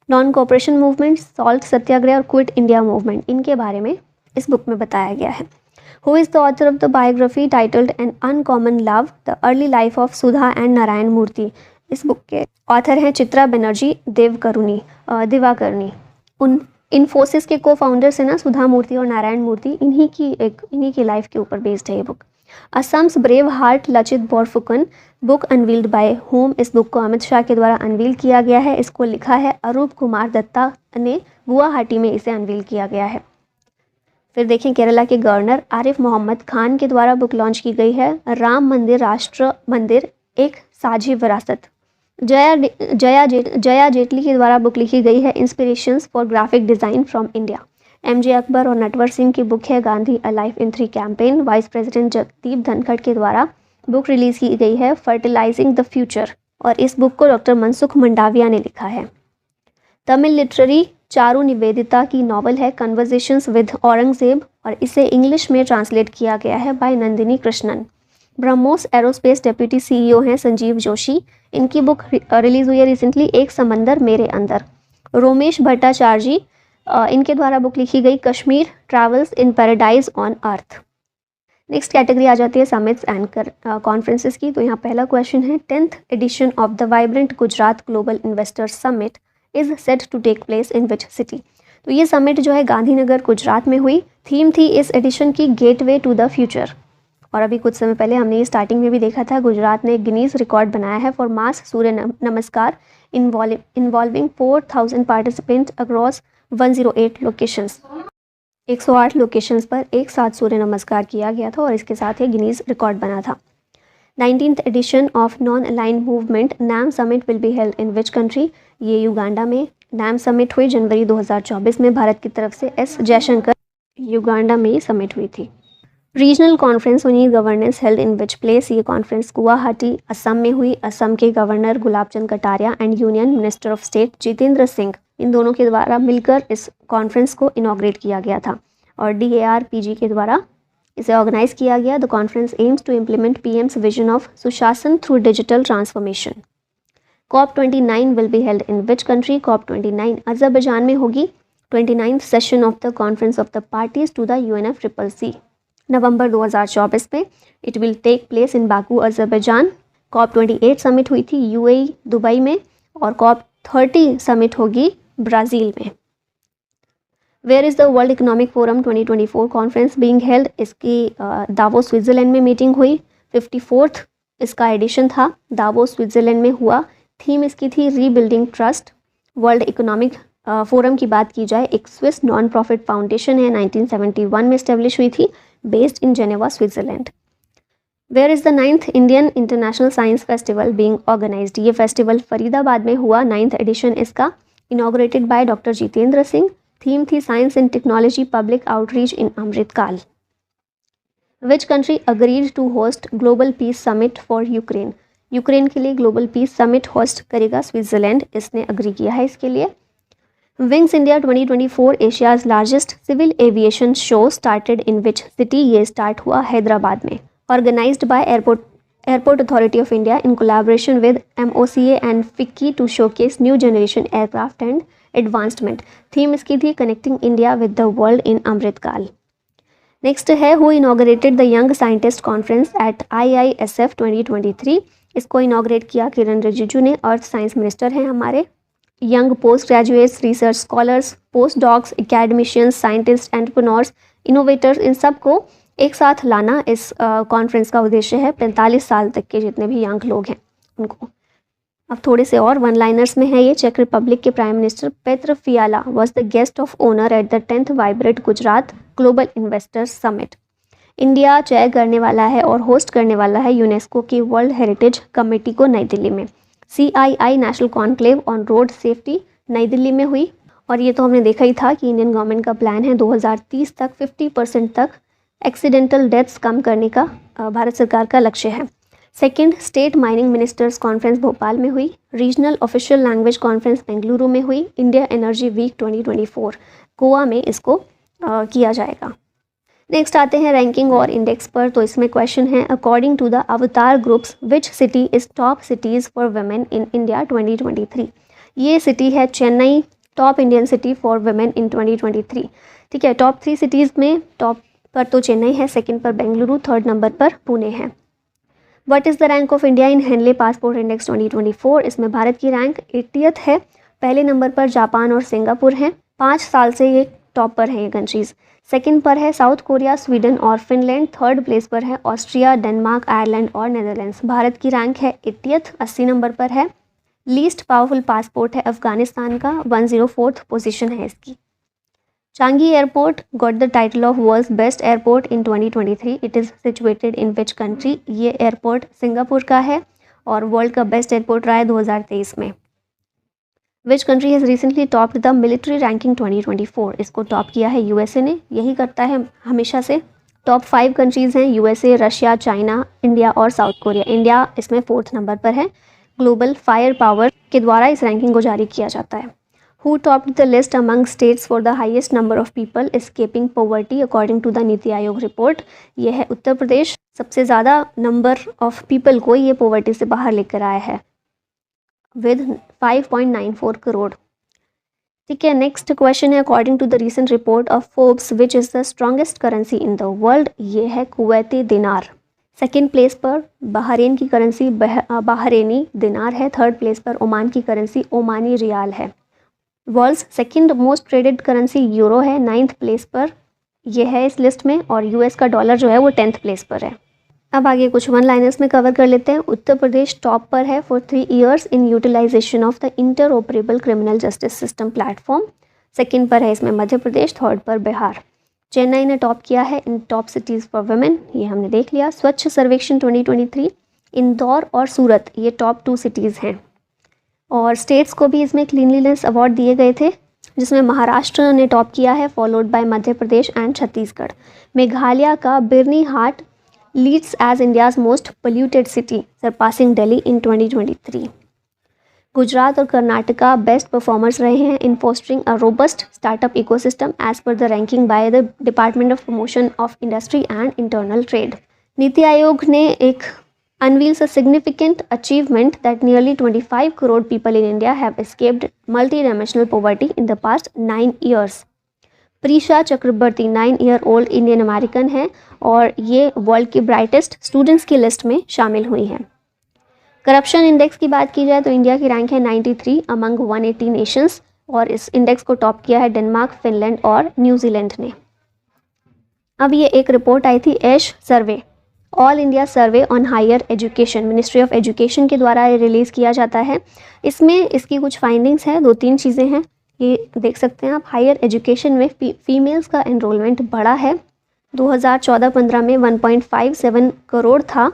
नॉन कोऑपरेशन मूवमेंट, सॉल्ट सत्याग्रह और क्विट इंडिया मूवमेंट, इनके बारे में इस बुक में बताया गया है। Who is the author of the biography titled An Uncommon Love, The Early Life of Sudha and Narayan Murthy? इस बुक के ऑथर हैं चित्रा बनर्जी दिवाकरनी। उन इन्फोसिस के को फाउंडर्स हैं ना, सुधा मूर्ति और नारायण मूर्ति, इन्हीं की लाइफ के ऊपर बेस्ड है ये book. Assam's brave heart Lachit Borphukan, book unveiled by home. इस बुक को अमित शाह के द्वारा अनवील किया गया है। इसको लिखा है अरूप कुमार दत्ता ने, गुवाहाटी में इसे अनवील किया गया है। फिर देखें केरला के गवर्नर आरिफ मोहम्मद खान के द्वारा बुक लॉन्च की गई है, राम मंदिर राष्ट्र मंदिर एक साझी विरासत। जया जेटली के द्वारा बुक लिखी गई है, inspirations for graphic design from India. MJ Akbar और नटवर सिंह की बुक है Gandhi a life in 3 campaign. Vice president Jagdeep Dhankhar के द्वारा बुक रिलीज़ की गई है फर्टिलाइजिंग द फ्यूचर, और इस बुक को डॉक्टर मनसुख मंडाविया ने लिखा है। तमिल लिटरेरी चारू निवेदिता की नॉवल है कन्वर्सेशंस विद औरंगजेब, और इसे इंग्लिश में ट्रांसलेट किया गया है by Nandini Krishnan. BrahMos aerospace deputy CEO हैं संजीव जोशी, इनकी बुक रिलीज़ हुई है रिसेंटली, एक समंदर मेरे अंदर। रोमेश भट्टाचार्य इनके द्वारा बुक लिखी गई Kashmir travels in paradise on earth. Next category आ जाती है समिट्स एंड कॉन्फ्रेंसेस की। तो यहाँ पहला क्वेश्चन है 10th edition of the vibrant Gujarat global investors summit is set to take place in which city. तो ये समिट जो है गांधीनगर गुजरात में हुई। थीम थी इस एडिशन की गेटवे टू द फ्यूचर, और अभी कुछ समय पहले हमने ये स्टार्टिंग में भी देखा था, गुजरात ने गिनीज रिकॉर्ड बनाया है फॉर मास सूर्य नमस्कार involving 4000 participant across 108 locations. 108 locations पर एक साथ सूर्य नमस्कार किया गया था और इसके साथ ही गिनीज रिकॉर्ड बना था। 19th edition of non aligned movement NAM summit will be held in which country. ये युगांडा में नैम समिट हुई जनवरी 2024 में, भारत की तरफ से एस जयशंकर युगांडा में ही समिट हुई थी। Regional conference on e governance held in which place. ये कॉन्फ्रेंस गुवाहाटी असम में हुई। असम के governor Gulab Chand Kataria and union minister of state Jitendra Singh, इन दोनों के द्वारा मिलकर इस कॉन्फ्रेंस को इनॉग्रेट किया गया था और DARPG के द्वारा इसे ऑर्गेनाइज किया गया। The conference aims to implement PM's vision of sushasan through digital transformation. COP29 will be held in which country. COP29 Azerbaijan में होगी। 29th session of the conference of the parties to the UNFCCC November 2024 में it will take place in Baku Azerbaijan. COP28 summit हुई थी UAE दुबई में, और COP30 समिट होगी ब्राज़ील में। Where is the world economic forum 2024 conference being held. इसकी दावोस स्विट्ज़रलैंड में मीटिंग हुई। 54th इसका एडिशन था, दावोस स्विट्ज़रलैंड में हुआ। थीम इसकी थी rebuilding trust. World economic forum की बात की जाए, एक स्विस नॉन प्रॉफिट फाउंडेशन है, 1971 में इस्टेब्लिश हुई थी, based in Geneva Switzerland. Where is the 9th Indian international science festival being organised. ये फेस्टिवल फरीदाबाद में हुआ, 9th एडिशन इसका, inaugurated by doctor Jitendra Singh. Theme थी science and technology public outreach in Amritkaal. Which country agreed to host global peace summit for Ukraine. Ukraine के लिए ग्लोबल पीस समिट होस्ट करेगा स्विट्ज़रलैंड, इसने अग्री किया है इसके लिए। Wings India 2024 Asia's largest civil aviation show started in which city. ये स्टार्ट हुआ हैदराबाद में। Organised by airport authority of India in collaboration with MOCA and FICCI to showcase new generation aircraft and advancement. Theme इसकी थी connecting India with the world in Amritkaal. Next है who inaugurated the young scientist conference at IISF 2023। इसको इनॉग्रेट किया किरण रिजिजू ने, अर्थ साइंस मिनिस्टर हैं हमारे। Young postgraduates, research scholars, postdocs, academicians, scientist, entrepreneurs, innovators, इन सब को एक साथ लाना इस कॉन्फ्रेंस का उद्देश्य है। 45 साल तक के जितने भी यंग लोग हैं उनको। अब थोड़े से और वन लाइनर्स में है ये। चेक रिपब्लिक के prime minister Petr Fiala was the guest of honour at the 10th vibrant Gujarat global investors summit. India chair करने वाला है और होस्ट करने वाला है यूनेस्को की वर्ल्ड हेरिटेज कमेटी को नई दिल्ली में। CII national conclave on road safety नई दिल्ली में हुई। और ये तो हमने देखा ही था कि इंडियन गवर्नमेंट का प्लान है 2030 तक 50% तक एक्सीडेंटल डेथ्स कम करने का भारत सरकार का लक्ष्य है। Second state mining ministers conference Bhopal में हुई। Regional official language conference Bengaluru में हुई। इंडिया एनर्जी वीक 2024 गोवा में इसको किया जाएगा। नेक्स्ट आते हैं रैंकिंग और इंडेक्स पर। तो इसमें क्वेश्चन है अकॉर्डिंग टू द अवतार groups which city is top cities for women in India 2023। ये सिटी है Chennai, top Indian city for women इन 2023। ठीक है, टॉप 3 सिटीज़ में टॉप पर तो चेन्नई है, सेकंड पर बेंगलुरु, थर्ड नंबर पर पुणे है। What is the rank of India in Henley passport index 2024। इसमें भारत की रैंक 80th है। पहले नंबर पर जापान और सिंगापुर हैं। 5 साल से ये टॉप पर हैं ये कंट्रीज़। सेकंड पर है साउथ कोरिया, स्वीडन और फिनलैंड। थर्ड प्लेस पर है ऑस्ट्रिया, डेनमार्क, आयरलैंड और नेदरलैंड्स। भारत की रैंक है 80th, 80 नंबर पर है। लीस्ट पावरफुल पासपोर्ट है अफगानिस्तान का, 104th पोजीशन है इसकी। Changi airport got the title of world's best airport in 2023। It is situated in which country. ये एयरपोर्ट सिंगापुर का है और वर्ल्ड का बेस्ट एयरपोर्ट रहा है 2023 में। Which country has recently topped the military ranking 2024। इसको टॉप किया है USA ने, यही करता है हमेशा से। टॉप 5 कंट्रीज़ हैं यूएसए, रशिया, चाइना, इंडिया और साउथ कोरिया। इंडिया इसमें 4th नंबर पर है। ग्लोबल फायर पावर के द्वारा इस रैंकिंग को जारी किया जाता है। Who topped the list among states for the highest number of people escaping poverty according to the NITI Aayog report. ये है उत्तर प्रदेश, सबसे ज़्यादा नंबर ऑफ पीपल को ये पॉवर्टी से बाहर लेकर आया है विद 5.94 करोड़। ठीक है, नेक्स्ट क्वेश्चन है according to the recent report of Forbes which is the strongest currency in the world. ये है कुवैती दिनार। सेकेंड प्लेस पर बहरीन की करेंसी बहरेनी दिनार है। थर्ड प्लेस पर ओमान की करेंसी ओमानी रियाल है। World's second most traded currency euro है 9th प्लेस पर यह है इस लिस्ट में, और यूएस का डॉलर जो है वो 10th प्लेस पर है। अब आगे कुछ वन लाइनर्स में कवर कर लेते हैं। उत्तर प्रदेश टॉप पर है for 3 years in utilisation of the interoperable criminal justice system platform. Second पर है इसमें मध्य प्रदेश, थर्ड पर बिहार। चेन्नई ने टॉप किया है इन टॉप सिटीज़ फॉर वुमेन, ये हमने देख लिया। स्वच्छ सर्वेक्षण 2023 इंदौर और सूरत ये टॉप 2 सिटीज़ हैं। और स्टेट्स को भी इसमें क्लीनलीनेस अवार्ड दिए गए थे, जिसमें महाराष्ट्र ने टॉप किया है followed by Madhya Pradesh and Chhattisgarh. Meghalaya का बिरनी हाट leads as India's most polluted city, surpassing Delhi in 2023. Gujarat और कर्नाटका बेस्ट परफॉर्मर्स रहे हैं in fostering a robust startup ecosystem as per the ranking by the department of promotion of industry and internal trade. NITI Aayog ने एक unveils a significant achievement that nearly 25 crore people in India have escaped multidimensional poverty in the past 9 years. Preesha Chakraborty 9-year-old Indian American है और ये वर्ल्ड की ब्राइटेस्ट स्टूडेंट्स की लिस्ट में शामिल हुई हैं। करप्शन इंडेक्स की बात की जाए तो इंडिया की रैंक है 93 अमंग 180 नेशंस, और इस इंडेक्स को टॉप किया है डेनमार्क, फिनलैंड और न्यूजीलैंड ने। अब ये एक रिपोर्ट आई थी AISHE survey, all India survey on higher education, ministry of education के द्वारा ये रिलीज़ किया जाता है। इसमें इसकी कुछ फाइंडिंग्स हैं, 2-3 चीज़ें हैं, ये देख सकते हैं आप। हायर एजुकेशन में फीमेल्स का एनरोलमेंट बढ़ा है। 2014-15 में 1.57 करोड़ था,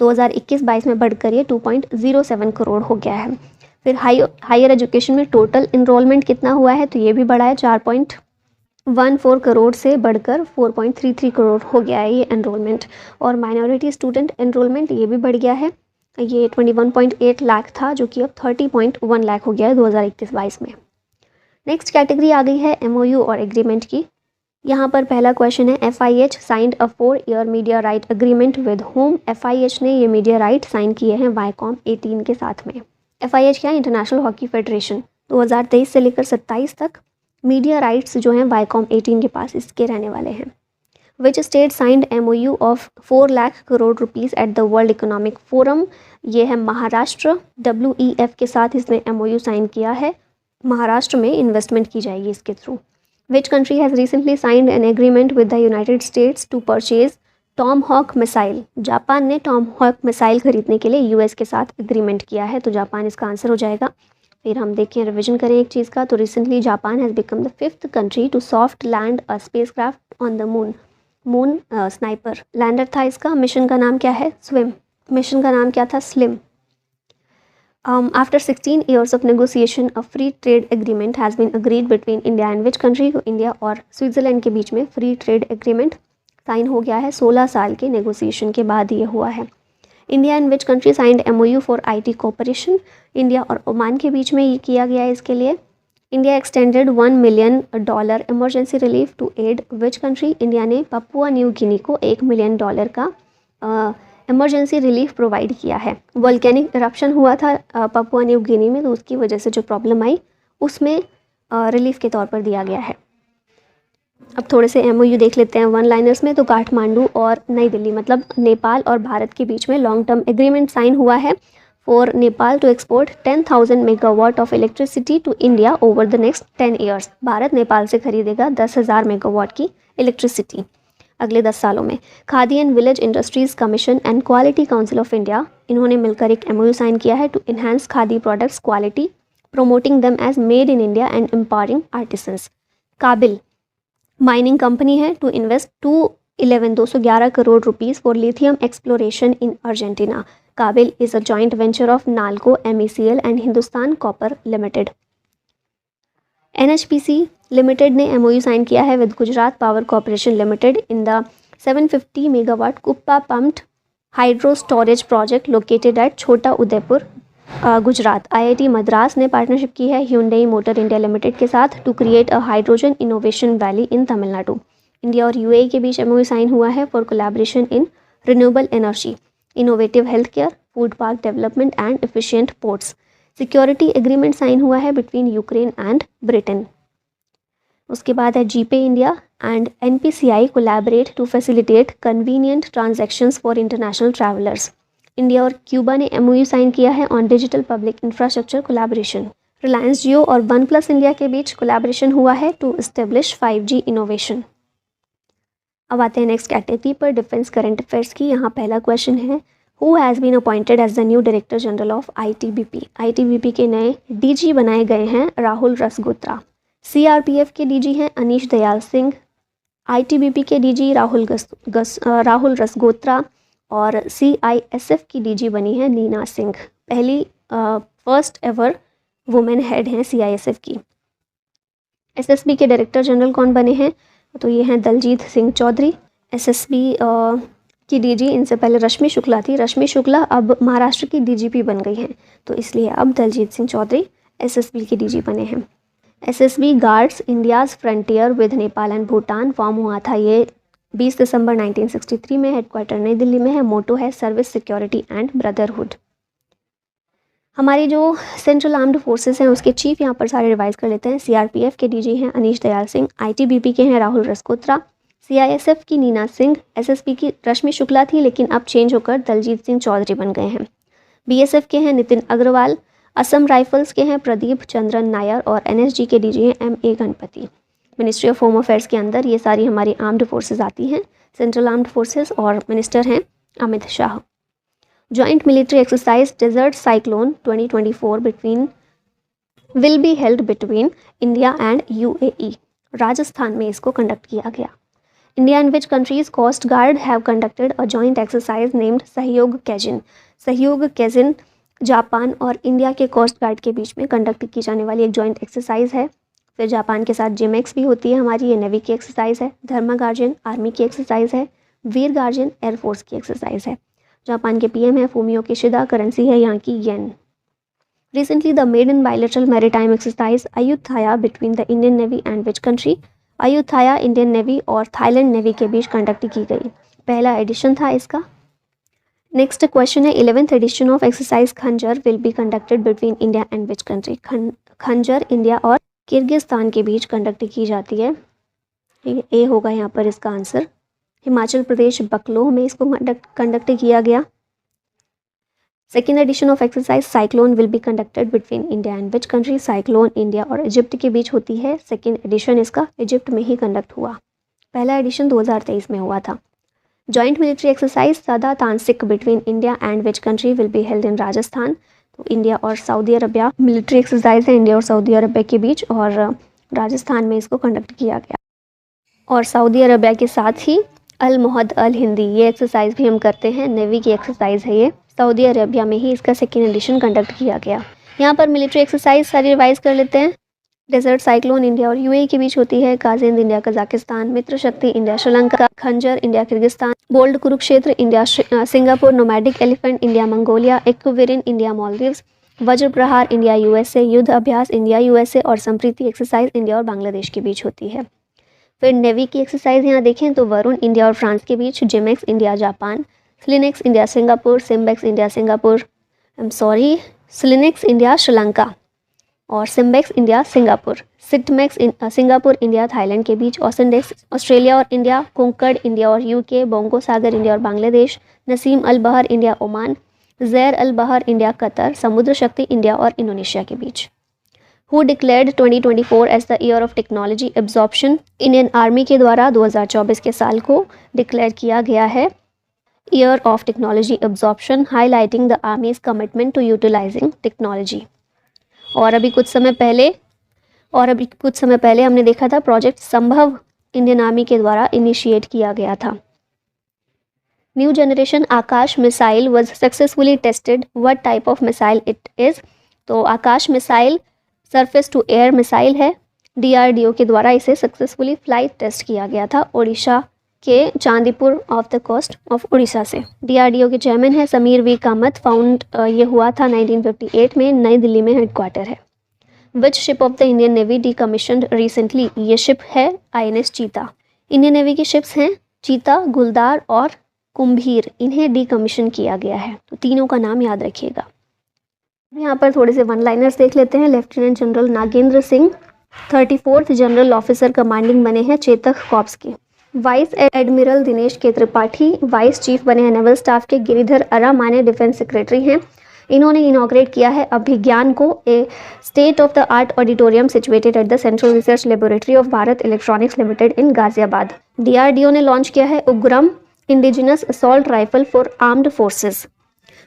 2021-22 में बढ़कर ये 2.07 करोड़ हो गया है। फिर हायर एजुकेशन में टोटल एनरोलमेंट कितना हुआ है, तो ये भी बढ़ा है, 4.14 करोड़ से बढ़कर 4.33 करोड़ हो गया है ये एनरोलमेंट। और माइनॉरिटी स्टूडेंट एनरोलमेंट ये भी बढ़ गया है, ये 21.8 लाख था जो कि अब 30.1 लाख हो गया है 2021-22 में। नेक्स्ट कैटेगरी आ गई है MOU और एग्रीमेंट की। यहाँ पर पहला क्वेश्चन है FIH signed a 4-year media right agreement with home. FIH ने ये मीडिया राइट साइन किए हैं वाईकॉम 18 के साथ में। FIH क्या, इंटरनेशनल हॉकी फेडरेशन। 2023 से लेकर 27 तक मीडिया राइट्स जो हैं वाईकॉम 18 के पास इसके रहने वाले हैं। Which state signed MOU of 4 lakh crore rupees at the world economic forum. ये है महाराष्ट्र, WEF के साथ इसने MOU साइन किया है, महाराष्ट्र में इन्वेस्टमेंट की जाएगी इसके through. Which country has recently signed an agreement with the United States to purchase Tomahawk missile. Japan ने टॉम हॉक मिसाइल खरीदने के लिए US के साथ एग्रीमेंट किया है, तो जापान इसका आंसर हो जाएगा। फिर हम देखें, रिविजन करें एक चीज़ का, तो recently Japan has become the 5th country to soft land a spacecraft on the moon sniper lander था इसका। मिशन का नाम क्या है, स्विम। मिशन का नाम क्या था, slim. After 16 years of negotiation, a free trade agreement has been agreed between India and which country? तो इंडिया और स्विट्ज़रलैंड के बीच में फ्री ट्रेड एग्रीमेंट साइन हो गया है। 16 साल के नेगोशिएशन के बाद ये हुआ है। India and which country signed MOU for IT cooperation. India और ओमान के बीच में ये किया गया है इसके लिए। India extended $1 million emergency relief to aid which country. India ने पपुआ न्यू गिनी को $1 million का इमरजेंसी रिलीफ प्रोवाइड किया है। वोल्केनिक इरप्शन हुआ था पपुआ न्यू गिनी में, तो उसकी वजह से जो प्रॉब्लम आई उसमें रिलीफ के तौर पर दिया गया है। अब थोड़े से MOU देख लेते हैं वन लाइनर्स में। तो काठमांडू और नई दिल्ली, मतलब नेपाल और भारत के बीच में लॉन्ग टर्म एग्रीमेंट साइन हुआ है for Nepal to export 10,000 megawatt of electricity to India over the next 10 years। Bharat Nepal से खरीदेगा 10,000 मेगावाट की इलेक्ट्रिसिटी अगले 10 सालों में। Khadi and village industries commission and quality council of India, इन्होंने मिलकर एक MOU साइन किया है to enhance Khadi products quality, promoting them as made in India and empowering artisans. KABIL mining company है to invest 211 crore rupees for lithium exploration in Argentina. KABIL is a joint venture of NALCO, MECL and Hindustan copper limited. NHPC limited ने MOU साइन किया है with Gujarat power corporation limited in the 750 megawatt Kuppa pumped hydro storage project located at छोटा उदयपुर, गुजरात। आईआईटी मद्रास ने पार्टनरशिप की है Hyundai मोटर इंडिया लिमिटेड के साथ to create a hydrogen innovation valley in Tamil Nadu. India और यूएई के बीच एमओयू साइन हुआ है for collaboration in renewable energy, innovative health care, food park development and efficient ports. Security agreement sign हुआ है बिटवीन यूक्रेन एंड ब्रिटेन। उसके बाद है GPay India and NPCI collaborate to facilitate convenient transactions for international travellers. India और क्यूबा ने एमओयू साइन किया है on digital public infrastructure collaboration. Reliance Jio और वन प्लस इंडिया के बीच कोलैबोरेशन हुआ है टू एस्टेब्लिश 5G इनोवेशन। अब आते हैं नेक्स्ट कैटेगरी पर, डिफेंस करंट अफेयर्स की। यहाँ पहला क्वेश्चन है, who has been appointed as the new director general of ITBP. ITBP के नए डीजी बनाए गए हैं राहुल रसगोत्रा। सीआरपीएफ के डीजी हैं अनीश दयाल सिंह। आईटीबीपी के डीजी राहुल रसगोत्रा और सीआईएसएफ की डीजी बनी है नीना सिंह। पहली फर्स्ट एवर वुमेन हेड हैं सीआईएसएफ की। एसएसबी के डायरेक्टर जनरल कौन बने हैं, तो ये हैं दलजीत सिंह चौधरी। एसएसबी की डीजी इनसे पहले रश्मि शुक्ला थी। रश्मि शुक्ला अब महाराष्ट्र की डीजीपी बन गई हैं, तो इसलिए अब दलजीत सिंह चौधरी एसएसबी के डीजी बने हैं। SSB guards India's frontier with Nepal and Bhutan form हुआ था ये 20 दिसंबर 1963 में। हेडक्वार्टर नई दिल्ली में है। मोटो है सर्विस, सिक्योरिटी एंड ब्रदरहुड। हमारी जो सेंट्रल आर्म्ड फोर्सेस हैं उसके चीफ यहाँ पर सारे रिवाइज कर लेते हैं। सीआरपीएफ के डीजी हैं अनीश दयाल सिंह। आईटीबीपी के हैं राहुल रसगोत्रा। सीआईएसएफ की नीना सिंह। एसएसबी की रश्मि शुक्ला थी लेकिन अब चेंज होकर दलजीत सिंह चौधरी बन गए हैं। बीएसएफ के हैं नितिन अग्रवाल। असम राइफल्स के हैं प्रदीप चंद्रन नायर और एनएसजी के डीजी हैं MA Ganapathy. Ministry of home affairs के अंदर ये सारी हमारी आर्म्ड फोर्सेस आती हैं, सेंट्रल आर्म्ड फोर्सेस, और मिनिस्टर हैं Amit Shah. Joint military exercise desert cyclone 2024 will be held between India and UAE. Rajasthan में इसको कंडक्ट किया गया। India and which countries coast guard have conducted a joint exercise named Sahyog Kaijin. Sahyog Kaijin Japan और इंडिया के कोस्ट गार्ड के बीच में कंडक्ट की जाने वाली एक जॉइंट एक्सरसाइज है। फिर जापान के साथ जिमेक्स भी होती है हमारी, ये नेवी की एक्सरसाइज है। धर्मा गार्जियन आर्मी की एक्सरसाइज है। वीर गार्जियन एयरफोर्स की एक्सरसाइज है। जापान के पीएम है फूमियो किशिदा। करेंसी है यहाँ की yen. Recently the maiden bilateral maritime exercise Ayutthaya between the Indian navy and which country. Ayutthaya Indian navy और थाईलैंड नेवी के बीच कंडक्ट की गई। पहला एडिशन था इसका। नेक्स्ट क्वेश्चन है, 11th एडिशन ऑफ एक्सरसाइज खंजर will be conducted between India and which country. खंजर इंडिया और किर्गिस्तान के बीच कंडक्ट की जाती है। ए होगा यहाँ पर इसका आंसर। हिमाचल प्रदेश बकलोह में इसको कंडक्ट किया गया। Second edition of exercise cyclone will be conducted between India and which country. Cyclone India और इजिप्ट के बीच होती है। सेकेंड एडिशन इसका इजिप्ट में ही कंडक्ट हुआ। पहला एडिशन 2023 में हुआ था। Joint military exercise Sada Tanseeq between India and which country will be held in Rajasthan. तो इंडिया और सऊदी अरबिया मिलिट्री एक्सरसाइज है इंडिया और सऊदी अरबिया के बीच, और राजस्थान में इसको कंडक्ट किया गया। और सऊदी अरबिया के साथ ही अल मोहद अल हिंदी ये एक्सरसाइज भी हम करते हैं, नेवी की एक्सरसाइज है ये। सऊदी अरबिया में ही इसका सेकेंड एडिशन कंडक्ट किया गया। यहाँ पर मिलिट्री एक्सरसाइज सारी रिवाइज कर लेते हैं। डेजर्ट साइक्लोन इंडिया और यूएई के बीच होती है। Kazind India Kazakhstan. मित्र शक्ति India Sri Lanka. Khanjar India Kyrgyzstan. Bold Kurukshetra India Singapore. Nomadic elephant India Mongolia. Ekuverin India Maldives. Vajra Prahar India USA. युद्ध अभ्यास इंडिया यूएसए और संप्रीति एक्सरसाइज इंडिया और बांग्लादेश के बीच होती है। फिर नेवी की एक्सरसाइज यहाँ देखें तो वरुण इंडिया और फ्रांस के बीच। JIMEX India Japan. SLINEX India Singapore. SIMBEX India Singapore SLINEX India Sri Lanka और SIMBEX India Singapore. SITMEX Singapore India Thailand के बीच। ओसेंडेक्स ऑस्ट्रेलिया और इंडिया। कोंकण इंडिया और यूके। बोंगो सागर इंडिया और बांग्लादेश। नसीम अल बहर इंडिया ओमान। जैर अल बहर इंडिया कतर। समुद्र शक्ति इंडिया और इंडोनेशिया के बीच। Who declared 2024 as the year of technology absorption. Indian army के द्वारा 2024 के साल को डिक्लेयर किया गया है year of technology absorption, highlighting the army's commitment to utilising technology. और अभी कुछ समय पहले हमने देखा था प्रोजेक्ट संभव इंडियन आर्मी के द्वारा इनिशिएट किया गया था। New generation Akash missile was successfully tested. What type of missile it is. तो Akash missile surface to air missile है। डीआरडीओ के द्वारा इसे सक्सेसफुली फ्लाइट टेस्ट किया गया था ओडिशा के Chandipur off the coast of Orissa से। DRDO के चेयरमैन है समीर वी कामत। फाउंड ये हुआ था 1958 में, नई दिल्ली में हेडक्वार्टर है। Which ship of the Indian navy decommissioned recently? ये शिप है INS चीता। इंडियन नेवी की शिप्स हैं चीता, गुलदार और कुंभीर, इन्हें डीकमीशन किया गया है। तो तीनों का नाम याद रखिएगा। यहाँ पर थोड़े से वन लाइनर्स देख लेते हैं। Lieutenant general Nagendra Singh 34th general officer commanding बने हैं चेतक कॉर्प्स के। वाइस एडमिरल दिनेश के त्रिपाठी वाइस चीफ बने हैं नेवल स्टाफ के। गिरिधर अरा माने डिफेंस सेक्रेटरी हैं। इन्होंने इनॉग्रेट किया है अभिज्ञान को, a state of the art auditorium situated at the central research laboratory of Bharat electronics limited in Ghaziabad. DRDO ने लॉन्च किया है Ugram indigenous assault rifle for armed forces.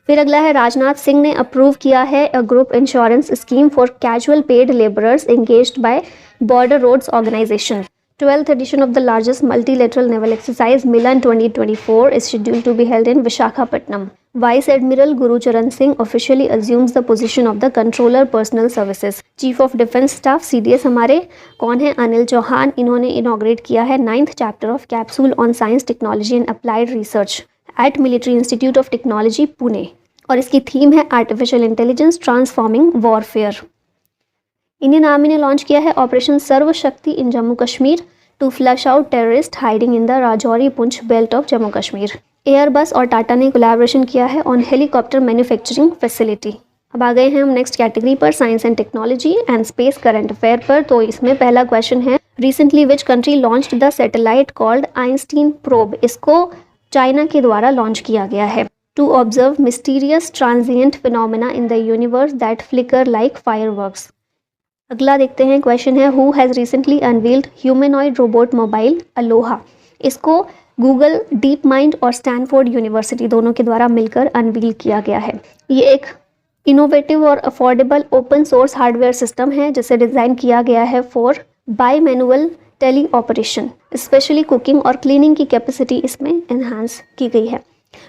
फिर अगला है राजनाथ सिंह ने अप्रूव किया है a group insurance scheme for casual paid labourers engaged by border roads organisation. 12th edition of the largest multilateral naval exercise Milan 2024 is scheduled to be held in Visakhapatnam. Vice Admiral Gurucharan Singh officially assumes the position of the Controller Personnel Services. Chief of Defence Staff CDS हमारे कौन है? अनिल चौहान। इन्होंने इनॉग्रेट किया है 9th chapter of Capsule on Science, Technology and Applied Research at Military Institute of Technology, Pune, और इसकी थीम है artificial intelligence transforming warfare. Indian army ने लॉन्च किया है operation Sarva Shakti in Jammu Kashmir to flush out terrorist hiding in the Rajouri Poonch belt of Jammu Kashmir. Airbus और टाटा ने कोलैबोरेशन किया है ऑन हेलीकॉप्टर मैन्युफैक्चरिंग फैसिलिटी। अब आ गए हैं हम नेक्स्ट कैटेगरी पर, science and technology and space current affair पर। तो इसमें पहला क्वेश्चन है, recently which country launched the satellite called Einstein probe? इसको चाइना के द्वारा लॉन्च किया गया है। To observe mysterious transient phenomena in the universe that flicker like fireworks. अगला देखते हैं क्वेश्चन है, who has recently unveiled humanoid robot mobile ALOHA? इसको गूगल, डीप माइंड और स्टैनफोर्ड यूनिवर्सिटी दोनों के द्वारा मिलकर अनवील किया गया है। ये एक इनोवेटिव और affordable open source hardware system है जिसे डिज़ाइन किया गया है for bimanual teleoperation. Specially cooking और क्लीनिंग की कैपेसिटी इसमें एनहांस की गई है।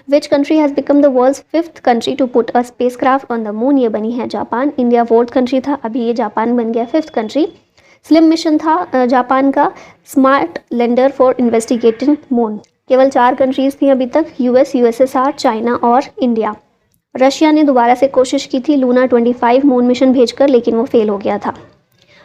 Which country has become the world's 5th country to put a spacecraft on the moon? ये बनी है जापान। इंडिया 4th कंट्री था, अभी ये जापान बन गया 5th कंट्री। स्लिम मिशन था जापान का, smart lander for investigating moon. केवल 4 कंट्रीज थी अभी तक, US, USSR, चाइना और इंडिया। रशिया ने दोबारा से कोशिश की थी लूना 25 मून मिशन भेजकर, लेकिन वो फेल हो गया था।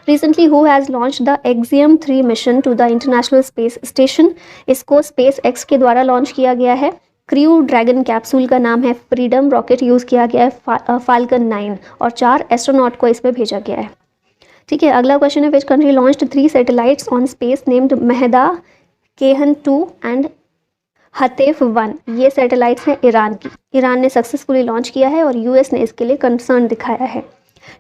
Recently who has launch the Axiom 3 mission to the international space station? इसको SpaceX के द्वारा लॉन्च किया गया है। क्रू ड्रैगन कैप्सूल का नाम है फ्रीडम, रॉकेट यूज़ किया गया है फाल्कन 9 और 4 एस्ट्रोनॉट को इसमें भेजा गया है। ठीक है, अगला क्वेश्चन है, which country launched 3 satellites on space named Mahada, केहन 2 एंड हतेफ 1? ये सैटेलाइट्स हैं ईरान की। ईरान ने सक्सेसफुली लॉन्च किया है और US ने इसके लिए कंसर्न दिखाया है।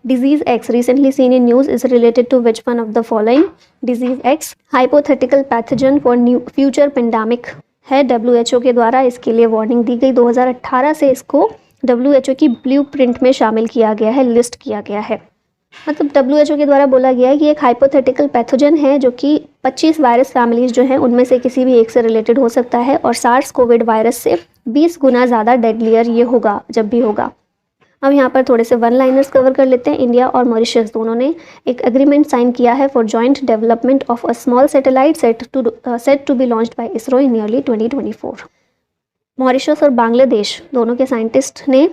Disease X recently seen in news is related to which one of the following? Disease X hypothetical pathogen for new future pandemic है WHO के द्वारा इसके लिए वार्निंग दी गई। 2018 से इसको WHO की ब्लूप्रिंट में शामिल किया गया है, लिस्ट किया गया है। मतलब WHO के द्वारा बोला गया है कि एक हाइपोथेटिकल पैथोजन है जो कि 25 वायरस फैमिलीज जो हैं उनमें से किसी भी एक से रिलेटेड हो सकता है और सार्स कोविड वायरस से 20 गुना ज़्यादा डेडलियर ये होगा जब भी होगा। अब यहाँ पर थोड़े से वन लाइनर्स कवर कर लेते हैं। इंडिया और मॉरिशस दोनों ने एक एग्रीमेंट साइन किया है for joint development of a small satellite set to be launched by ISRO in early 2024। Mauritius और बांग्लादेश दोनों के साइंटिस्ट ने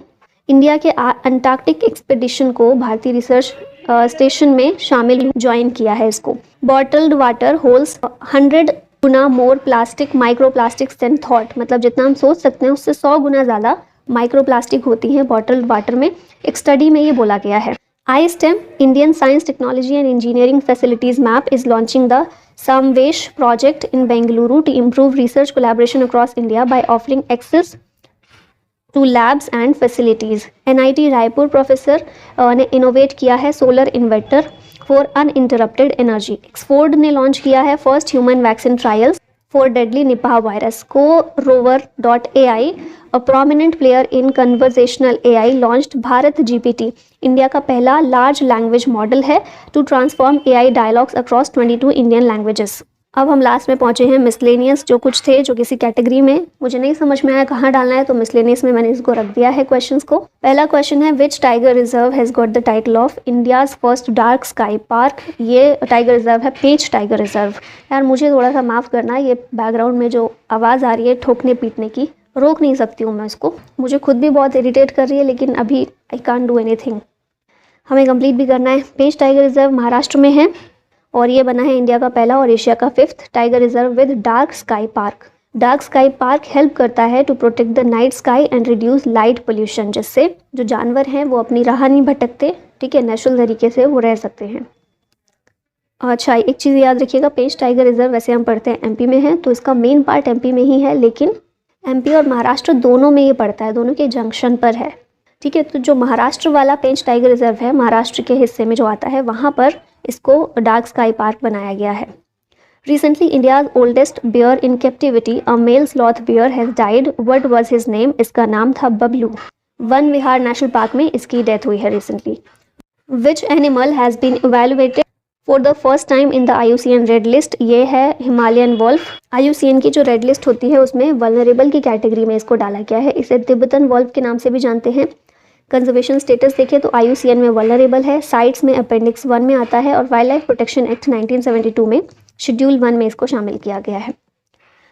इंडिया के अंटार्कटिक एक्सपेडिशन को भारतीय रिसर्च स्टेशन में शामिल ज्वाइन किया है। इसको बॉटल्ड वाटर होल्स 100 गुना more plastic microplastics than thought, मतलब जितना हम सोच सकते हैं उससे 100 गुना ज़्यादा माइक्रोप्लास्टिक होती हैं बॉटल्ड वाटर में। एक स्टडी में ये बोला गया है। iSTEM Indian science technology and engineering facilities map is launching the Samavesh project in Bengaluru to improve research collaboration across India by offering access to labs and facilities. NIT Raipur professor ने इनोवेट किया है solar inverter for uninterrupted energy. Oxford ने लॉन्च किया है first human vaccine trials for deadly Nipah virus. CoRover.ai, a prominent player in conversational AI, launched Bharat GPT, India का पहला लार्ज लैंग्वेज मॉडल है to transform AI dialogues across 22 Indian languages. अब हम लास्ट में पहुंचे हैं मिसलेनियस, जो कुछ थे जो किसी कैटेगरी में मुझे नहीं समझ में आया कहाँ डालना है, तो मिसलेनियस में मैंने इसको रख दिया है क्वेश्चंस को। पहला क्वेश्चन है which tiger reserve has got the title of India's first dark sky park. ये टाइगर रिजर्व है पेंच टाइगर रिजर्व। यार मुझे थोड़ा सा माफ़ करना, ये बैकग्राउंड में जो आवाज़ आ रही है ठोकने पीटने की, रोक नहीं सकती हूँ मैं इसको, मुझे खुद भी बहुत इरिटेट कर रही है, लेकिन अभी आई कांट डू एनीथिंग, हमें कंप्लीट भी करना है। पेंच टाइगर रिजर्व महाराष्ट्र में है और ये बना है इंडिया का पहला और एशिया का 5th tiger reserve with dark sky park. Dark sky park help करता है to protect the night sky and reduce light pollution, जिससे जो जानवर हैं वो अपनी राह नहीं भटकते, ठीक है, नेचुरल तरीके से वो रह सकते हैं। अच्छा, एक चीज़ याद रखिएगा, पेंच टाइगर रिजर्व वैसे हम पढ़ते हैं एमपी में है, तो इसका मेन पार्ट एमपी में ही है, लेकिन एमपी और महाराष्ट्र दोनों में ये पड़ता है, दोनों के जंक्शन पर है, ठीक है। तो जो महाराष्ट्र वाला पेंच टाइगर रिजर्व है, महाराष्ट्र के हिस्से में जो आता है, वहाँ पर इसको डार्क स्काई पार्क बनाया गया है। Recently India's oldest bear in captivity, a male sloth bear has died, what was his name. इसका नाम था बबलू। वन विहार नेशनल पार्क में इसकी डेथ हुई है recently. Which animal has been evaluated for the first time in the IUCN red list. ये है हिमालयन वॉल्फ। IUCN की जो रेड लिस्ट होती है उसमें वल्नरेबल की कैटेगरी में इसको डाला गया है। इसे तिब्बतन वॉल्फ के नाम से भी जानते हैं। कंजर्वेशन स्टेटस देखें तो IUCN में वल्नरेबल है, साइट्स में अपेंडिक्स 1 में आता है और वाइल्ड लाइफ प्रोटेक्शन एक्ट 1972 में शेड्यूल 1 में इसको शामिल किया गया है।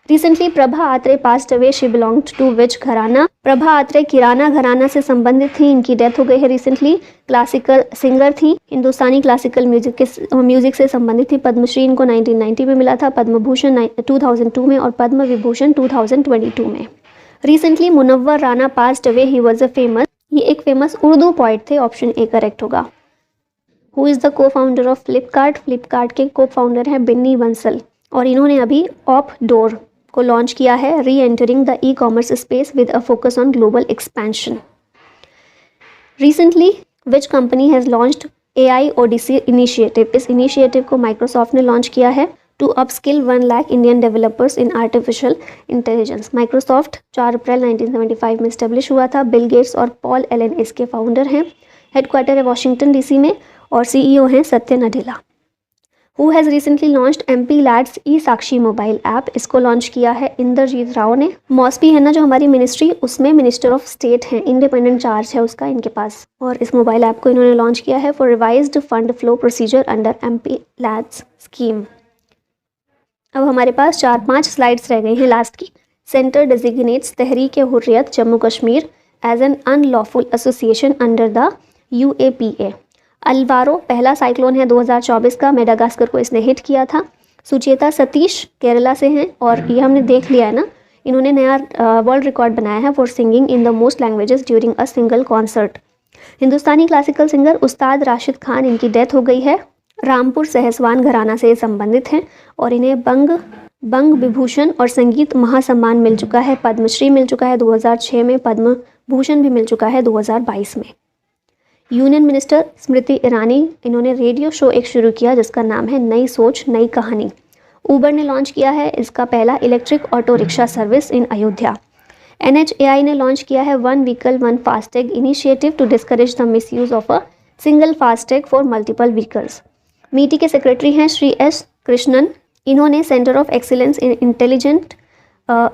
Recently Prabha Atre passed away, she belonged to which gharana. Prabha Atre किराना घराना से संबंधित थी, इनकी डेथ हो गई है रिसेंटली। क्लासिकल सिंगर थी, हिंदुस्तानी क्लासिकल म्यूजिक से संबंधित थी। पद्मश्री इनको 1990 में मिला था, पद्म भूषण 2002 में और पद्म विभूषण 2022 में। Recently Munawwar Rana passed away, he was a famous, ये एक फेमस उर्दू पोइट थे, ऑप्शन ए करेक्ट होगा। Who is the co founder of Flipkart. Flipkart के को फाउंडर हैं बिन्नी बंसल और इन्होंने अभी ऑप डोर को लॉन्च किया है, reentering the ecommerce space with a focus on global expansion. Recently which company has launched AI Odyssey initiative. इस इनिशिएटिव को माइक्रोसॉफ्ट ने लॉन्च किया है to upskill 1 lakh Indian developers in artificial intelligence. Microsoft 4 April 1975 में इस्टेब्लिश हुआ था। बिल गेट्स और पॉल एलन इसके फाउंडर हैं। हेडक्वार्टर है वॉशिंगटन DC में और CEO हैं Satya Nadella. Who has recently launched MP lads ई-साक्षी mobile app. इसको लॉन्च किया है इंद्रजीत राव ने। मॉस्पी है ना जो हमारी मिनिस्ट्री, उसमें मिनिस्टर ऑफ स्टेट हैं, इंडिपेंडेंट चार्ज है उसका इनके पास, और इस मोबाइल ऐप को इन्होंने लॉन्च किया है for revised fund flow procedure under MP lads scheme. अब हमारे पास 4-5 स्लाइड्स रह गई हैं लास्ट की। Centre designates Tehreek-e-Hurriyat Jammu Kashmir as an unlawful association under the UAPA। Alvaro पहला साइक्लोन है 2024 का, मेडागास्कर को इसने हिट किया था। सुचेता सतीश केरला से हैं और ये हमने देख लिया है ना, इन्होंने नया वर्ल्ड रिकॉर्ड बनाया है for singing in the most languages during a single concert. Hindustani classical singer उस्ताद राशिद खान, इनकी डेथ हो गई है। रामपुर सहसवान घराना से संबंधित हैं और इन्हें बंग विभूषण और संगीत महासम्मान मिल चुका है। पद्मश्री मिल चुका है 2006 में, पद्म भूषण भी मिल चुका है 2022 में। यूनियन मिनिस्टर स्मृति ईरानी, इन्होंने रेडियो शो एक शुरू किया जिसका नाम है नई सोच नई कहानी। ऊबर ने लॉन्च किया है इसका पहला electric auto rickshaw service in Ayodhya. NHAI ने लॉन्च किया है 1 vehicle 1 FASTag initiative to discourage the misuse of a single FASTag for multiple vehicles. MeitY के सेक्रेटरी हैं श्री S कृष्णन, इन्होंने centre of excellence in intelligent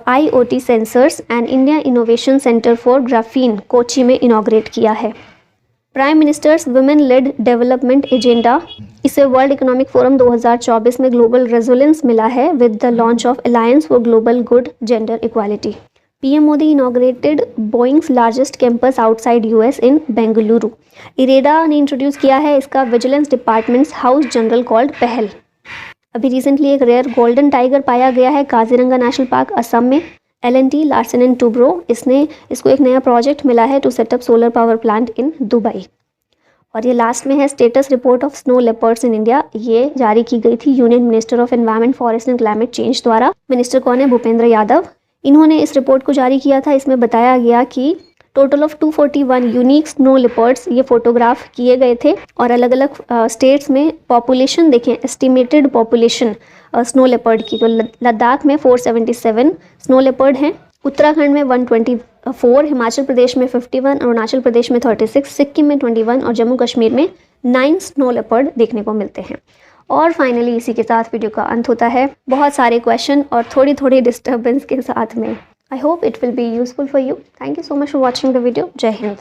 IoT sensors and India innovation centre for graphene Kochi में इनॉग्रेट किया है। Prime minister's women led development agenda, इसे वर्ल्ड इकोनॉमिक फोरम 2024 में ग्लोबल रेजोलेंस मिला है with the launch of alliance for global good gender equality. PM Modi inaugurated Boeing's largest campus outside US इन बेंगलुरु। इरेडा ने इंट्रोड्यूस किया है इसका vigilance departments house general called पहल। अभी रिसेंटली एक रेयर गोल्डन टाइगर पाया गया है काजीरंगा नेशनल पार्क असम में। L&T लार्सन एंड टूब्रो, इसको एक नया प्रोजेक्ट मिला है to set up solar power plant in Dubai. और ये लास्ट में है status report of snow leopards in India, ये जारी की गई थी union minister of environment forest and climate change द्वारा। मिनिस्टर कौन है? भूपेंद्र यादव। इन्होंने इस रिपोर्ट को जारी किया था। इसमें बताया गया कि total of 241 unique snow leopards ये फोटोग्राफ किए गए थे और अलग अलग स्टेट्स में पॉपुलेशन देखें, एस्टिमेटेड पॉपुलेशन स्नो लेपर्ड की, तो लद्दाख में 477 स्नो लेपर्ड हैं, उत्तराखंड में 124, हिमाचल प्रदेश में 51, अरुणाचल प्रदेश में 36, सिक्किम में 21 और जम्मू कश्मीर में 9 स्नो लेपर्ड देखने को मिलते हैं। और फाइनली इसी के साथ वीडियो का अंत होता है, बहुत सारे क्वेश्चन और थोड़ी थोड़ी डिस्टर्बेंस के साथ में। I hope it will be useful for you. Thank you so much for watching the video. जय हिंद।